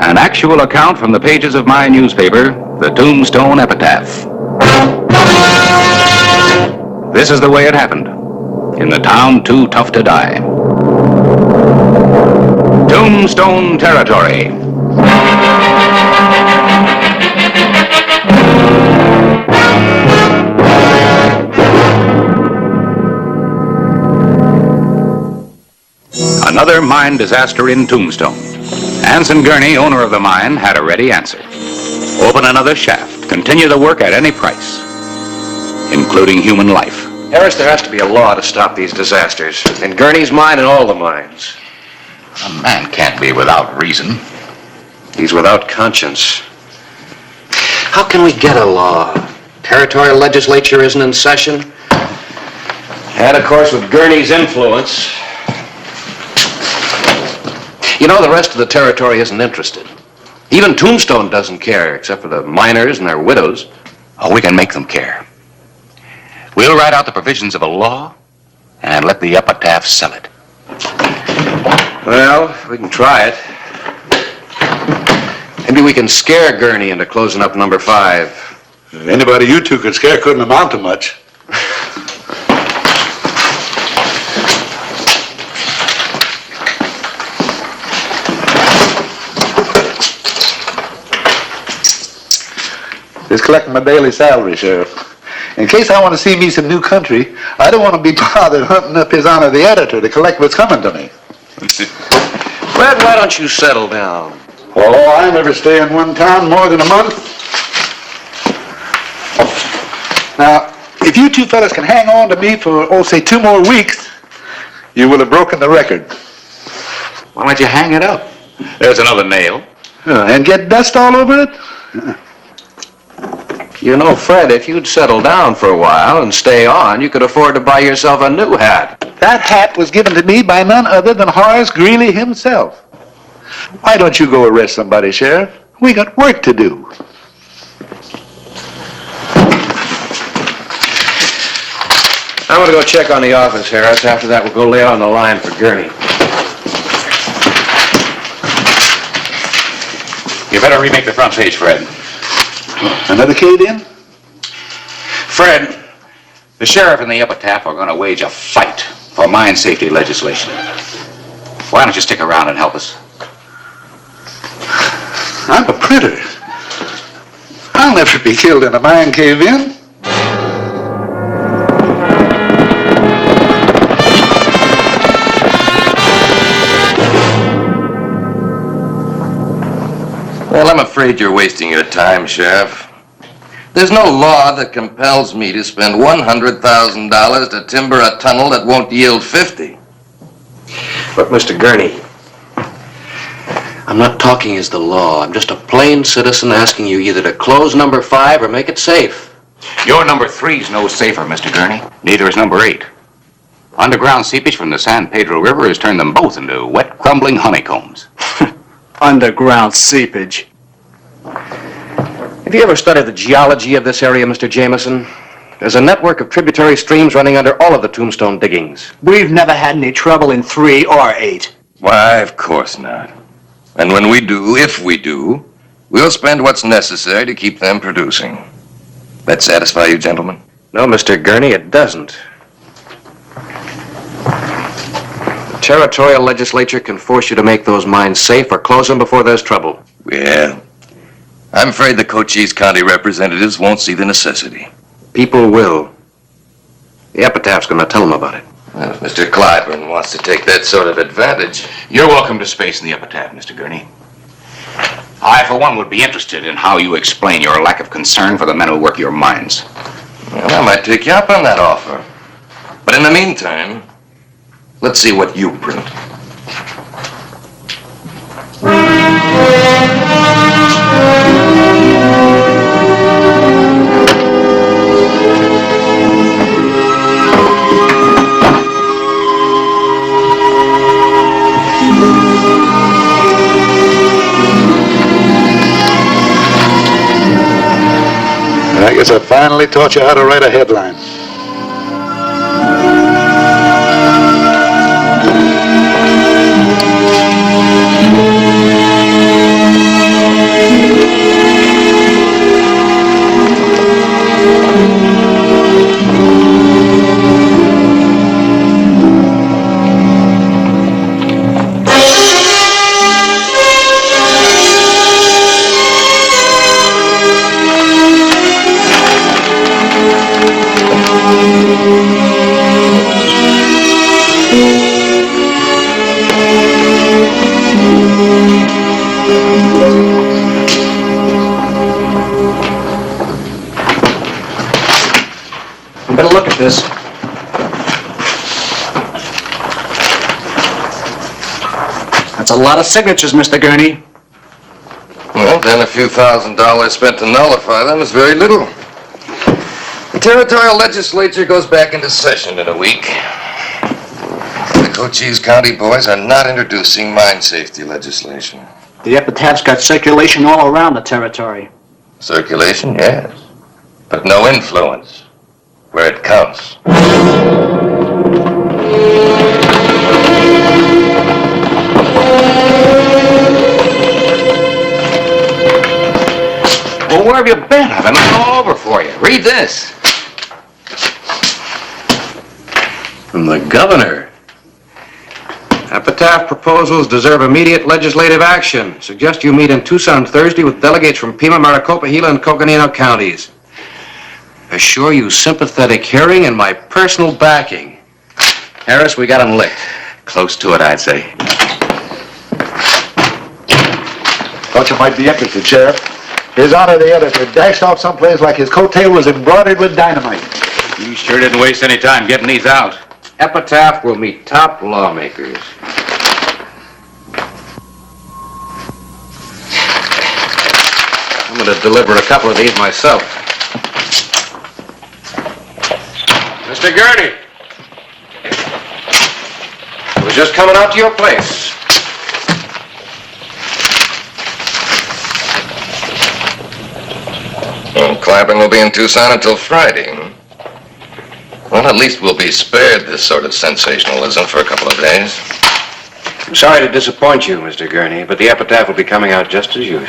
An actual account from the pages of my newspaper, the Tombstone Epitaph. This is the way it happened. In the town too tough to die. Tombstone Territory. Another mine disaster in Tombstone. Anson Gurney, owner of the mine, had a ready answer. Open another shaft. Continue the work at any price, including human life. Harris, there has to be a law to stop these disasters. In Gurney's mine and all the mines. A man can't be without reason. He's without conscience. How can we get a law? Territorial legislature isn't in session. And, of course, with Gurney's influence. You know, the rest of the territory isn't interested. Even Tombstone doesn't care, except for the miners and their widows. Oh, we can make them care. We'll write out the provisions of a law and let the epitaph sell it. Well, we can try it. Maybe we can scare Gurney into closing up number 5. Anybody you two could scare couldn't amount to much. Just collecting my daily salary, Sheriff. In case I want to see me some new country, I don't want to be bothered hunting up His Honor the Editor to collect what's coming to me. Fred, why don't you settle down? Oh, I never stay in one town more than a month. Now, if you two fellas can hang on to me for, say 2 more weeks, you will have broken the record. Why don't you hang it up? There's another nail. And get dust all over it? You know, Fred, if you'd settle down for a while and stay on, you could afford to buy yourself a new hat. That hat was given to me by none other than Horace Greeley himself. Why don't you go arrest somebody, Sheriff? We got work to do. I'm going to go check on the office, Harris. After that, we'll go lay on the line for Gurney. You better remake the front page, Fred. Another cave-in? Fred, the sheriff and the epitaph are going to wage a fight for mine safety legislation. Why don't you stick around and help us? I'm a printer. I'll never be killed in a mine cave-in. Well, I'm afraid you're wasting your time, Sheriff. There's no law that compels me to spend $100,000 to timber a tunnel that won't yield 50. But, Mr. Gurney, I'm not talking as the law. I'm just a plain citizen asking you either to close number 5 or make it safe. Your number 3's no safer, Mr. Gurney. Neither is number 8. Underground seepage from the San Pedro River has turned them both into wet, crumbling honeycombs. Underground seepage. Have you ever studied the geology of this area, Mr. Jameson? There's a network of tributary streams running under all of the Tombstone diggings. We've never had any trouble in 3 or 8. Why, of course not. And when we do, if we do, we'll spend what's necessary to keep them producing. That satisfy you, gentlemen? No, Mr. Gurney, it doesn't. The territorial legislature can force you to make those mines safe or close them before there's trouble. Yeah. I'm afraid the Cochise County representatives won't see the necessity. People will. The epitaph's going to tell them about it. Well, if Mr. Clyburn wants to take that sort of advantage... You're welcome to space in the epitaph, Mr. Gurney. I, for one, would be interested in how you explain your lack of concern for the men who work your mines. Well, I might take you up on that offer. But in the meantime, Let's see what you print. I guess I finally taught you how to write a headline. Better look at this. That's a lot of signatures, Mr. Gurney. Well, then a few $1,000s spent to nullify them is very little. The territorial legislature goes back into session in a week. The Cochise County boys are not introducing mine safety legislation. The epitaph's got circulation all around the territory. Circulation, yes, but no influence where it counts. Well, where have you been? I've been looking all over for you. Read this. From the governor. Epitaph proposals deserve immediate legislative action. Suggest you meet in Tucson Thursday with delegates from Pima, Maricopa, Gila, and Coconino counties. Assure you sympathetic hearing and my personal backing. Harris, we got him licked. Close to it, I'd say. Thought you might be interested, Sheriff. His Honor the Editor dashed off someplace like his coattail was embroidered with dynamite. You sure didn't waste any time getting these out. Epitaph will meet top lawmakers. I'm going to deliver a couple of these myself. Mr. Gurney, I was just coming out to your place. Well, Clapping will be in Tucson until Friday. Well, at least we'll be spared this sort of sensationalism for a couple of days. I'm sorry to disappoint you, Mr. Gurney, but the epitaph will be coming out just as usual.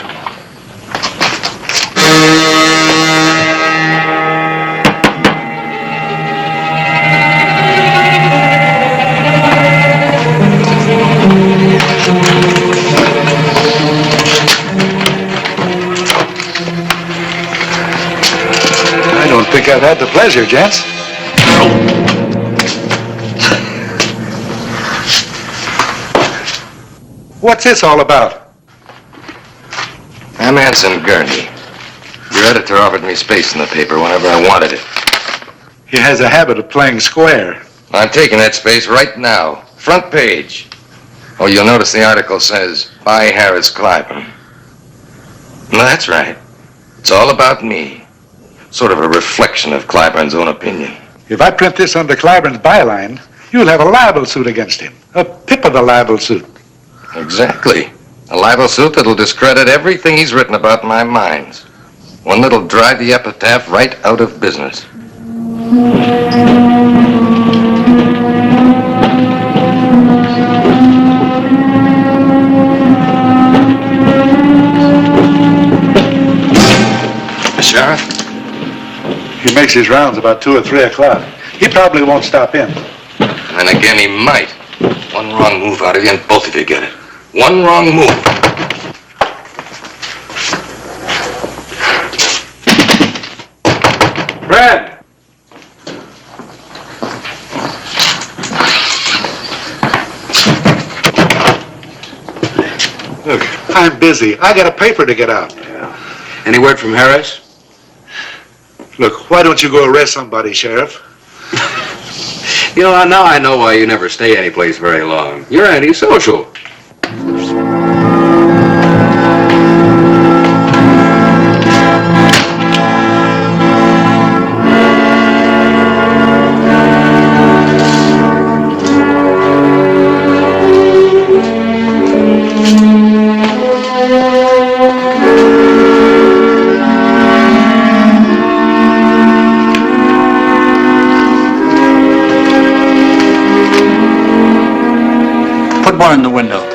I don't think I've had the pleasure, gents. What's this all about? I'm Anson Gurney. Your editor offered me space in the paper whenever I wanted it. He has a habit of playing square. I'm taking that space right now. Front page. Oh, you'll notice the article says, by Harris Clapham. No, that's right. It's all about me. Sort of a reflection of Clyburn's own opinion. If I print this under Clyburn's byline, you'll have a libel suit against him. A pip of the libel suit. Exactly. A libel suit that'll discredit everything he's written about my mines. One that'll drive the epitaph right out of business. Sheriff? He makes his rounds about 2 or 3 o'clock. He probably won't stop in. And again, he might. One wrong move out of you and both of you get it. One wrong move. Brad! Look, I'm busy. I got a paper to get out. Any word from Harris? Look, why don't you go arrest somebody, Sheriff? You know, now I know why you never stay anyplace very long. You're antisocial. One in the window.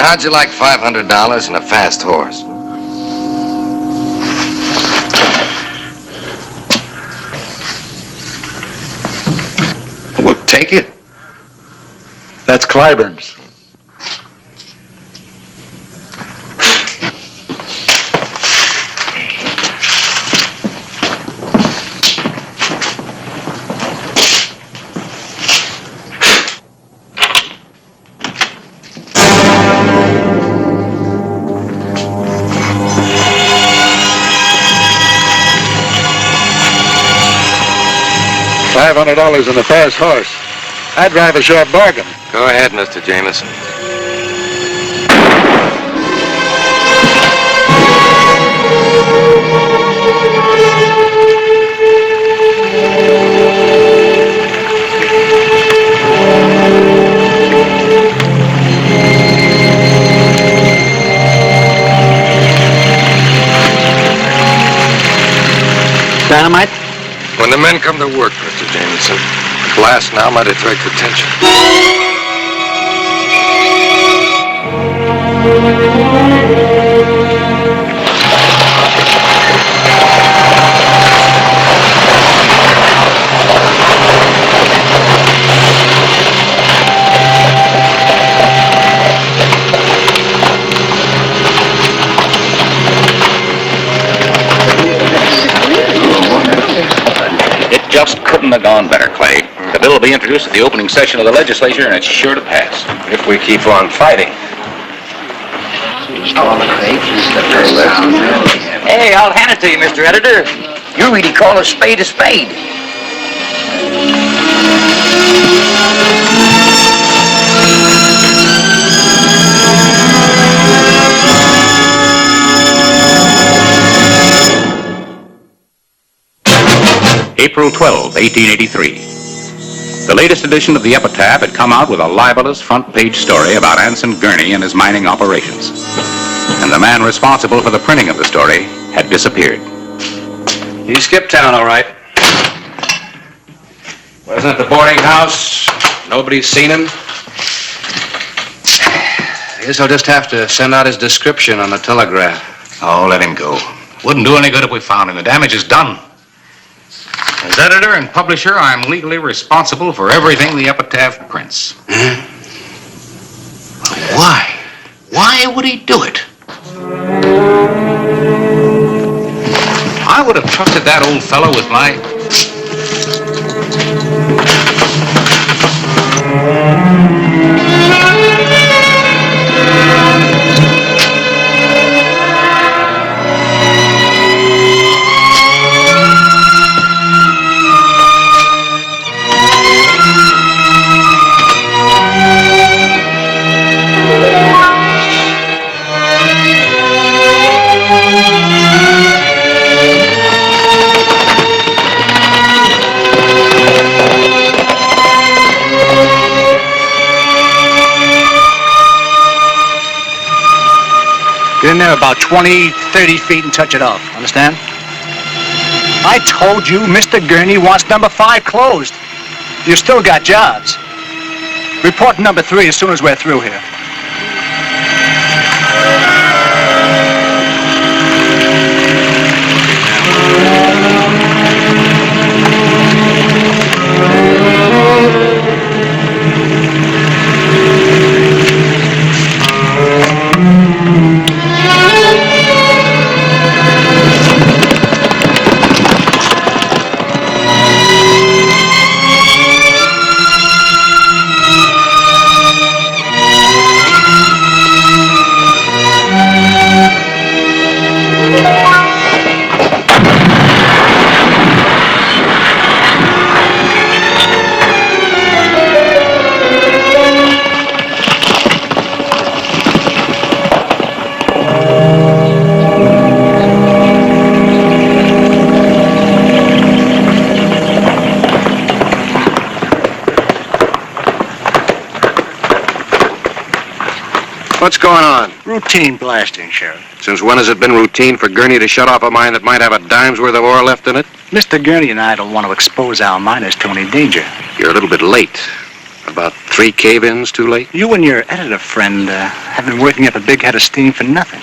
How'd you like $500 and a fast horse? Well, take it. That's Clyburn's. $500 in a fast horse. I'd drive a sharp bargain. Go ahead, Mr. Jameson. Dynamite? When the men come to work, Mr. Jameson, blast now might attract attention. Just couldn't have gone better, Clay. The bill will be introduced at the opening session of the legislature, and it's sure to pass. If we keep on fighting. Hey, I'll hand it to you, Mr. Editor. You really call a spade a spade. April 12, 1883. The latest edition of the Epitaph had come out with a libelous front-page story about Anson Gurney and his mining operations. And the man responsible for the printing of the story had disappeared. He skipped town, all right. Wasn't at the boarding house. Nobody's seen him. I guess I'll just have to send out his description on the telegraph. Oh, let him go. Wouldn't do any good if we found him. The damage is done. As editor and publisher, I'm legally responsible for everything the Epitaph prints. Why? Why would he do it? I would have trusted that old fellow with my... Get in there about 20, 30 feet and touch it off. Understand? I told you Mr. Gurney wants number 5 closed. You still got jobs. Report number 3 as soon as we're through here. What's going on? Routine blasting, Sheriff. Since when has it been routine for Gurney to shut off a mine that might have a dime's worth of ore left in it? Mr. Gurney and I don't want to expose our miners to any danger. You're a little bit late. About 3 cave-ins too late? You and your editor friend have been working up a big head of steam for nothing.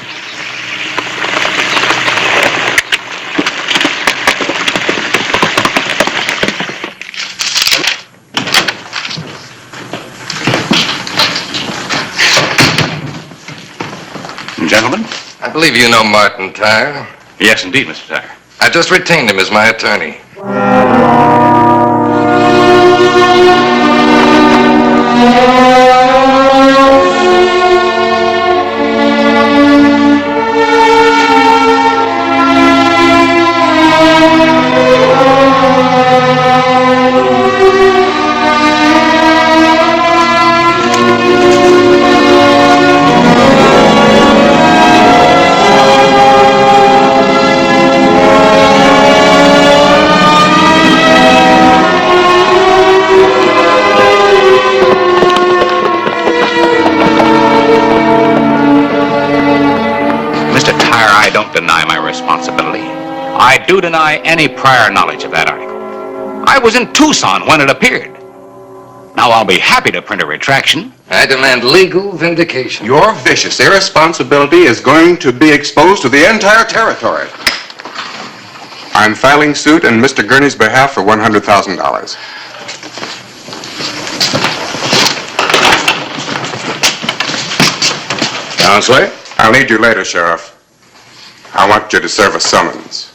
Gentlemen? I believe you know Martin Tyre. Yes, indeed, Mr. Tyre. I just retained him as my attorney. I do deny any prior knowledge of that article. I was in Tucson when it appeared. Now, I'll be happy to print a retraction. I demand legal vindication. Your vicious irresponsibility is going to be exposed to the entire territory. I'm filing suit in Mr. Gurney's behalf for $100,000. Counselor? I'll need you later, Sheriff. I want you to serve a summons.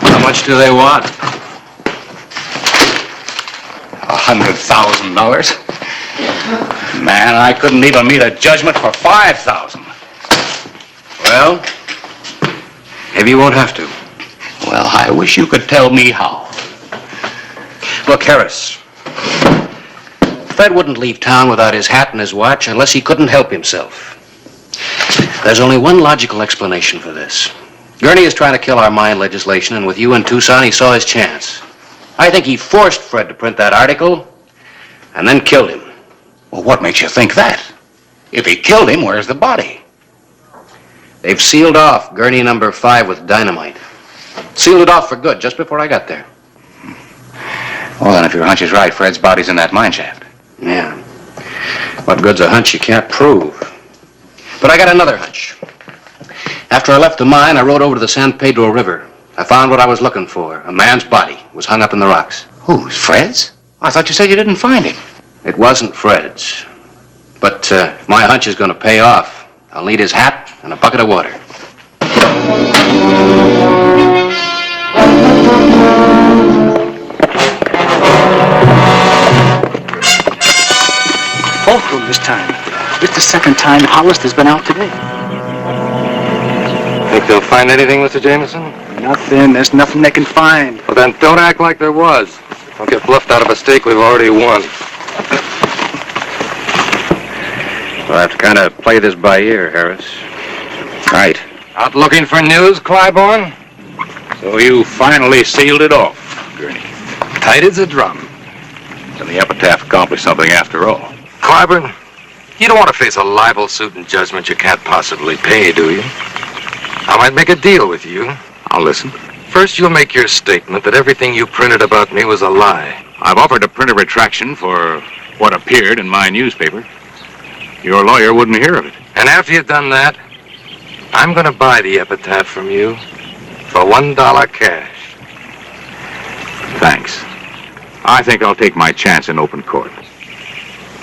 How much do they want? $100,000. Man, I couldn't even meet a judgment for $5,000. Well, maybe you won't have to. Well, I wish you could tell me how. Look, Harris. Fred wouldn't leave town without his hat and his watch unless he couldn't help himself. There's only one logical explanation for this. Gurney is trying to kill our mine legislation, and with you in Tucson, he saw his chance. I think he forced Fred to print that article and then killed him. Well, what makes you think that? If he killed him, where's the body? They've sealed off Gurney number 5 with dynamite. Sealed it off for good just before I got there. Well, then, if your hunch is right, Fred's body's in that mine shaft. Yeah. What good's a hunch you can't prove? But I got another hunch. After I left the mine, I rode over to the San Pedro River. I found what I was looking for. A man's body was hung up in the rocks. Whose? Fred's? I thought you said you didn't find him. It wasn't Fred's. But if my hunch is going to pay off, I'll need his hat and a bucket of water. Both of them this time. It's the second time Hollister's been out today. Think they'll find anything, Mr. Jameson? Nothing. There's nothing they can find. Well, then don't act like there was. Don't get bluffed out of a stake we've already won. We'll have to kind of play this by ear, Harris. Right. Out looking for news, Clybourne? So you finally sealed it off, Gurney. Tight as a drum. And the epitaph accomplished something after all. Clybourne, you don't want to face a libel suit and judgment you can't possibly pay, do you? I might make a deal with you. I'll listen. First, you'll make your statement that everything you printed about me was a lie. I've offered to print a retraction for what appeared in my newspaper. Your lawyer wouldn't hear of it. And after you've done that, I'm going to buy the epitaph from you for $1 cash. Thanks. I think I'll take my chance in open court.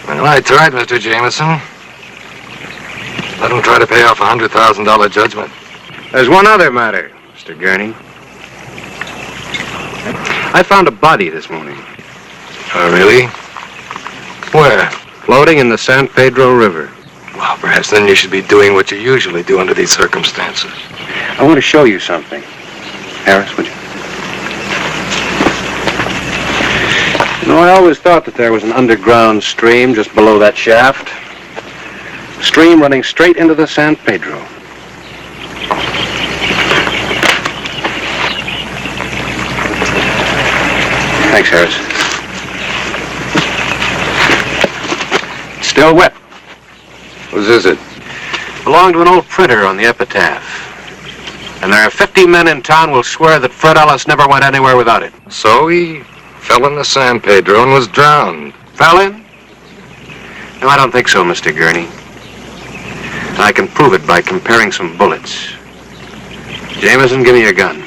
Well, I tried, Mr. Jameson. Let him try to pay off a $100,000 judgment. There's one other matter, Mr. Gurney. I found a body this morning. Oh, really? Where? Floating in the San Pedro River. Well, perhaps then you should be doing what you usually do under these circumstances. I want to show you something. Harris, would you? You know, I always thought that there was an underground stream just below that shaft. A stream running straight into the San Pedro. Thanks, Harris. Still wet. Whose is it? Belonged to an old printer on the epitaph. And there are 50 men in town will swear that Fred Ellis never went anywhere without it. So he fell in the San Pedro and was drowned. Fell in? No, I don't think so, Mr. Gurney. And I can prove it by comparing some bullets. Jameson, give me your gun.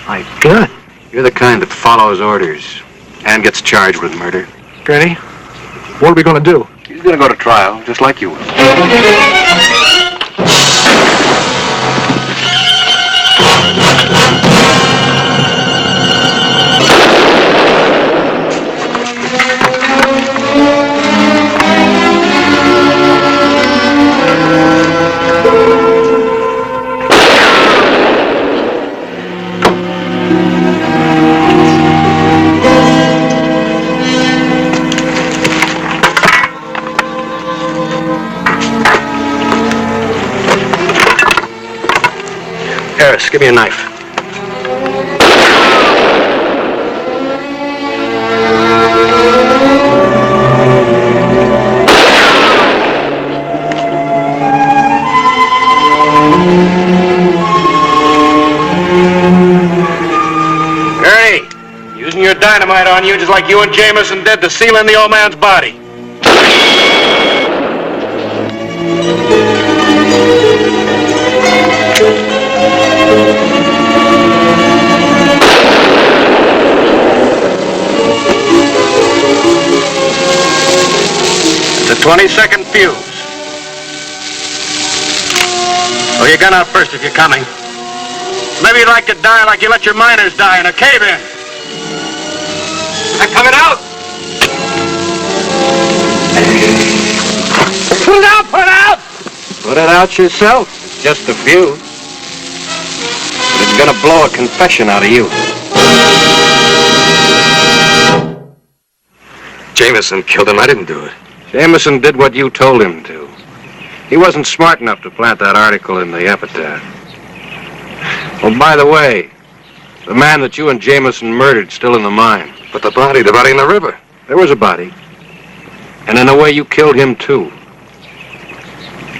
My gun? You're the kind that follows orders and gets charged with murder. Gurney, what are we going to do? He's going to go to trial, just like you will. Harris, give me a knife. Gurney, using your dynamite on you just like you and Jameson did to seal in the old man's body. The 20-second fuse. Throw your gun out first if you're coming. Maybe you'd like to die like you let your miners die in a cave-in. I'm coming out. Put it out, put it out! Put it out yourself. It's just a fuse. But it's gonna blow a confession out of you. Jameson killed him. I didn't do it. Jameson did what you told him to. He wasn't smart enough to plant that article in the epitaph. Oh, by the way, the man that you and Jameson murdered's still in the mine. But the body in the river. There was a body. And in a way, you killed him, too.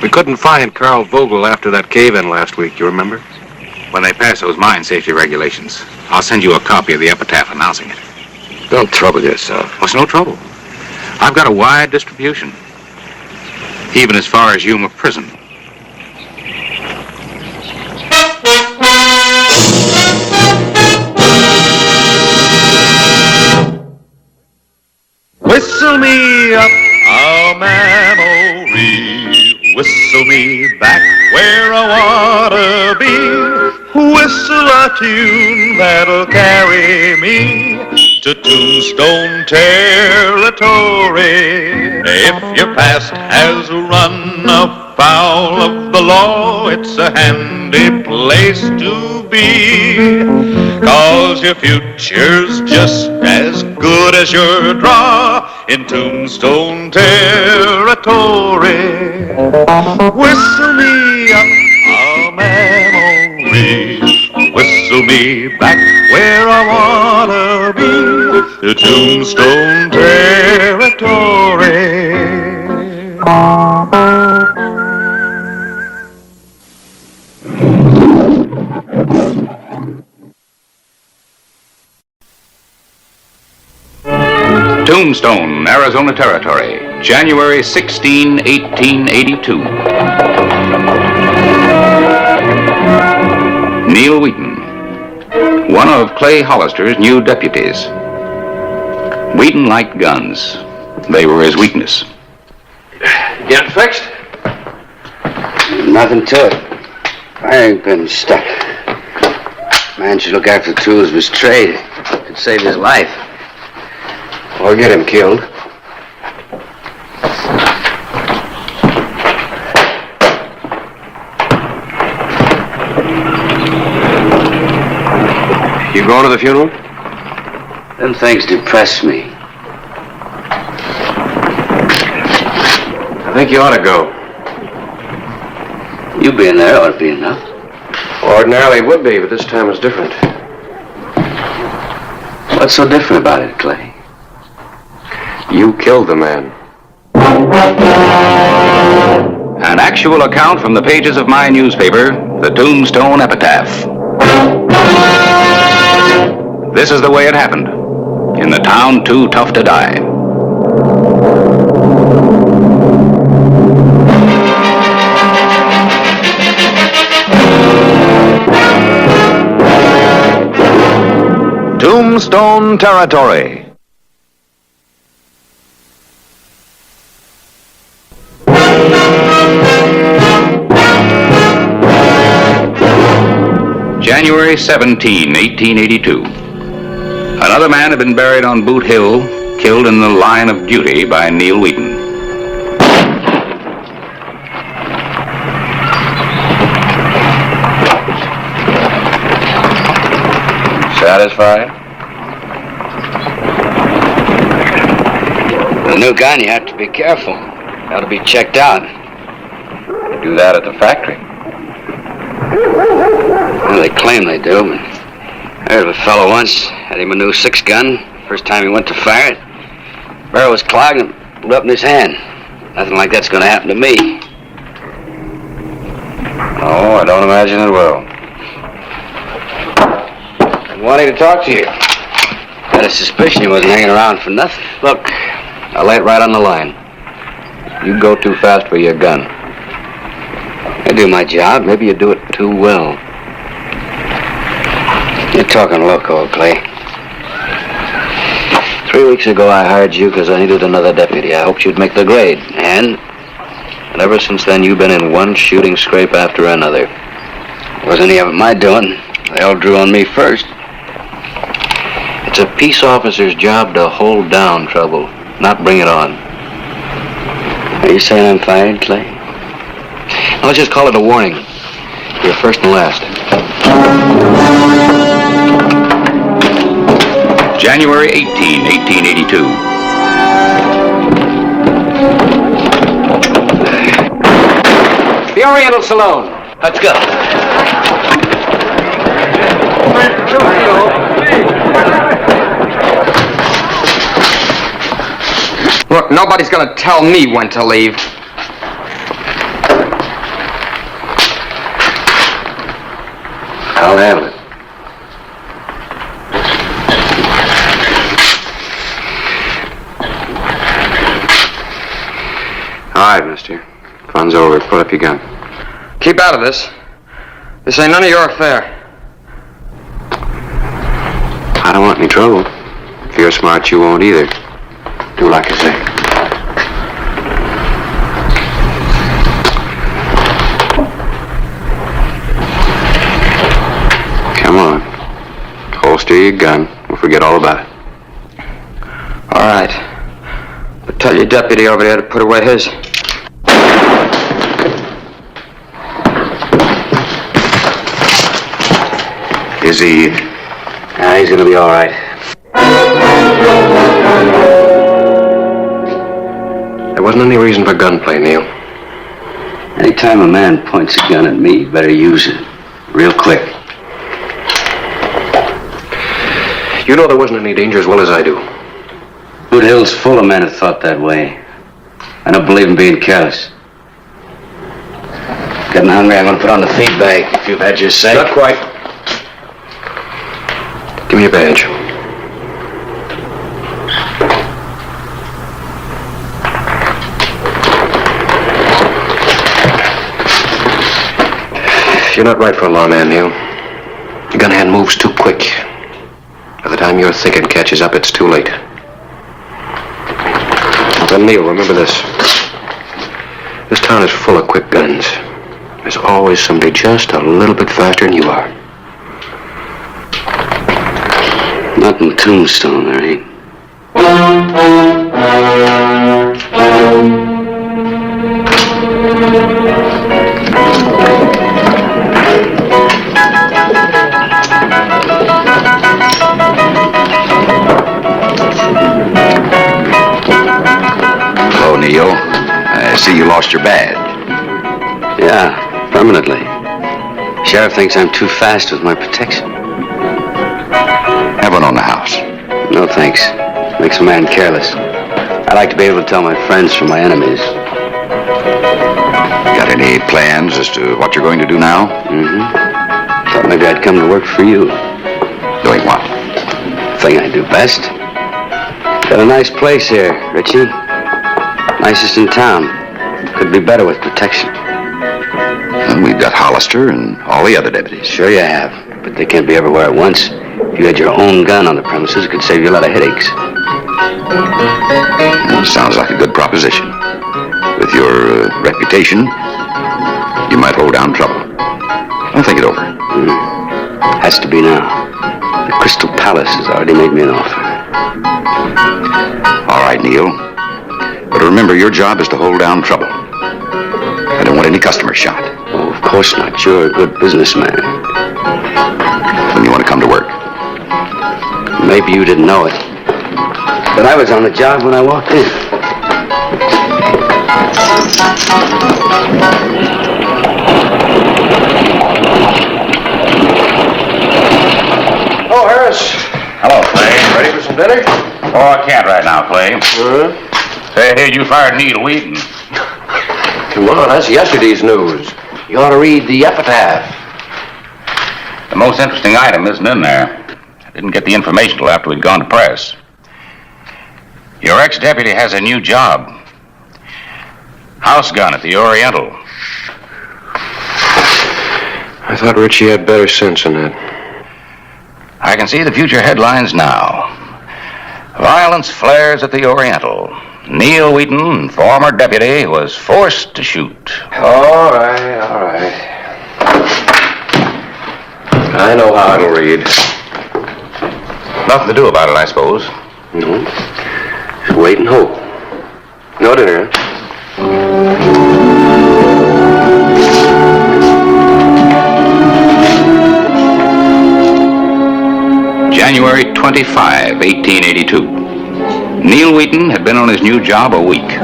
We couldn't find Carl Vogel after that cave-in last week, you remember? When they pass those mine safety regulations, I'll send you a copy of the epitaph announcing it. Don't trouble yourself. Oh, it's no trouble. I've got a wide distribution, even as far as Yuma Prison. Whistle me up a memory, whistle me back where I wanna be, whistle a tune that'll carry me to Tombstone territory. If your past has run afoul of the law, it's a handy place to be, 'cause your future's just as good as your draw in Tombstone territory. Whistle me up a memory, whistle me back where I wanna be, to Tombstone territory. Tombstone, Arizona Territory, January 16, 1882. Neil Wheaton, one of Clay Hollister's new deputies. Wheaton liked guns. They were his weakness. Get it fixed? Nothing to it. I ain't been stuck. Man should look after the tools of his trade. Could save his life. Or get him killed. You going to the funeral? Them things depress me. I think you ought to go. You being there ought to be enough. Ordinarily it would be, but this time is different. What's so different about it, Clay? You killed the man. An actual account from the pages of my newspaper, the Tombstone Epitaph. This is the way it happened, in the town too tough to die. Tombstone Territory. January 17, 1882. Another man had been buried on Boot Hill, killed in the line of duty by Neil Wheaton. Satisfied? With a new gun, you have to be careful. Got to be checked out. They do that at the factory. Well, they claim they do, but I heard of a fellow once, had him a new 6-gun. First time he went to fire it, barrel was clogged and blew up in his hand. Nothing like that's going to happen to me. No, I don't imagine it will. I'm wanting to talk to you. Had a suspicion he wasn't hanging around for nothing. Look, I'll lay it right on the line. You go too fast for your gun. I do my job. Maybe you do it too well. You're talking loco, old Clay. 3 weeks ago, I hired you because I needed another deputy. I hoped you'd make the grade. And ever since then, you've been in one shooting scrape after another. It wasn't any of it my doing. They all drew on me first. It's a peace officer's job to hold down trouble, not bring it on. Are you saying I'm fired, Clay? I'll just call it a warning. You're first and last. January 18, 1882. The Oriental Saloon. Let's go. Look, nobody's gonna tell me when to leave. I'll handle it. All right, mister. Fun's over. Put up your gun. Keep out of this. This ain't none of your affair. I don't want any trouble. If you're smart, you won't either. Do like I say. Come on. Holster your gun. We'll forget all about it. All right. But tell your deputy over there to put away his. Is he? He's gonna be all right. There wasn't any reason for gunplay, Neil. Anytime a man points a gun at me, you better use it. Real quick. You know there wasn't any danger as well as I do. Boot Hill's full of men who thought that way. I don't believe in being careless. Getting hungry, I'm gonna put on the feed bag if you've had your say. Not quite. Give me a badge. You're not right for a lawman, Neil. Your gun hand moves too quick. By the time your thinking catches up, it's too late. Then, Neil, remember this. This town is full of quick guns. There's always somebody just a little bit faster than you are. Not in Tombstone, there ain't. Hello, Neil. I see you lost your badge. Yeah, permanently. Sheriff thinks I'm too fast with my protection. Have one on the house. No, thanks. Makes a man careless. I like to be able to tell my friends from my enemies. Got any plans as to what you're going to do now? Thought maybe I'd come to work for you. Doing what? Thing I do best. Got a nice place here, Richie. Nicest in town. Could be better with protection. And we've got Hollister and all the other deputies. Sure you have, but they can't be everywhere at once. If you had your own gun on the premises, it could save you a lot of headaches. Sounds like a good proposition. With your reputation, you might hold down trouble. I'll think it over. Has to be now. The Crystal Palace has already made me an offer. All right, Neil. But remember, your job is to hold down trouble. I don't want any customers shot. Oh, of course not. You're a good businessman. When you want to come to work. Maybe you didn't know it, but I was on the job when I walked in. Oh, Harris. Hello, Clay. Ready for some dinner? Oh, I can't right now, Clay. Say, I heard you fired Neil Wheaton. Come on, that's yesterday's news. You ought to read the epitaph. The most interesting item isn't in there. I didn't get the information till after we'd gone to press. Your ex-deputy has a new job. House gun at the Oriental. I thought Richie had better sense than that. I can see the future headlines now. Violence flares at the Oriental. Neil Wheaton, former deputy, was forced to shoot. All right. I know how it'll read. Nothing to do about it, I suppose. No. Just wait and hope. No dinner, huh? January 25, 1882. Neil Wheaton had been on his new job a week.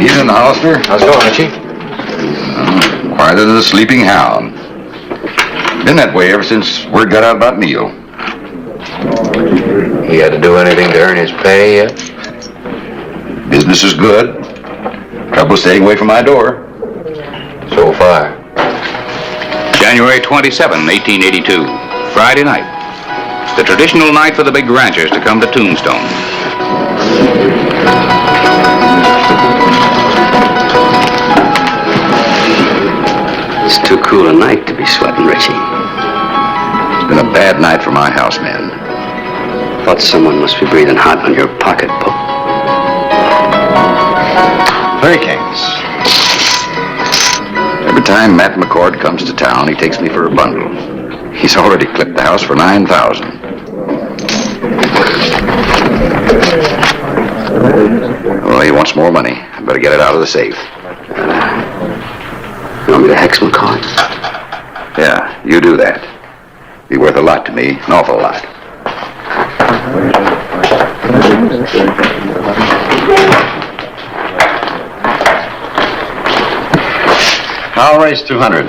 Evening, Hollister. How's it going, Richie? Quieter than a sleeping hound. Been that way ever since word got out about Neil. He had to do anything to earn his pay yet? Business is good. Trouble staying away from my door. So far. January 27, 1882. Friday night. The traditional night for the big ranchers to come to Tombstone. It's too cool a night to be sweating, Richie. It's been a bad night for my housemen. Thought someone must be breathing hot on your pocketbook. Three Kings. Every time Matt McCord comes to town, he takes me for a bundle. He's already clipped the house for $9,000. Well, he wants more money. I better get it out of the safe. You want me to hex McCord? Yeah, you do that. Be worth a lot to me, an awful lot. I'll raise 200.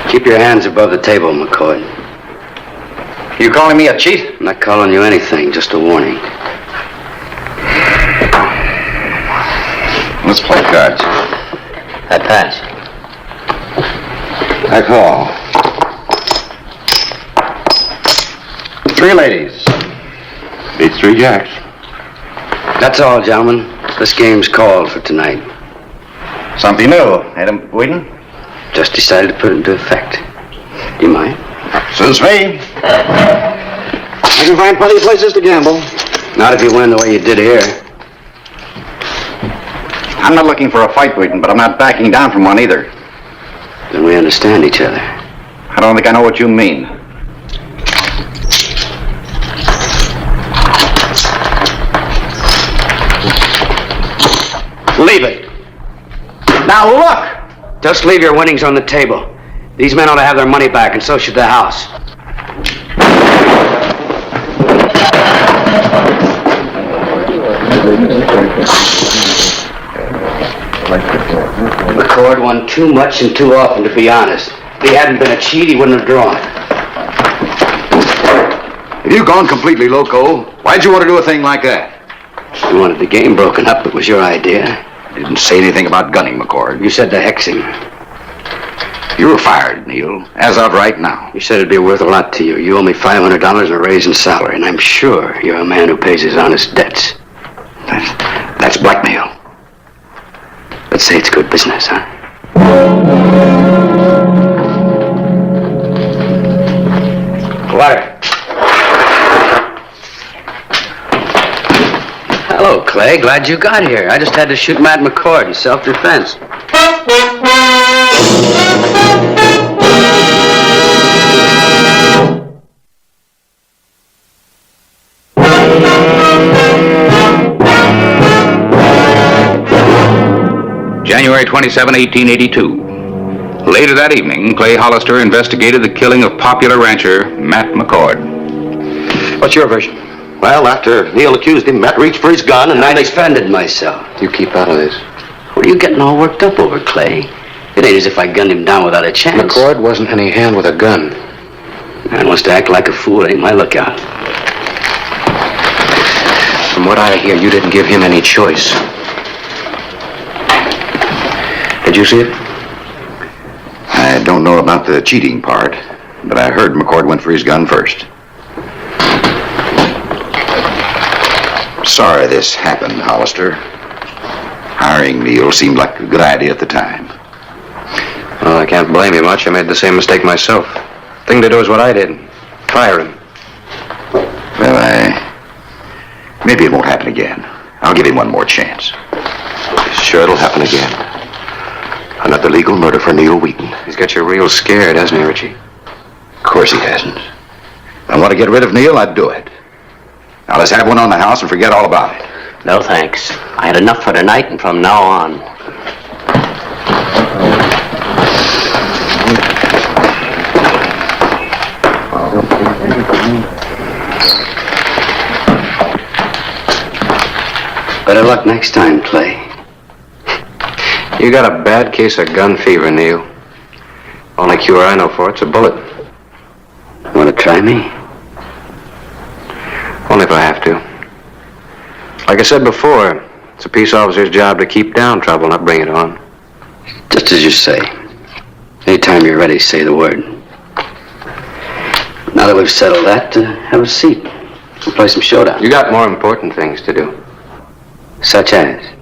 Keep your hands above the table, McCoy. You calling me a cheat? I'm not calling you anything, just a warning. Let's play cards. I pass. I call. 3 ladies. Beats 3 jacks. That's all, gentlemen. This game's called for tonight. Something new, ain't it, Wheaton? Just decided to put it into effect. Do you mind? Suits me. I can find plenty of places to gamble. Not if you win the way you did here. I'm not looking for a fight, Wheaton, but I'm not backing down from one either. Then we understand each other. I don't think I know what you mean. Leave it. Now look! Just leave your winnings on the table. These men ought to have their money back, and so should the house. McCord won too much and too often, to be honest. If he hadn't been a cheat, he wouldn't have drawn. Have you gone completely loco? Why'd you want to do a thing like that? You wanted the game broken up. It was your idea. Didn't say anything about gunning, McCord. You said to hex him. You were fired, Neil, as of right now. You said it'd be worth a lot to you. You owe me $500 and a raise in salary, and I'm sure you're a man who pays his honest debts. That's blackmail. Let's say it's good business, huh? Water. Hello, Clay. Glad you got here. I just had to shoot Matt McCord in self-defense. January 27, 1882. Later that evening, Clay Hollister investigated the killing of popular rancher Matt McCord. What's your version? Well, after Neil accused him, Matt reached for his gun and I defended myself. You keep out of this. What are you getting all worked up over, Clay? It ain't as if I gunned him down without a chance. McCord wasn't any hand with a gun. Man wants to act like a fool, ain't my lookout. From what I hear, you didn't give him any choice. Did you see it? I don't know about the cheating part, but I heard McCord went for his gun first. Sorry this happened, Hollister. Hiring Neil seemed like a good idea at the time. Well, I can't blame you much. I made the same mistake myself. Thing to do is what I did. Fire him. Well, maybe it won't happen again. I'll give him one more chance. Sure it'll happen again. Another legal murder for Neil Wheaton. He's got you real scared, hasn't he, Richie? Of course he hasn't. If I want to get rid of Neil, I'd do it. Now let's have one on the house and forget all about it. No, thanks. I had enough for tonight and from now on. Better luck next time, Clay. You got a bad case of gun fever, Neil. Only cure I know for it's a bullet. Want to try me? Only if I have to. Like I said before, it's a peace officer's job to keep down trouble, not bring it on. Just as you say. Anytime you're ready, say the word. Now that we've settled that, have a seat. We'll play some showdown. You got more important things to do. Such as?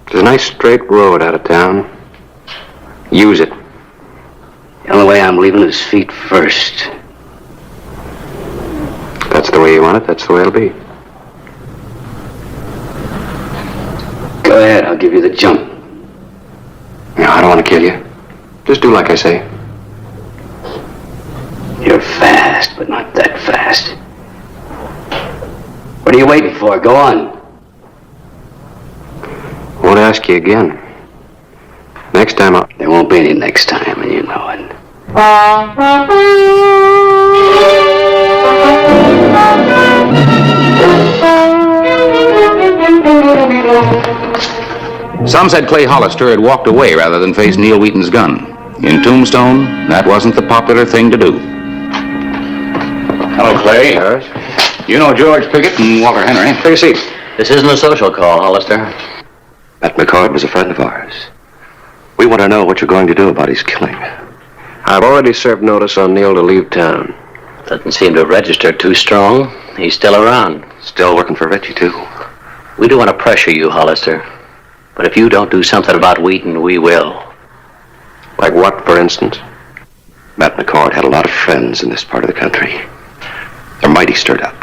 There's a nice straight road out of town. Use it. The only way I'm leaving is feet first. That's the way you want it, that's the way it'll be. Go ahead, I'll give you the jump. No, I don't want to kill you. Just do like I say. You're fast, but not that fast. What are you waiting for? Go on. Won't ask you again. Next time I'll... There won't be any next time, and you know it. Some said Clay Hollister had walked away rather than face Neil Wheaton's gun. In Tombstone, that wasn't the popular thing to do. Hello, Clay. You know George Pickett and Walter Henry. Take a seat. This isn't a social call, Hollister. Matt McCord was a friend of ours. We want to know what you're going to do about his killing. I've already served notice on Neil to leave town. Doesn't seem to have registered too strong. He's still around. Still working for Richie, too. We do want to pressure you, Hollister. But if you don't do something about Wheaton, we will. Like what, for instance? Matt McCord had a lot of friends in this part of the country. They're mighty stirred up.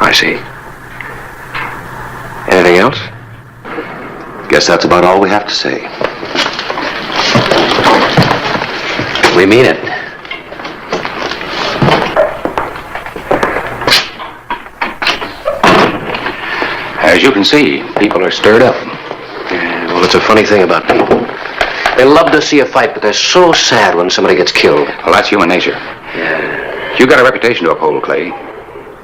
I see. Anything else? Guess that's about all we have to say. We mean it. As you can see, people are stirred up. Yeah, well, it's a funny thing about people. They love to see a fight, but they're so sad when somebody gets killed. Well, that's human nature. Yeah. You've got a reputation to uphold, Clay.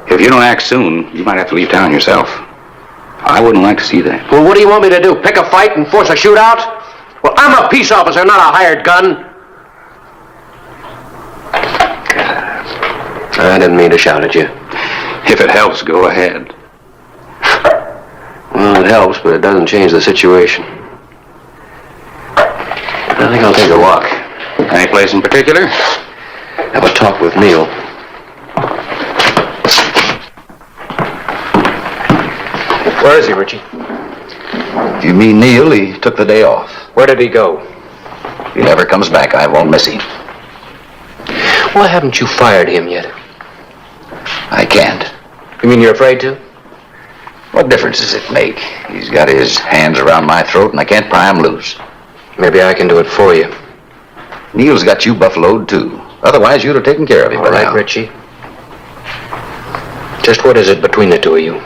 If you don't act soon, you might have to leave town yourself. I wouldn't like to see that. Well, what do you want me to do? Pick a fight and force a shootout? Well, I'm a peace officer, not a hired gun. I didn't mean to shout at you. If it helps, go ahead. Well, it helps, but it doesn't change the situation. I think I'll take a walk. Any place in particular? Have a talk with Neil. Where is he, Richie? If you mean Neil, he took the day off. Where did he go? If he never comes back, I won't miss him. Why haven't you fired him yet? I can't. You mean you're afraid to? What difference does it make? He's got his hands around my throat and I can't pry him loose. Maybe I can do it for you. Neil's got you buffaloed, too. Otherwise, you'd have taken care of him by now. All right, Richie. Just what is it between the two of you?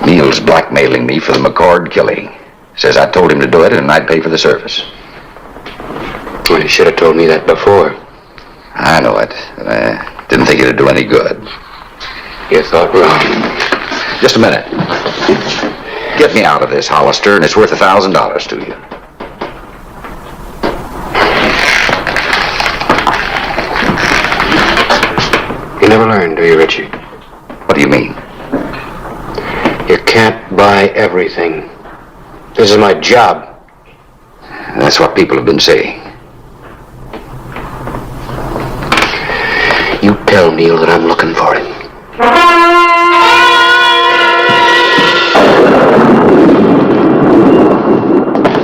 Neil's blackmailing me for the McCord killing. Says I told him to do it and I'd pay for the service. Well, you should have told me that before. I know it, but I didn't think it'd do any good. You thought wrong. Just a minute. Get me out of this, Hollister, and it's worth $1,000 to you. You never learn, do you, Richie? What do you mean? You can't buy everything. This is my job. That's what people have been saying. You tell Neil that I'm looking for him.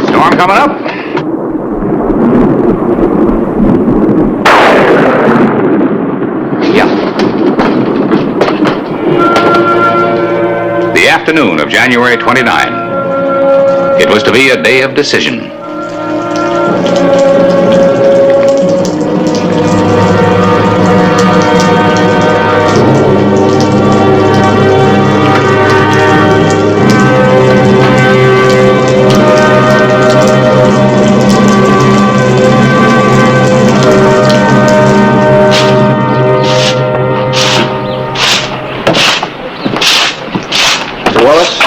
Storm coming up? Yeah. The afternoon of January 29. It was to be a day of decision. Wallace?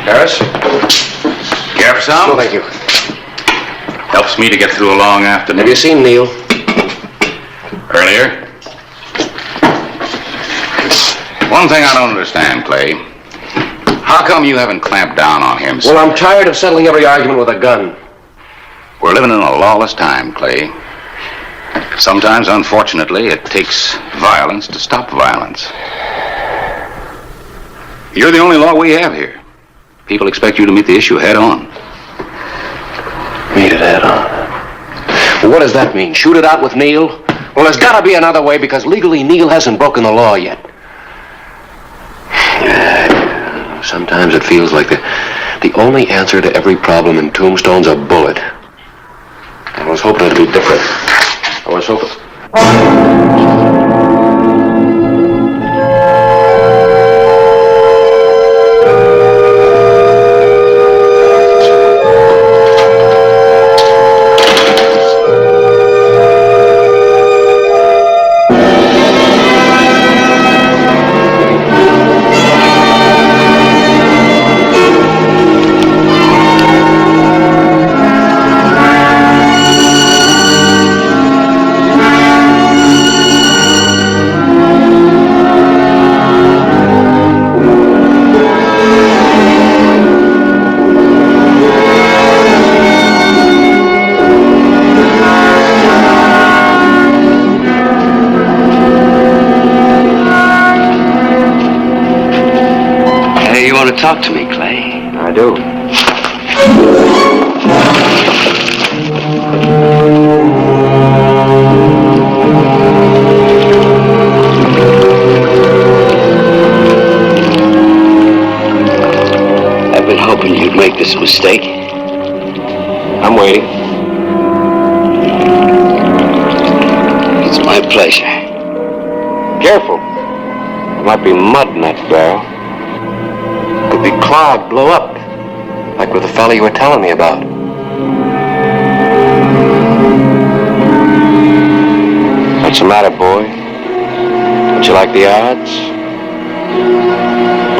Harris? Care for some? No, thank you. Helps me to get through a long afternoon. Have you seen Neil? Earlier? One thing I don't understand, Clay. How come you haven't clamped down on him? Well, I'm tired of settling every argument with a gun. We're living in a lawless time, Clay. Sometimes, unfortunately, it takes violence to stop violence. You're the only law we have here. People expect you to meet the issue head on. Meet it head on? Well, what does that mean? Shoot it out with Neil? Well, there's got to be another way because legally Neil hasn't broken the law yet. Sometimes it feels like the only answer to every problem in Tombstone's a bullet. I was hoping it'd be different. I was hoping... Talk to me, Clay. I do. I've been hoping you'd make this mistake. I'm waiting. It's my pleasure. Careful. There might be mud in that barrel. big cloud blow up, like with the fella you were telling me about. What's the matter, boy? Don't you like the odds?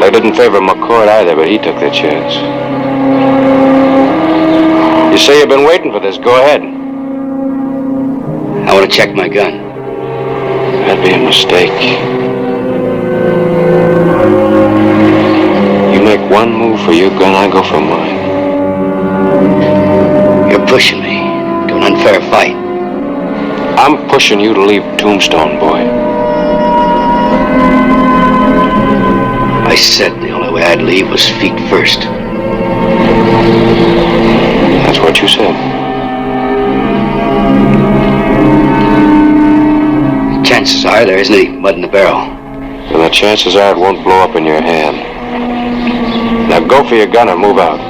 Well, they didn't favor McCord either, but he took the chance. You say you've been waiting for this. Go ahead. I want to check my gun. That'd be a mistake. You make one move for your gun, I go for mine. You're pushing me to an unfair fight. I'm pushing you to leave Tombstone, boy. I said the only way I'd leave was feet first. That's what you said. Chances are there isn't any mud in the barrel. And the chances are it won't blow up in your hand. Now go for your gun and move out.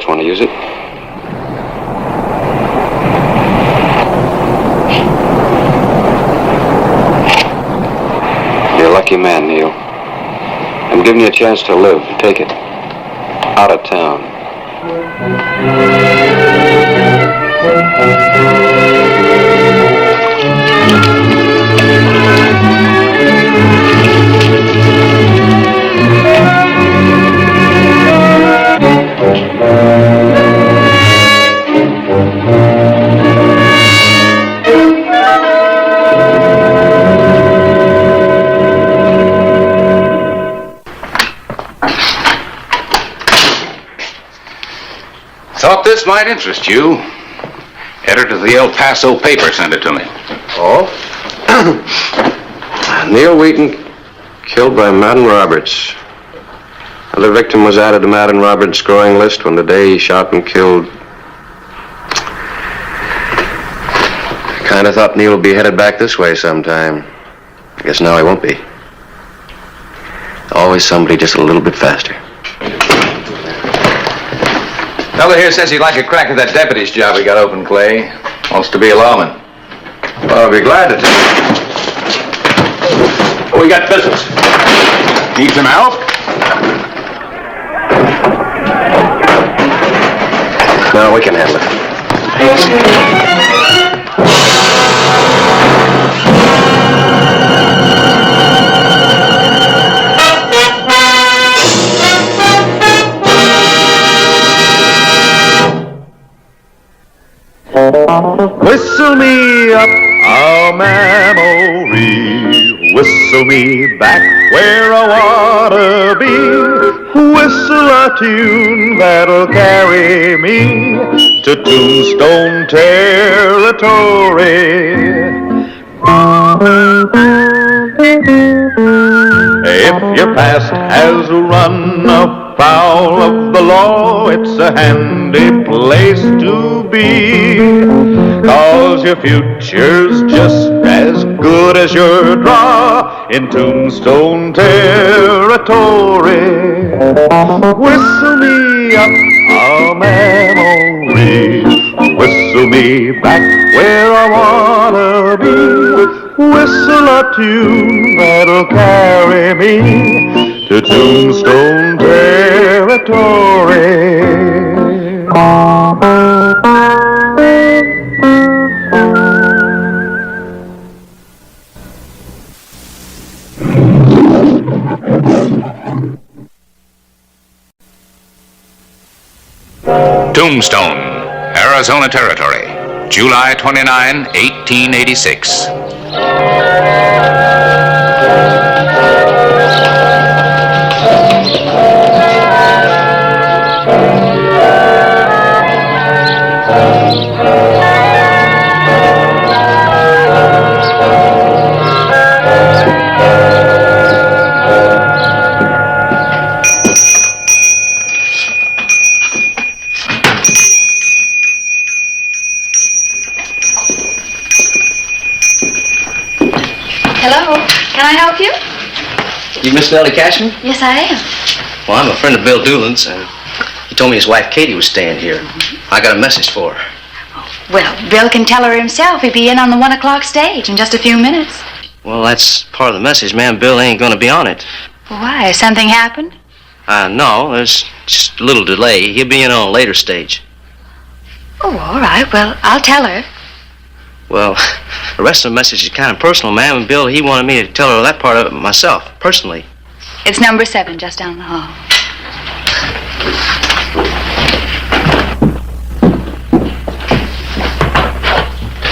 Want to use it? You're a lucky man, Neil. I'm giving you a chance to live. Take it. Out of town. Thought this might interest you. Editor of the El Paso paper sent it to me. Oh? Neil Wheaton killed by Madden Roberts. The victim was added to Madden Roberts' scoring list when the day he shot and killed. I kind of thought Neil would be headed back this way sometime. I guess now he won't be. Always somebody just a little bit faster. Fellow here says he'd like a crack at that deputy's job we got open, Clay. Wants to be a lawman. Well, I'll be glad to take it. We got business. Need some help? No, we can handle it. Whistle me up a memory, whistle me back where I wanna be, whistle a tune that'll carry me to Tombstone territory. If your past has run afoul of the law, it's a handy place to be, 'cause your future's just as good as your draw in Tombstone territory. Whistle me up a memory, whistle me back where I wanna be, whistle a tune that'll carry me to Tombstone territory. Tombstone, Arizona Territory, July 29, 1886. You Miss Nellie Cashman? Yes, I am. Well, I'm a friend of Bill Doolan's, and he told me his wife Katie was staying here. I got a message for her. Well, Bill can tell her himself. He'll be in on the 1 o'clock stage in just a few minutes. Well, that's part of the message, ma'am. Bill ain't gonna be on it. Why? Something happened? No, there's just a little delay. He'll be in on a later stage. Oh, all right. Well, I'll tell her. Well, the rest of the message is kind of personal, ma'am, and Bill, he wanted me to tell her that part of it myself, personally. It's number 7, just down the hall.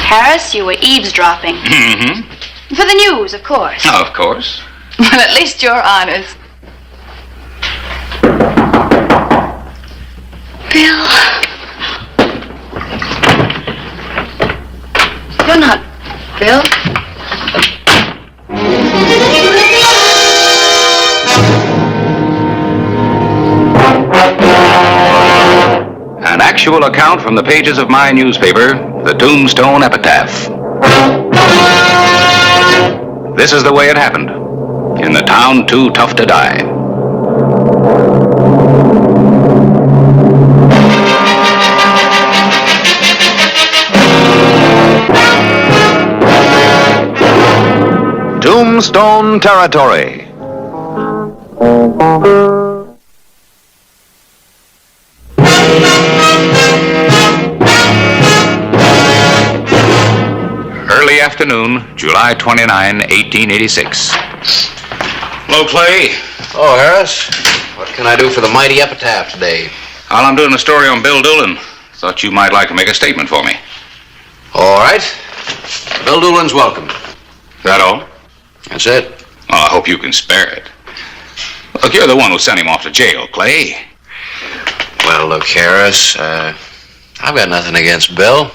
Harris, you were eavesdropping. Mm-hmm. For the news, of course. Oh, of course. Well, at least you're honest. Bill. You're not Bill. An actual account from the pages of my newspaper, the Tombstone Epitaph. This is the way it happened. In the town too tough to die. Tombstone Territory. Early afternoon, July 29, 1886. Hello, Clay. Oh, Harris. What can I do for the mighty epitaph today? Well, I'm doing a story on Bill Doolan. Thought you might like to make a statement for me. All right. Bill Doolan's welcome. That all? That's it. Well, I hope you can spare it. Look, you're the one who sent him off to jail, Clay. Well, look, Harris, I've got nothing against Bill.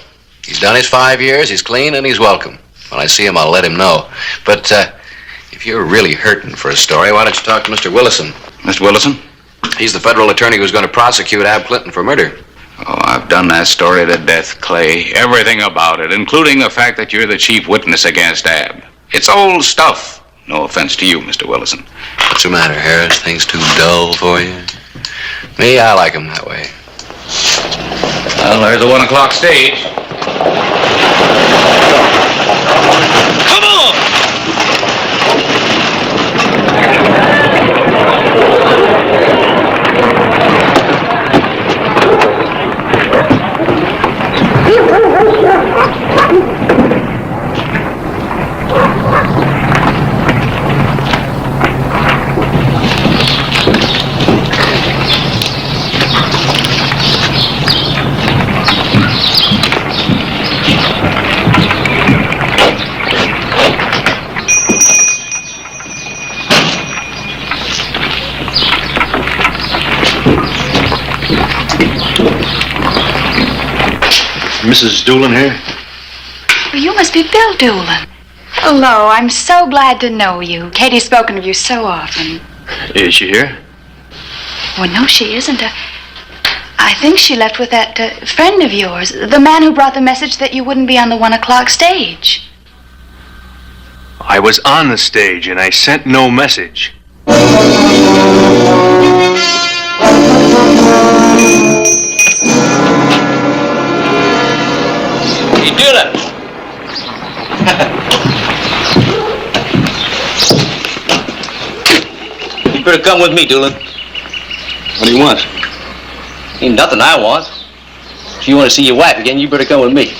He's done his 5 years, he's clean, and he's welcome. When I see him, I'll let him know. But if you're really hurting for a story, why don't you talk to Mr. Willison? Mr. Willison? He's the federal attorney who's going to prosecute Ab Clinton for murder. Oh, I've done that story to death, Clay. Everything about it, including the fact that you're the chief witness against Ab. It's old stuff. No offense to you, Mr. Willison. What's the matter, Harris? Things too dull for you? Me, I like 'em that way. Well, there's the 1 o'clock stage. Come on! Mrs. Doolan here? Well, you must be Bill Doolan. Hello, I'm so glad to know you. Katie's spoken of you so often. Is she here? Well, no, she isn't. I think she left with that friend of yours, the man who brought the message that you wouldn't be on the 1 o'clock stage. I was on the stage and I sent no message. You do that. You better come with me, Doolan. What do you want? Ain't nothing I want. If you want to see your wife again, you better come with me.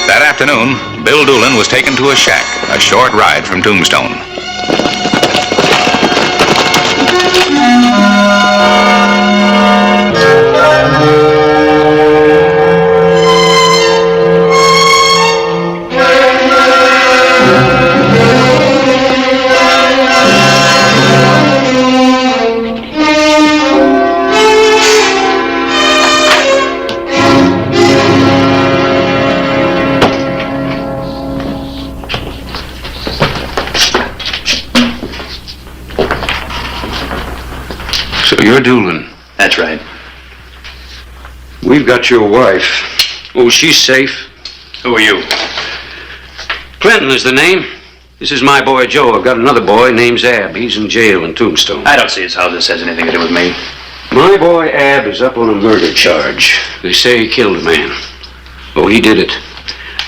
That afternoon, Bill Doolan was taken to a shack, a short ride from Tombstone. So you're Doolan. That's right. We've got your wife. Oh, she's safe. Who are you? Clinton is the name. This is my boy Joe. I've got another boy named Ab. He's in jail in Tombstone. I don't see as how this has anything to do with me. My boy Ab is up on a murder charge. They say he killed a man. Oh, he did it.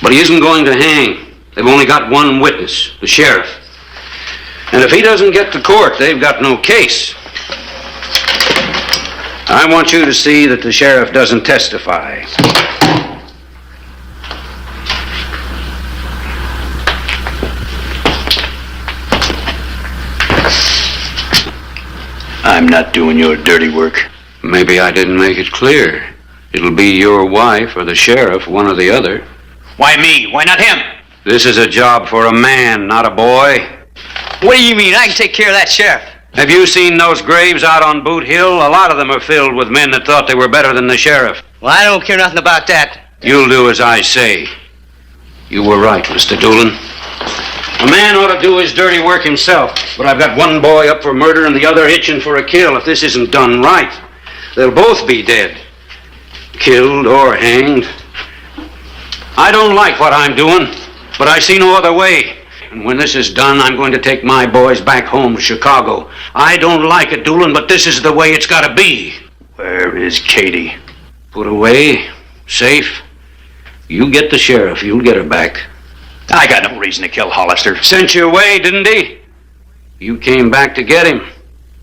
But he isn't going to hang. They've only got one witness, the sheriff. And if he doesn't get to court, they've got no case. I want you to see that the sheriff doesn't testify. I'm not doing your dirty work. Maybe I didn't make it clear. It'll be your wife or the sheriff, one or the other. Why me? Why not him? This is a job for a man, not a boy. What do you mean? I can take care of that sheriff. Have you seen those graves out on Boot Hill? A lot of them are filled with men that thought they were better than the sheriff. Well, I don't care nothing about that. You'll do as I say. You were right, Mr. Doolin. A man ought to do his dirty work himself, but I've got one boy up for murder and the other itching for a kill. If this isn't done right, they'll both be dead. Killed or hanged. I don't like what I'm doing, but I see no other way. And when this is done, I'm going to take my boys back home to Chicago. I don't like it, Doolin, but this is the way it's got to be. Where is Katie? Put away, safe. You get the sheriff, you'll get her back. I got no reason to kill Hollister. Sent you away, didn't he? You came back to get him.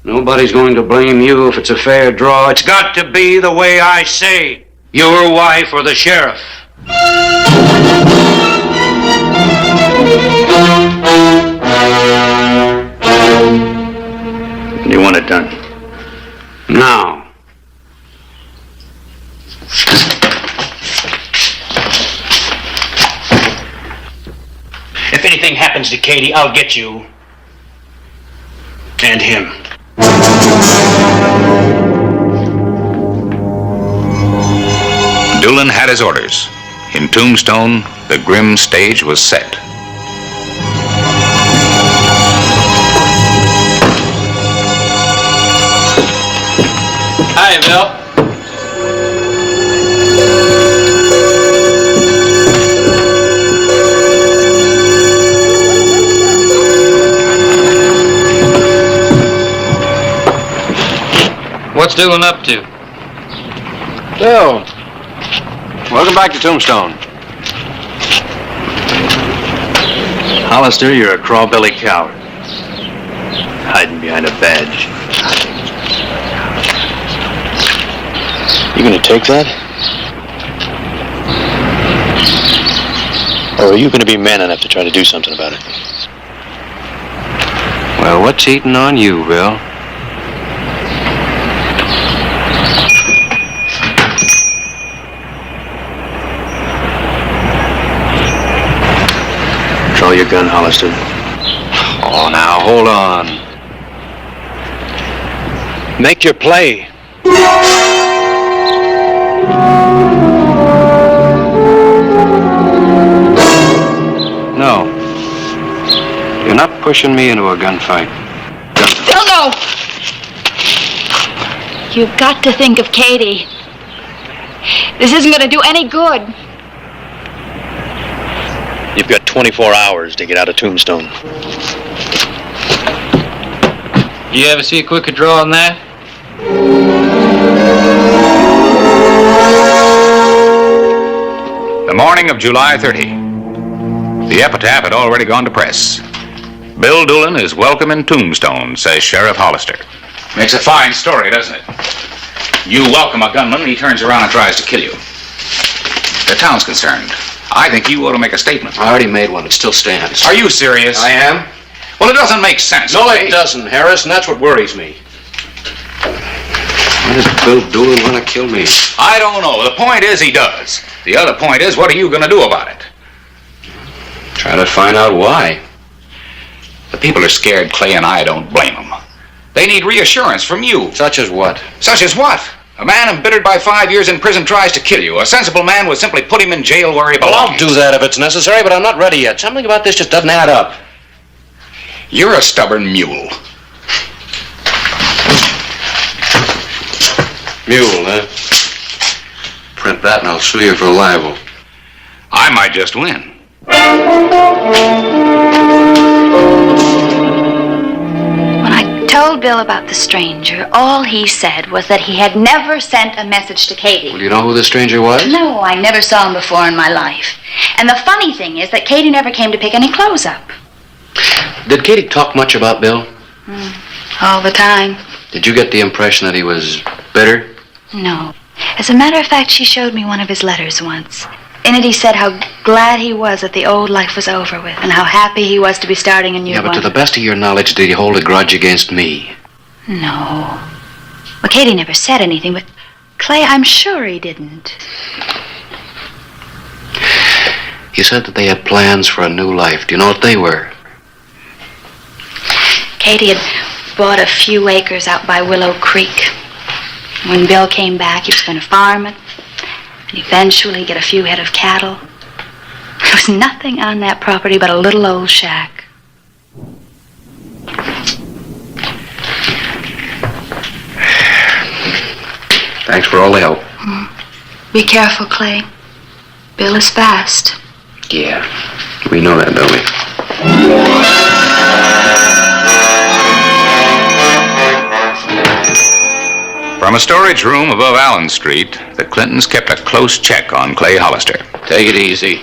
Nobody's going to blame you if it's a fair draw. It's got to be the way I say. Your wife or the sheriff. You want it done? Now. If anything happens to Katie, I'll get you. And him. Doolin had his orders. In Tombstone, the grim stage was set. Hi, Bill. What's Doolin up to? Bill, welcome back to Tombstone. Hollister, you're a crawbelly coward. Hiding behind a badge. You gonna take that? Or are you gonna be man enough to try to do something about it? Well, what's eating on you, Bill? Draw your gun, Hollister. Oh, now, hold on. Make your play. No. You're not pushing me into a gunfight. Bill, no! You've got to think of Katie. This isn't going to do any good. You've got 24 hours to get out of Tombstone. You ever see a quicker draw on that? The morning of July 30. The epitaph had already gone to press. Bill Doolin is welcome in Tombstone, says Sheriff Hollister. Makes a fine story, doesn't it? You welcome a gunman, and he turns around and tries to kill you. The town's concerned. I think you ought to make a statement. I already made one. It still stands. Are you serious? I am. Well, it doesn't make sense. No, okay? it doesn't, Harris, and that's what worries me. Why does Bill Doolin want to kill me? I don't know. The point is he does. The other point is, what are you going to do about it? Try to find out why. The people are scared, Clay, and I don't blame them. They need reassurance from you. Such as what? Such as what? A man embittered by 5 years in prison tries to kill you. A sensible man would simply put him in jail where he belongs. Well, I'll do that if it's necessary, but I'm not ready yet. Something about this just doesn't add up. You're a stubborn mule. Mule, huh? Print that and I'll sue you for libel. I might just win. When I told Bill about the stranger, all he said was that he had never sent a message to Katie. Well, do you know who the stranger was? No, I never saw him before in my life. And the funny thing is that Katie never came to pick any clothes up. Did Katie talk much about Bill? All the time. Did you get the impression that he was bitter? No. As a matter of fact, she showed me one of his letters once. In it, he said how glad he was that the old life was over with and how happy he was to be starting a new one. Yeah, but to the best of your knowledge, did he hold a grudge against me? No. Well, Katie never said anything, but Clay, I'm sure he didn't. He said that they had plans for a new life. Do you know what they were? Katie had bought a few acres out by Willow Creek. When Bill came back, he was going to farm it and eventually get a few head of cattle. There was nothing on that property but a little old shack. Thanks for all the help. Be careful, Clay. Bill is fast. Yeah, we know that, don't we? From a storage room above Allen Street, the Clintons kept a close check on Clay Hollister. Take it easy.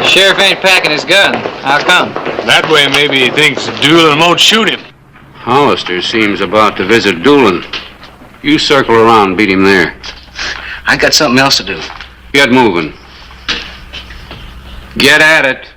Sheriff ain't packing his gun. How come? That way maybe he thinks Doolin won't shoot him. Hollister seems about to visit Doolin. You circle around and beat him there. I got something else to do. Get moving. Get at it.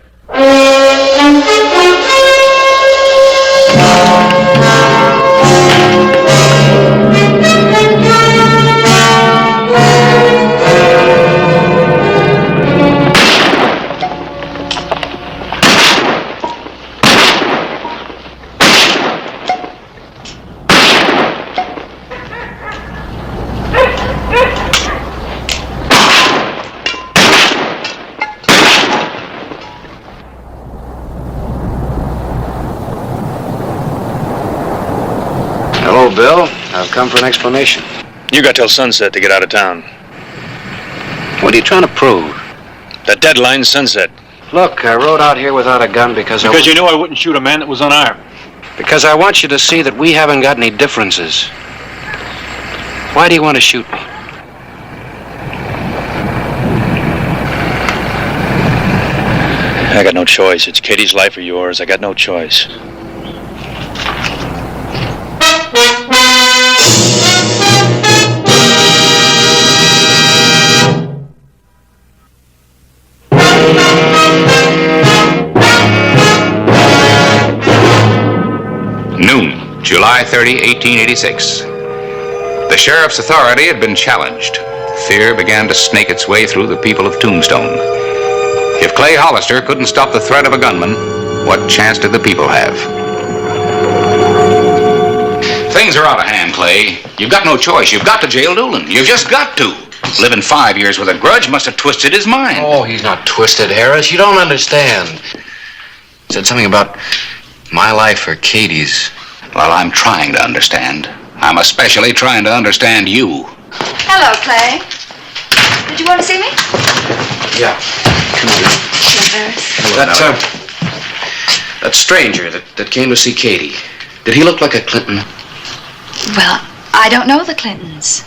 Hello, Bill. I've come for an explanation. You got till sunset to get out of town. What are you trying to prove? The deadline's sunset. Look, I rode out here without a gun because you knew I wouldn't shoot a man that was unarmed. Because I want you to see that we haven't got any differences. Why do you want to shoot me? I got no choice. It's Katie's life or yours. I got no choice. Noon, July 30, 1886. The sheriff's authority had been challenged. Fear began to snake its way through the people of Tombstone. If Clay Hollister couldn't stop the threat of a gunman, what chance did the people have? Things are out of hand, Clay. You've got no choice. You've got to jail Doolin. You've just got to. Living 5 years with a grudge must have twisted his mind. Oh, he's not twisted, Harris. You don't understand. He said something about my life or Katie's. Well, I'm trying to understand. I'm especially trying to understand you. Hello, Clay. Did you want to see me? Yeah. Come on. Hello, That stranger that came to see Katie, did he look like a Clinton? Well, I don't know the Clintons.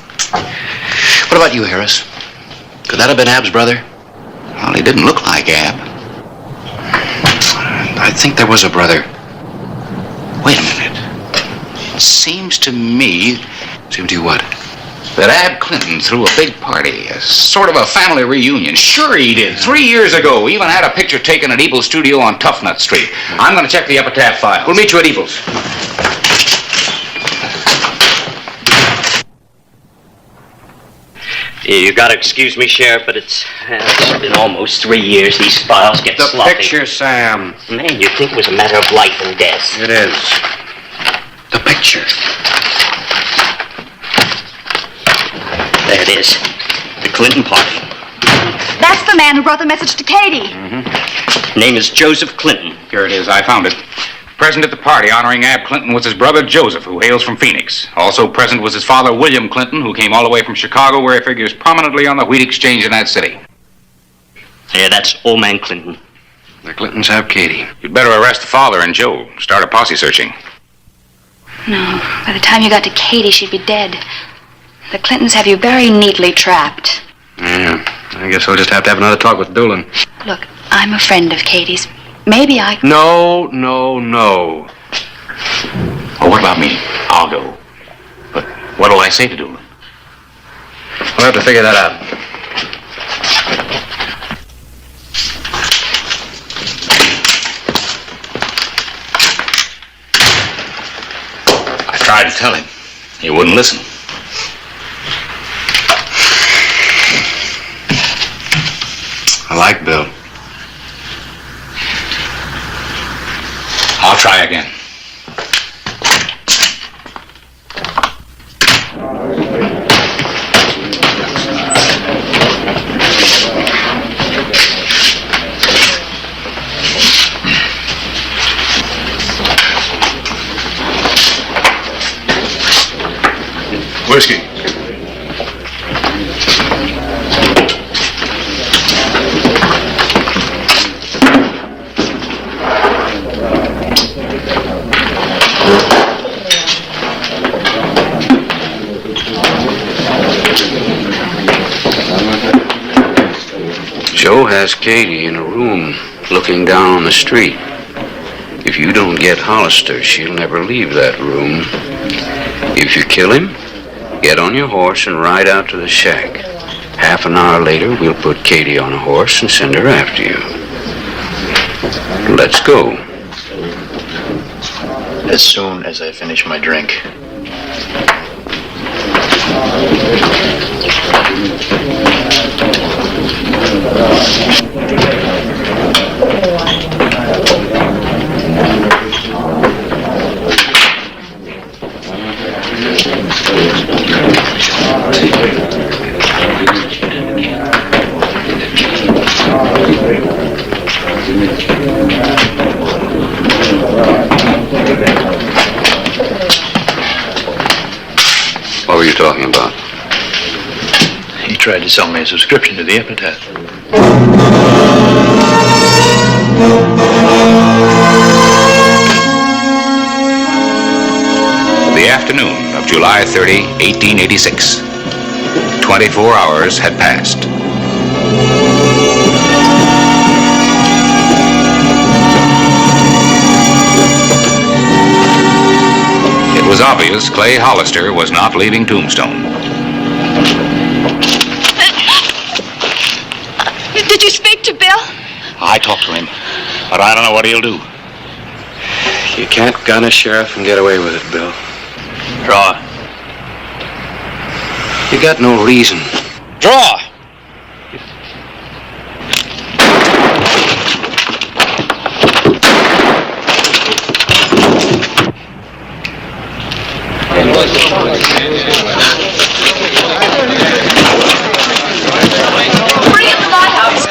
What about you, Harris? Could that have been Ab's brother? Well, he didn't look like Ab. I think there was a brother. Wait a minute. It seems to me... Seems to you what? That Ab Clinton threw a big party, a sort of a family reunion. Sure he did. 3 years ago. He even had a picture taken at Ebel's studio on Toughnut Street. I'm going to check the epitaph file. We'll meet you at Ebel's. You gotta excuse me, Sheriff, but it's been almost 3 years. These files get sloppy. The picture, Sam. Man, you'd think it was a matter of life and death. It is. The picture. There it is. The Clinton party. That's the man who brought the message to Katie. Name is Joseph Clinton. Here it is. I found it. Present at the party honoring Ab Clinton was his brother Joseph, who hails from Phoenix. Also present was his father William Clinton, who came all the way from Chicago, where he figures prominently on the wheat exchange in that city. Yeah, that's old man Clinton. The Clintons have Katie. You'd better arrest the father and Joe. Start a posse searching. No, by the time you got to Katie, she'd be dead. The Clintons have you very neatly trapped. Yeah, I guess we'll just have to have another talk with Doolin. Look, I'm a friend of Katie's. Maybe I... No. Oh, what about me? I'll go. But what'll I say to Doolin? We'll have to figure that out. I tried to tell him. He wouldn't listen. I like Bill. I'll try again. Whiskey. Joe has Katie in a room looking down on the street. If you don't get Hollister, she'll never leave that room. If you kill him, get on your horse and ride out to the shack. Half an hour later, we'll put Katie on a horse and send her after you. Let's go. As soon as I finish my drink. What were you talking about? He tried to sell me a subscription to the Epitaph. The afternoon of July 30, 1886. 24 hours had passed. It was obvious Clay Hollister was not leaving Tombstone. Did you speak to Bill? I talked to him, but I don't know what he'll do. You can't gun a sheriff and get away with it, Bill. Draw. You got no reason. Draw! Bring in the lighthouse.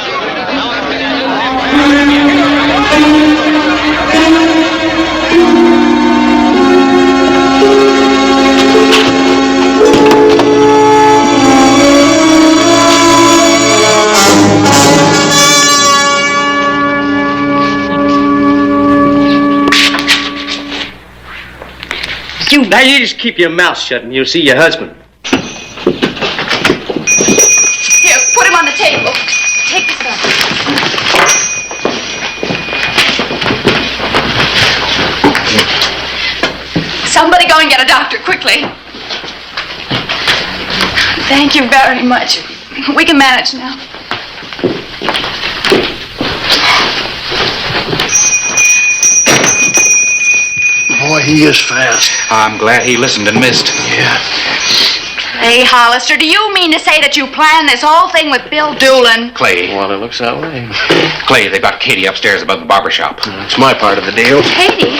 Now you just keep your mouth shut and you'll see your husband. Here, put him on the table. Take this up. Somebody go and get a doctor, quickly. Thank you very much. We can manage now. Boy, he is fast. I'm glad he listened and missed. Yeah. Hey, Hollister, do you mean to say that you planned this whole thing with Bill Doolin? Clay. Well, it looks that way. Clay, they've got Katie upstairs above the barber shop. It's my part of the deal. Katie?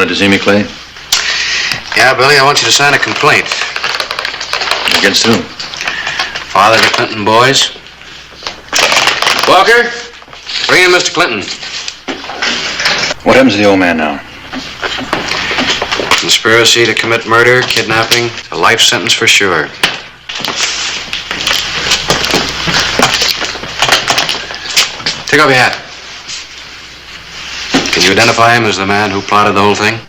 to see me, Clay? Yeah, Billy, I want you to sign a complaint. Against whom? Father of the Clinton boys. Walker, bring in Mr. Clinton. What happens to the old man now? Conspiracy to commit murder, kidnapping, a life sentence for sure. Take off your hat. Can you identify him as the man who plotted the whole thing?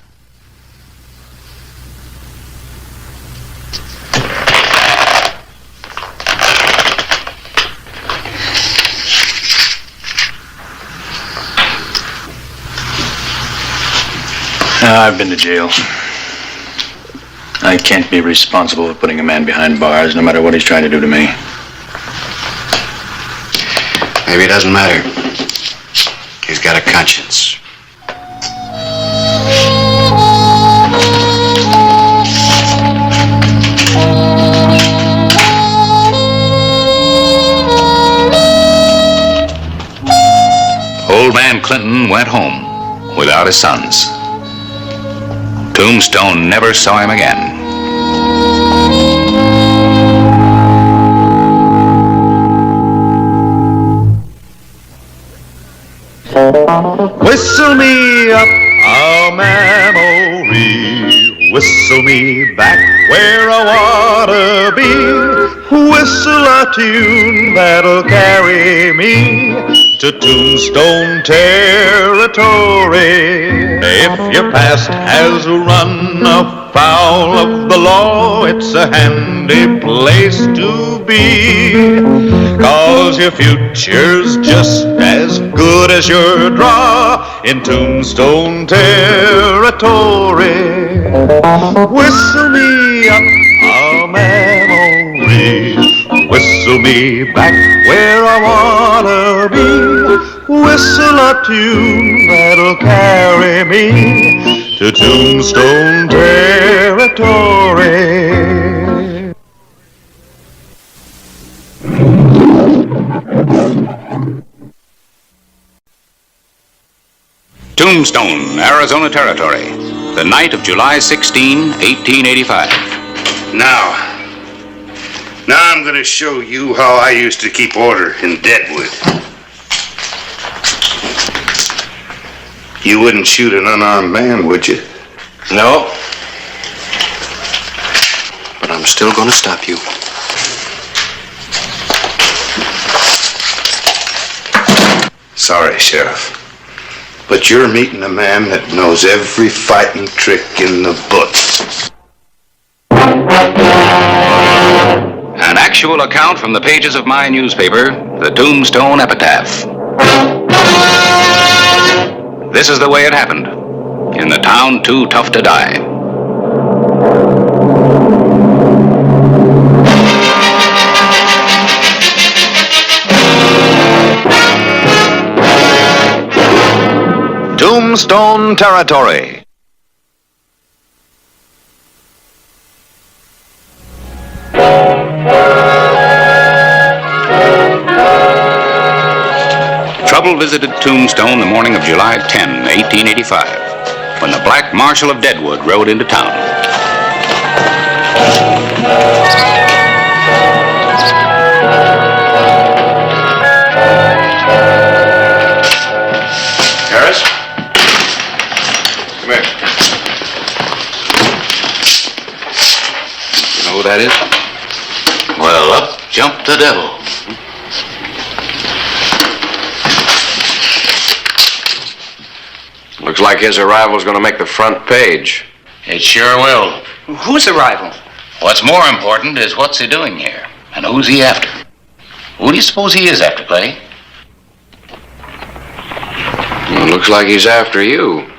I've been to jail. I can't be responsible for putting a man behind bars, no matter what he's trying to do to me. Maybe it doesn't matter. He's got a conscience. Old man Clinton went home without his sons. Tombstone never saw him again. Whistle me up a memory, whistle me back where I wanna be, whistle a tune that'll carry me to Tombstone territory. If your past has run afoul of the law, it's a handy place to be, 'cause your future's just as good as your draw in Tombstone territory. Whistle me up a memory, whistle me back where I wanna be, whistle a tune that'll carry me to Tombstone territory. Tombstone, Arizona Territory, the night of July 16, 1885. Now I'm going to show you how I used to keep order in Deadwood. You wouldn't shoot an unarmed man, would you? No. But I'm still going to stop you. Sorry, Sheriff. But you're meeting a man that knows every fighting trick in the book. An actual account from the pages of my newspaper, the Tombstone Epitaph. This is the way it happened, in the town too tough to die. Tombstone Territory. Trouble visited Tombstone the morning of July 10, 1885, when the Black Marshal of Deadwood rode into town. Harris? Come here. You know who that is? Well, up jumped the devil. Looks like his arrival's going to make the front page. It sure will. Whose arrival? What's more important is what's he doing here, and who's he after? Who do you suppose he is after, Clay? Well, looks like he's after you.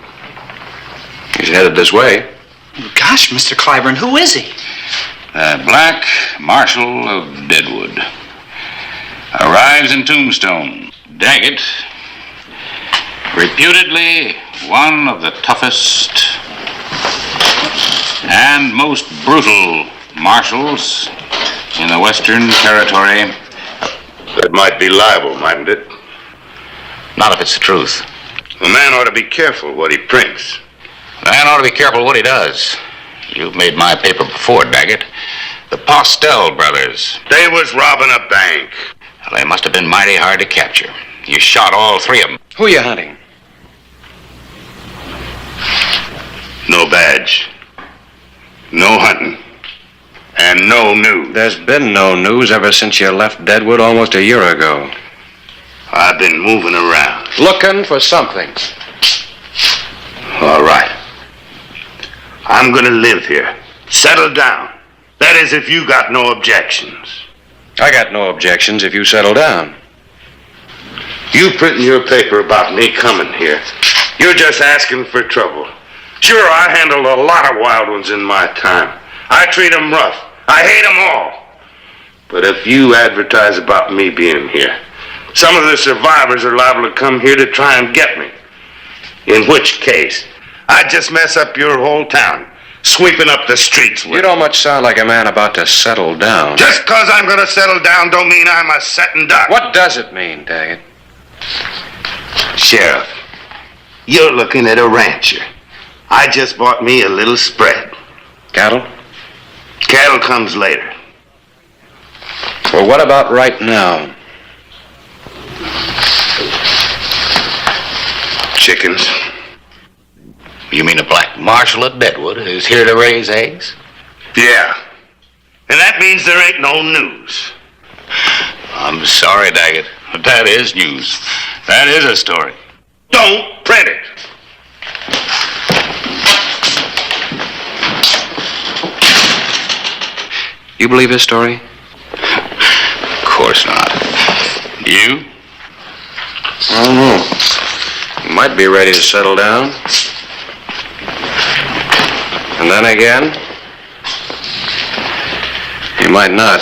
He's headed this way. Gosh, Mr. Clyburn, who is he? The Black Marshal of Deadwood arrives in Tombstone. Daggett, reputedly one of the toughest and most brutal marshals in the Western Territory. That might be libel, mightn't it? Not if it's the truth. A man ought to be careful what he prints. Man ought to be careful what he does. You've made my paper before, Daggett. The Postel brothers. They was robbing a bank. Well, they must have been mighty hard to capture. You shot all three of them. Who are you hunting? No badge. No hunting. And no news. There's been no news ever since you left Deadwood almost a year ago. I've been moving around. Looking for something. All right. I'm gonna live here. Settle down. That is, if you got no objections. I got no objections if you settle down. You printing your paper about me coming here, you're just asking for trouble. Sure, I handled a lot of wild ones in my time. I treat them rough. I hate them all. But if you advertise about me being here, some of the survivors are liable to come here to try and get me. In which case, I'd just mess up your whole town, sweeping up the streets with. You don't much sound like a man about to settle down. Just because I'm going to settle down don't mean I'm a setting duck. What does it mean, Daggett? Sheriff, you're looking at a rancher. I just bought me a little spread. Cattle? Cattle comes later. Well, what about right now? Chickens. You mean a black marshal at Deadwood who's here to raise eggs? Yeah. And that means there ain't no news. I'm sorry, Daggett, but that is news. That is a story. Don't print it. You believe his story? Of course not. You? I don't know. You might be ready to settle down. And then again, you might not.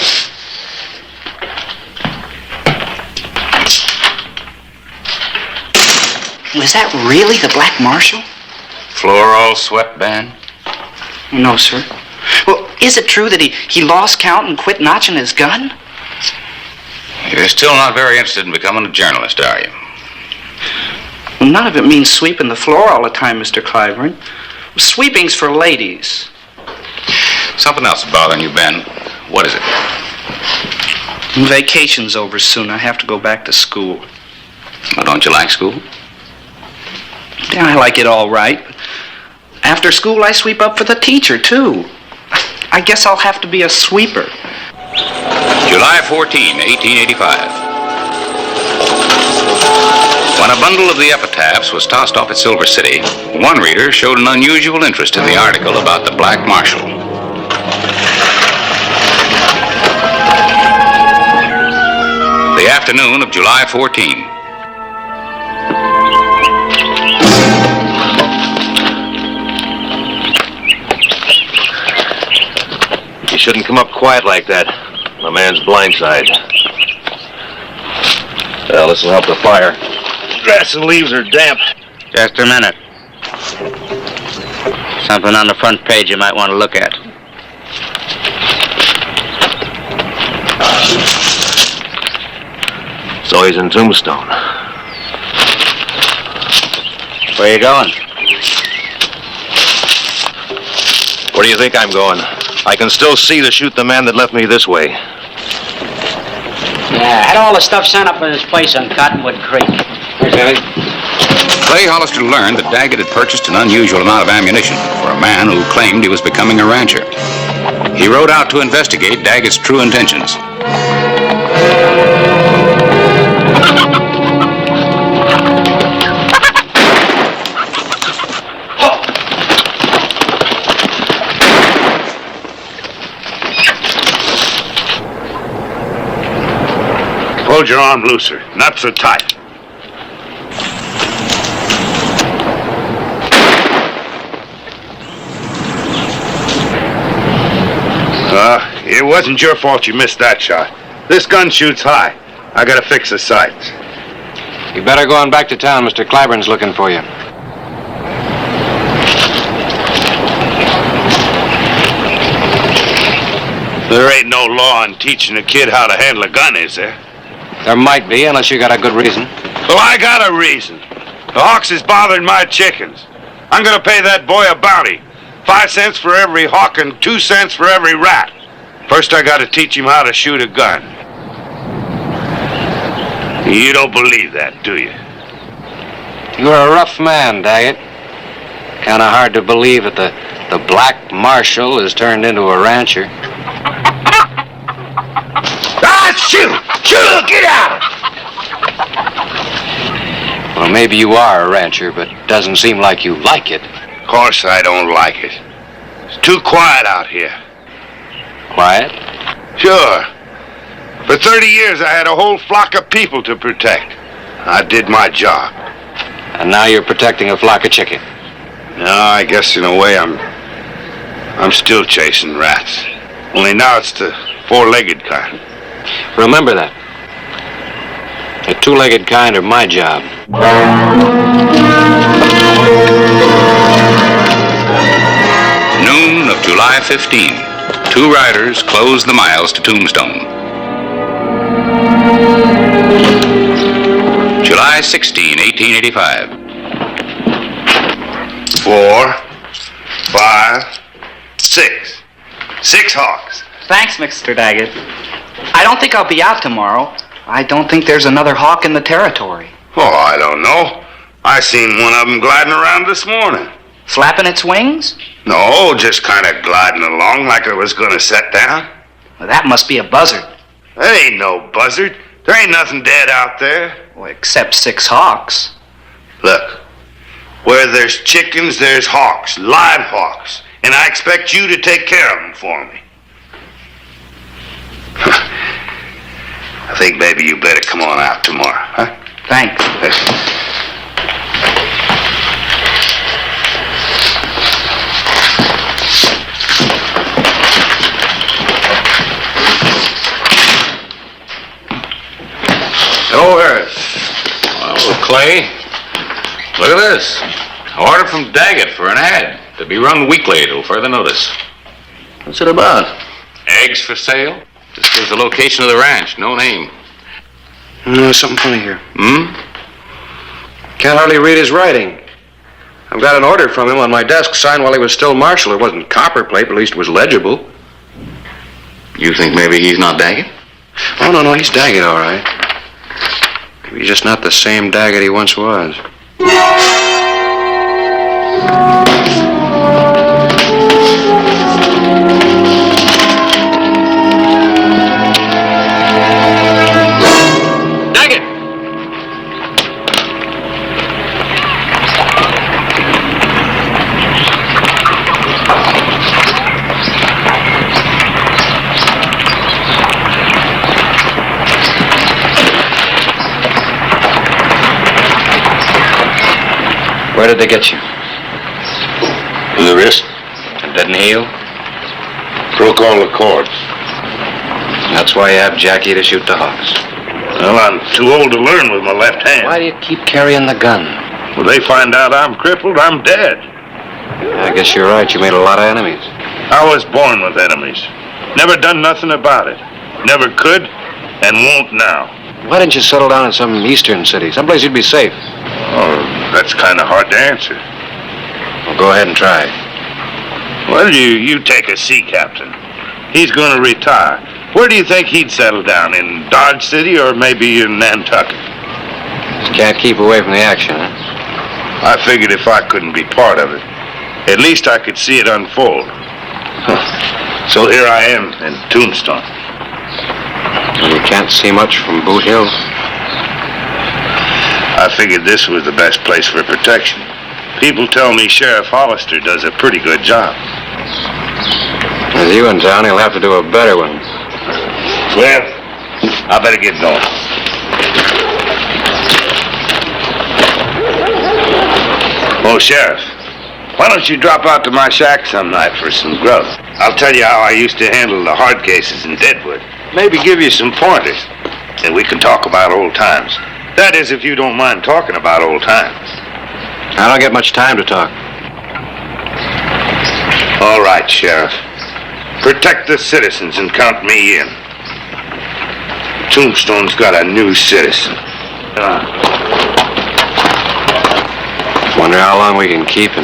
Was that really the Black Marshal? Floor all swept, Ben? No, sir. Well, is it true that he lost count and quit notching his gun? You're still not very interested in becoming a journalist, are you? Well, none of it means sweeping the floor all the time, Mr. Clyburn. Sweeping's for ladies. Something else is bothering you, Ben. What is it? Vacation's over soon. I have to go back to school. Well, don't you like school? Yeah, I like it all right. After school, I sweep up for the teacher, too. I guess I'll have to be a sweeper. July 14, 1885. When a bundle of the epitaphs was tossed off at Silver City, one reader showed an unusual interest in the article about the Black Marshal. The afternoon of July 14. You shouldn't come up quiet like that. My man's blindside. Well, this will help the fire. Grass and leaves are damp. Just a minute. Something on the front page you might want to look at. So he's in Tombstone. Where you going? Where do you think I'm going? I can still see to shoot the man that left me this way. Yeah, had all the stuff sent up at his place on Cottonwood Creek. Clay Hollister learned that Daggett had purchased an unusual amount of ammunition for a man who claimed he was becoming a rancher. He rode out to investigate Daggett's true intentions. Hold your arm looser, not so tight. It wasn't your fault you missed that shot. This gun shoots high. I gotta fix the sights. You better go on back to town. Mr. Clyburn's looking for you. There ain't no law on teaching a kid how to handle a gun, is there? There might be, unless you got a good reason. Well, I got a reason. The hawks is bothering my chickens. I'm gonna pay that boy a bounty. 5 cents for every hawk and 2 cents for every rat. First, I gotta teach him how to shoot a gun. You don't believe that, do you? You're a rough man, Daggett. Kind of hard to believe that the black marshal is turned into a rancher. Ah, shoot! Shoot! Get out! Well, maybe you are a rancher, but it doesn't seem like you like it. Of course I don't like it. It's too quiet out here. Quiet? Sure. For 30 years I had a whole flock of people to protect. I did my job. And now you're protecting a flock of chicken. No, I guess in a way I'm still chasing rats. Only now it's the 4-legged kind. Remember that. The 2-legged kind are my job. Noon of July 15. 2 riders closed the miles to Tombstone. July 16, 1885. 4, 5, 6. 6 hawks. Thanks, Mr. Daggett. I don't think I'll be out tomorrow. I don't think there's another hawk in the territory. Oh, I don't know. I seen one of them gliding around this morning. Flapping its wings? No, just kind of gliding along like it was going to set down. Well, that must be a buzzard. That ain't no buzzard. There ain't nothing dead out there. Well, except 6 hawks. Look, where there's chickens, there's hawks, live hawks. And I expect you to take care of them for me. I think maybe you better come on out tomorrow, huh? Thanks. Hello, Harris. Well, Clay, look at this. Order from Daggett for an ad to be run weekly till further notice. What's it about? Eggs for sale. Just gives the location of the ranch, no name. There's something funny here. Can't hardly read his writing. I've got an order from him on my desk signed while he was still marshal. It wasn't copperplate, but at least it was legible. You think maybe he's not Daggett? Oh, no, he's Daggett, all right. Maybe he's just not the same Daggett he once was. Daggett! Where did they get you? In the wrist. It didn't heal? Broke all the cords. That's why you have Jackie to shoot the hawks. Well, I'm too old to learn with my left hand. Why do you keep carrying the gun? When they find out I'm crippled, I'm dead. I guess you're right. You made a lot of enemies. I was born with enemies. Never done nothing about it. Never could and won't now. Why didn't you settle down in some eastern city? Someplace you'd be safe. Oh, that's kind of hard to answer. Well, go ahead and try. Well, you take a sea captain. He's going to retire. Where do you think he'd settle down? In Dodge City or maybe in Nantucket? Just can't keep away from the action, huh? I figured if I couldn't be part of it, at least I could see it unfold. So here I am in Tombstone. And you can't see much from Boot Hill. I figured this was the best place for protection. People tell me Sheriff Hollister does a pretty good job. With you in town, he'll have to do a better one. Well, I better get going. Oh, Sheriff, why don't you drop out to my shack some night for some grub? I'll tell you how I used to handle the hard cases in Deadwood. Maybe give you some pointers. Then we can talk about old times. That is, if you don't mind talking about old times. I don't get much time to talk. All right, Sheriff. Protect the citizens and count me in. Tombstone's got a new citizen. One Wonder how long we can keep him.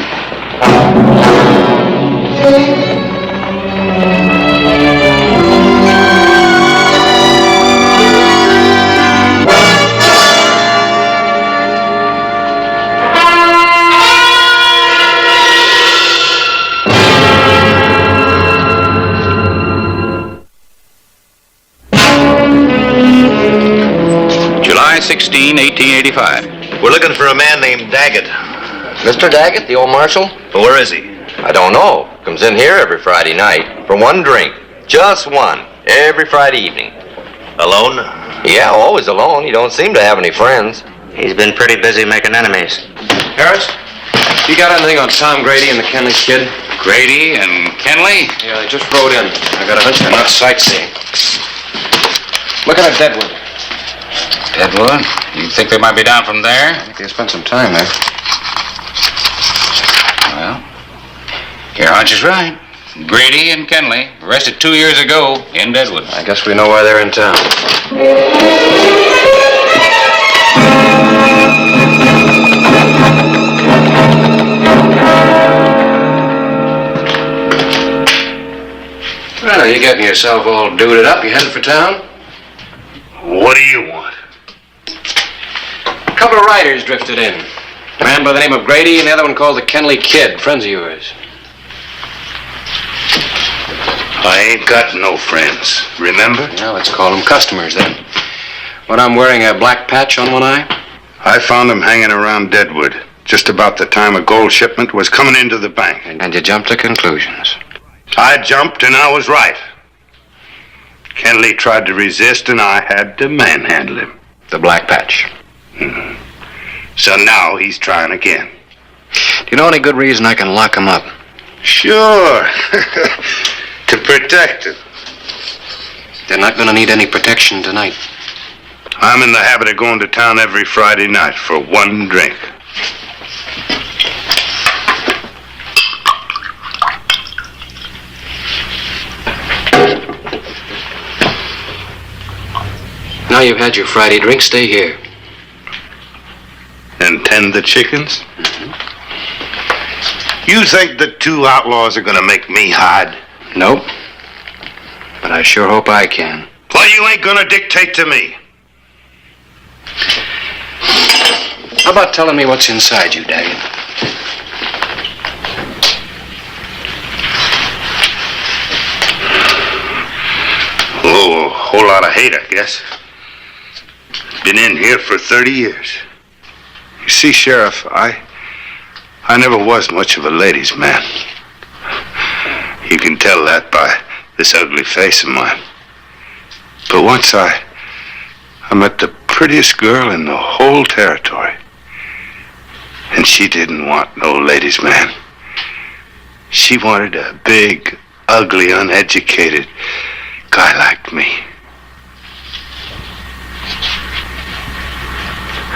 July 16, 1885. We're looking for a man named Daggett. Mr. Daggett, the old marshal? But where is he? I don't know. Comes in here every Friday night for one drink. Just one. Every Friday evening. Alone? Yeah, always alone. He don't seem to have any friends. He's been pretty busy making enemies. Harris, you got anything on Tom Grady and the Kenley kid? Grady and Kenley? Yeah, they just rode in. I got a hunch they're not sightseeing. Looking at Deadwood. Deadwood? You think they might be down from there? I think they spent some time there. Well, your hunch is right. Grady and Kenley, arrested 2 years ago in Deadwood. I guess we know why they're in town. Well, you getting yourself all duded up. You headed for town? What do you want? A couple of riders drifted in. A man by the name of Grady and the other one called the Kenley Kid. Friends of yours. I ain't got no friends, remember? Well, let's call them customers then. What, I'm wearing a black patch on one eye? I found them hanging around Deadwood just about the time a gold shipment was coming into the bank. And you jumped to conclusions. I jumped and I was right. Kenley tried to resist and I had to manhandle him. The black patch. Mm-hmm. So now he's trying again. Do you know any good reason I can lock him up? Sure. To protect him. They're not going to need any protection tonight. I'm in the habit of going to town every Friday night for one drink. Now you've had your Friday drink, stay here. And tend the chickens? Mm-hmm. You think the two outlaws are going to make me hide? Nope. But I sure hope I can. Well, you ain't going to dictate to me. How about telling me what's inside you, Daggett? Oh, a whole lot of hate, I guess. Been in here for 30 years. You see, Sheriff, I never was much of a ladies' man. You can tell that by this ugly face of mine. But once I met the prettiest girl in the whole territory. And she didn't want no ladies' man. She wanted a big, ugly, uneducated guy like me.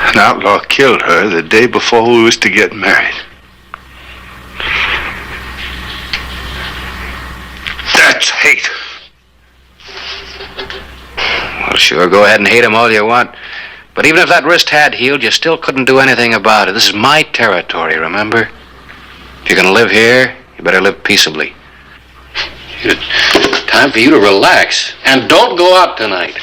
An outlaw killed her the day before we was to get married. That's hate. Well, sure, go ahead and hate him all you want. But even if that wrist had healed, you still couldn't do anything about it. This is my territory, remember? If you're going to live here, you better live peaceably. Time for you to relax. And don't go out tonight.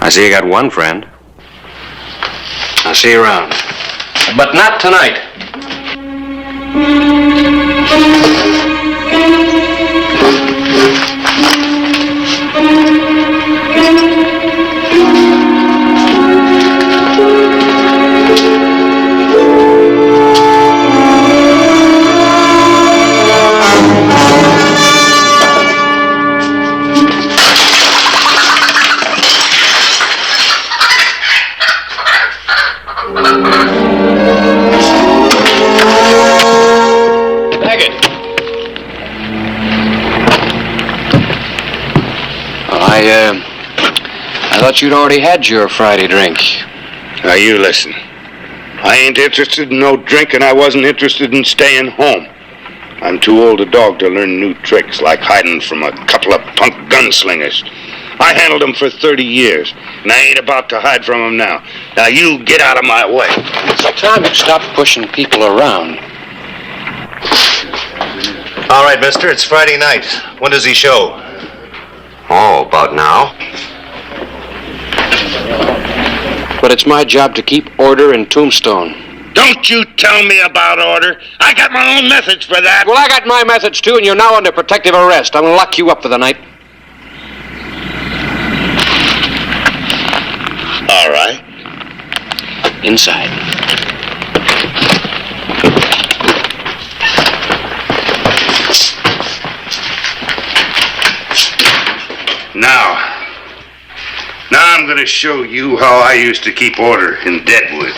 I see you got one friend. I'll see you around. But not tonight. I thought you'd already had your Friday drink. Now you listen. I ain't interested in no drink and I wasn't interested in staying home. I'm too old a dog to learn new tricks like hiding from a couple of punk gunslingers. I handled them for 30 years, and I ain't about to hide from them now. Now you get out of my way. It's time you stop pushing people around. All right, mister, it's Friday night. When does he show? Oh, about now. But it's my job to keep order in Tombstone. Don't you tell me about order. I got my own methods for that. Well, I got my methods too, and you're now under protective arrest. I'm gonna lock you up for the night. All right. Inside. Now I'm going to show you how I used to keep order in Deadwood.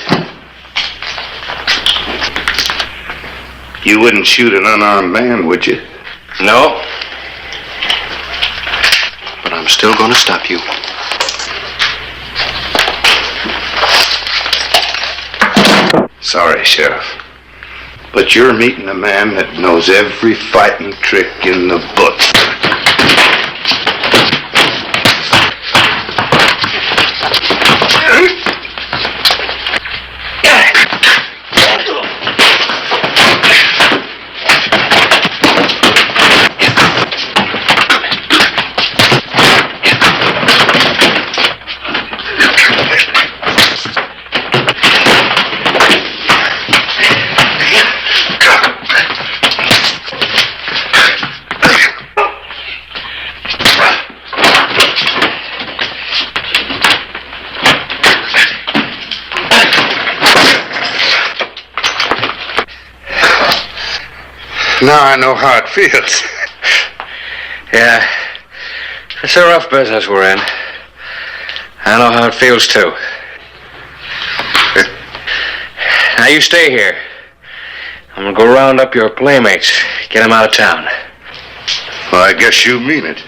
You wouldn't shoot an unarmed man, would you? No. But I'm still going to stop you. Sorry, Sheriff. But you're meeting a man that knows every fighting trick in the book. Now I know how it feels. Yeah. It's a rough business we're in. I know how it feels, too. Now, you stay here. I'm gonna go round up your playmates. Get them out of town. Well, I guess you mean it.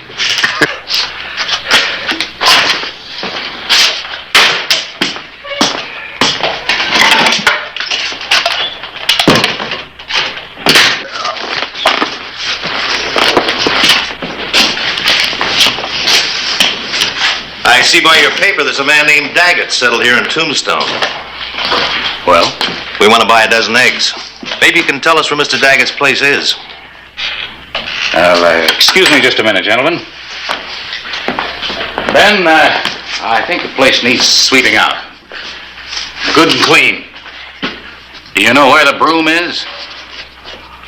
I see by your paper there's a man named Daggett settled here in Tombstone. Well? We want to buy a dozen eggs. Maybe you can tell us where Mr. Daggett's place is. Excuse me just a minute, gentlemen. Ben, I think the place needs sweeping out. Good and clean. Do you know where the broom is?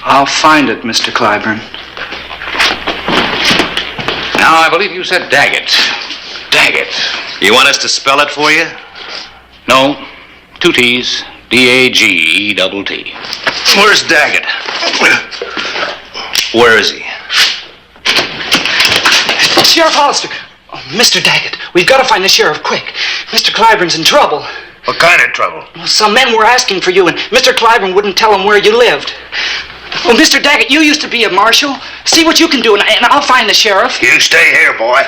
I'll find it, Mr. Clyburn. Now, I believe you said Daggett. Daggett. You want us to spell it for you? No. 2 T's. D-A-G-E-T-T. Where's Daggett? Where is he? Sheriff Hollister. Oh, Mr. Daggett, we've got to find the sheriff quick. Mr. Clyburn's in trouble. What kind of trouble? Well, some men were asking for you, and Mr. Clyburn wouldn't tell them where you lived. Oh, Mr. Daggett, you used to be a marshal. See what you can do, and I'll find the sheriff. You stay here, boy.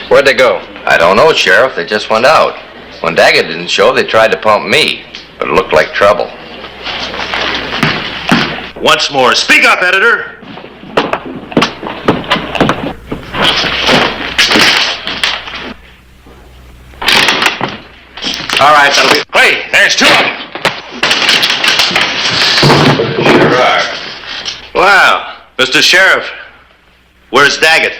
Where'd they go? I don't know, Sheriff. They just went out. When Daggett didn't show, they tried to pump me, but it looked like trouble. Once more, speak up, editor. All right, that'll be... Hey, there's 2 of them. Sure are. Wow. Mr. Sheriff, where's Daggett?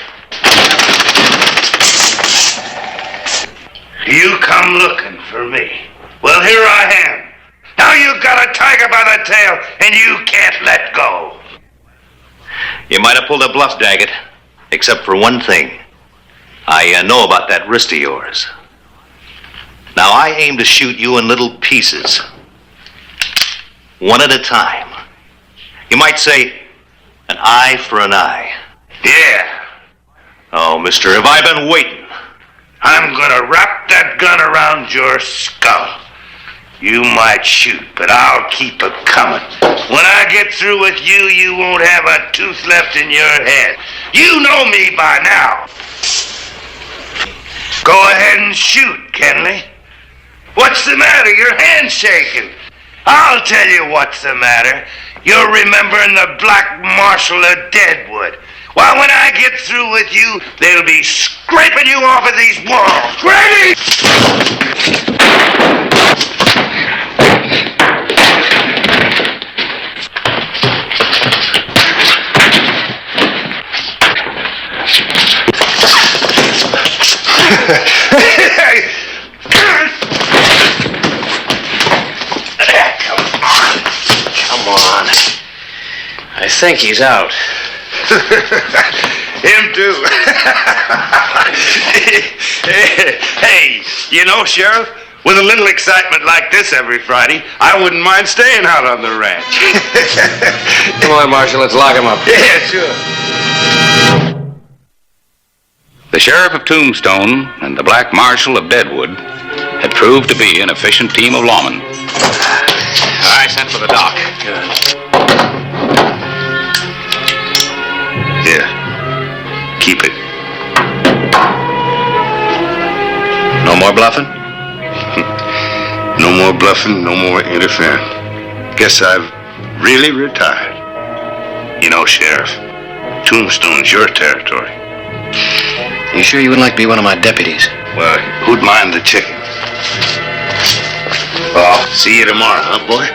You come looking for me. Well, here I am. Now you got a tiger by the tail, and you can't let go. You might have pulled a bluff, Daggett, except for one thing. I know about that wrist of yours. Now, I aim to shoot you in little pieces, one at a time. You might say, an eye for an eye. Yeah. Oh, mister, have I been waiting? I'm gonna wrap that gun around your skull. You might shoot, but I'll keep it coming. When I get through with you, you won't have a tooth left in your head. You know me by now. Go ahead and shoot, Kenley. What's the matter? Your hand's shaking. I'll tell you what's the matter. You're remembering the Black Marshal of Deadwood. Well, when I get through with you, they'll be scraping you off of these walls. Ready? Come on. I think he's out. Him too. Hey, you know, Sheriff, with a little excitement like this every Friday, I wouldn't mind staying out on the ranch. Come on, Marshal, let's lock him up. Yeah, sure. The Sheriff of Tombstone and the Black Marshal of Deadwood had proved to be an efficient team of lawmen. I sent for the doc. Here, keep it. No more bluffing? No more bluffing, no more interfering. Guess I've really retired. You know, Sheriff, Tombstone's your territory. You sure you wouldn't like to be one of my deputies? Well, who'd mind the chicken? Well, see you tomorrow, huh, boy?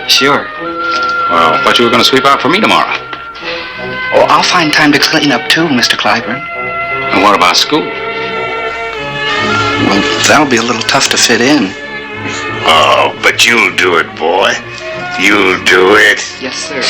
Sure. Well, I thought you were going to sweep out for me tomorrow. Oh, I'll find time to clean up too, Mr. Clyburn. And what about school? Well, that'll be a little tough to fit in. Oh, but you'll do it, boy. You'll do it. Yes, sir.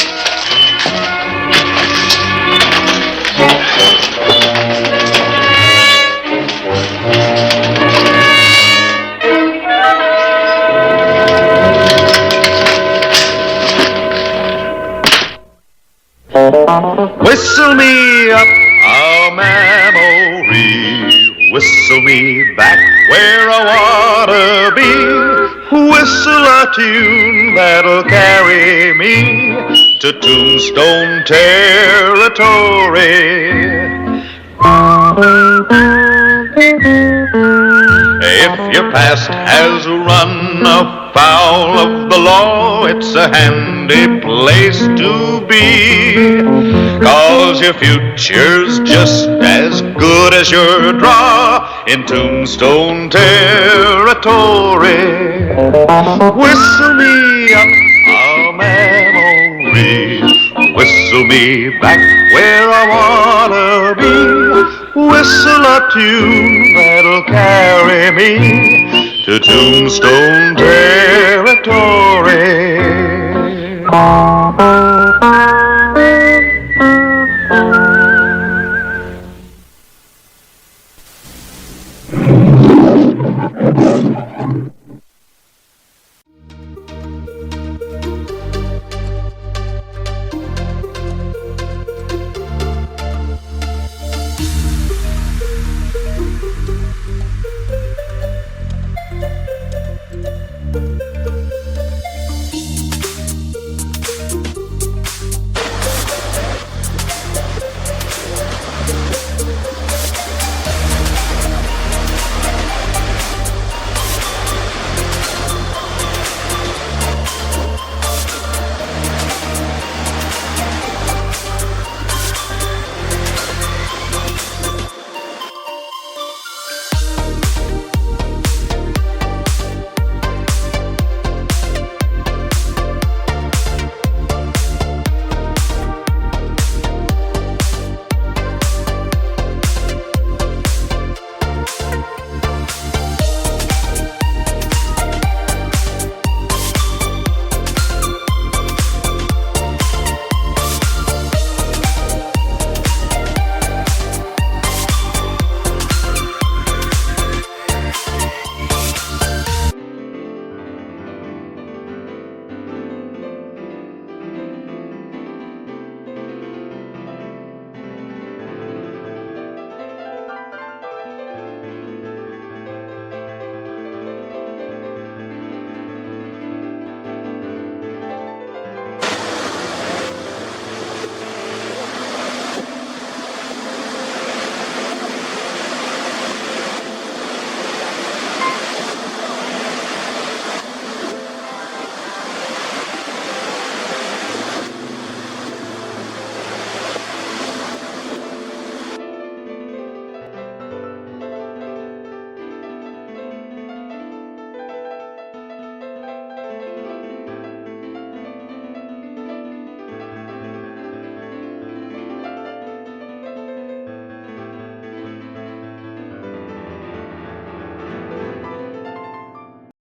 Whistle me up a memory, whistle me back where I wanna be, whistle a tune that'll carry me to Tombstone territory. If your past has run afoul of the law, it's a handy place to be, 'cause your future's just as good as your draw in Tombstone territory. Whistle me up a memory, whistle me back where I wanna be, whistle a tune that'll carry me to Tombstone territory.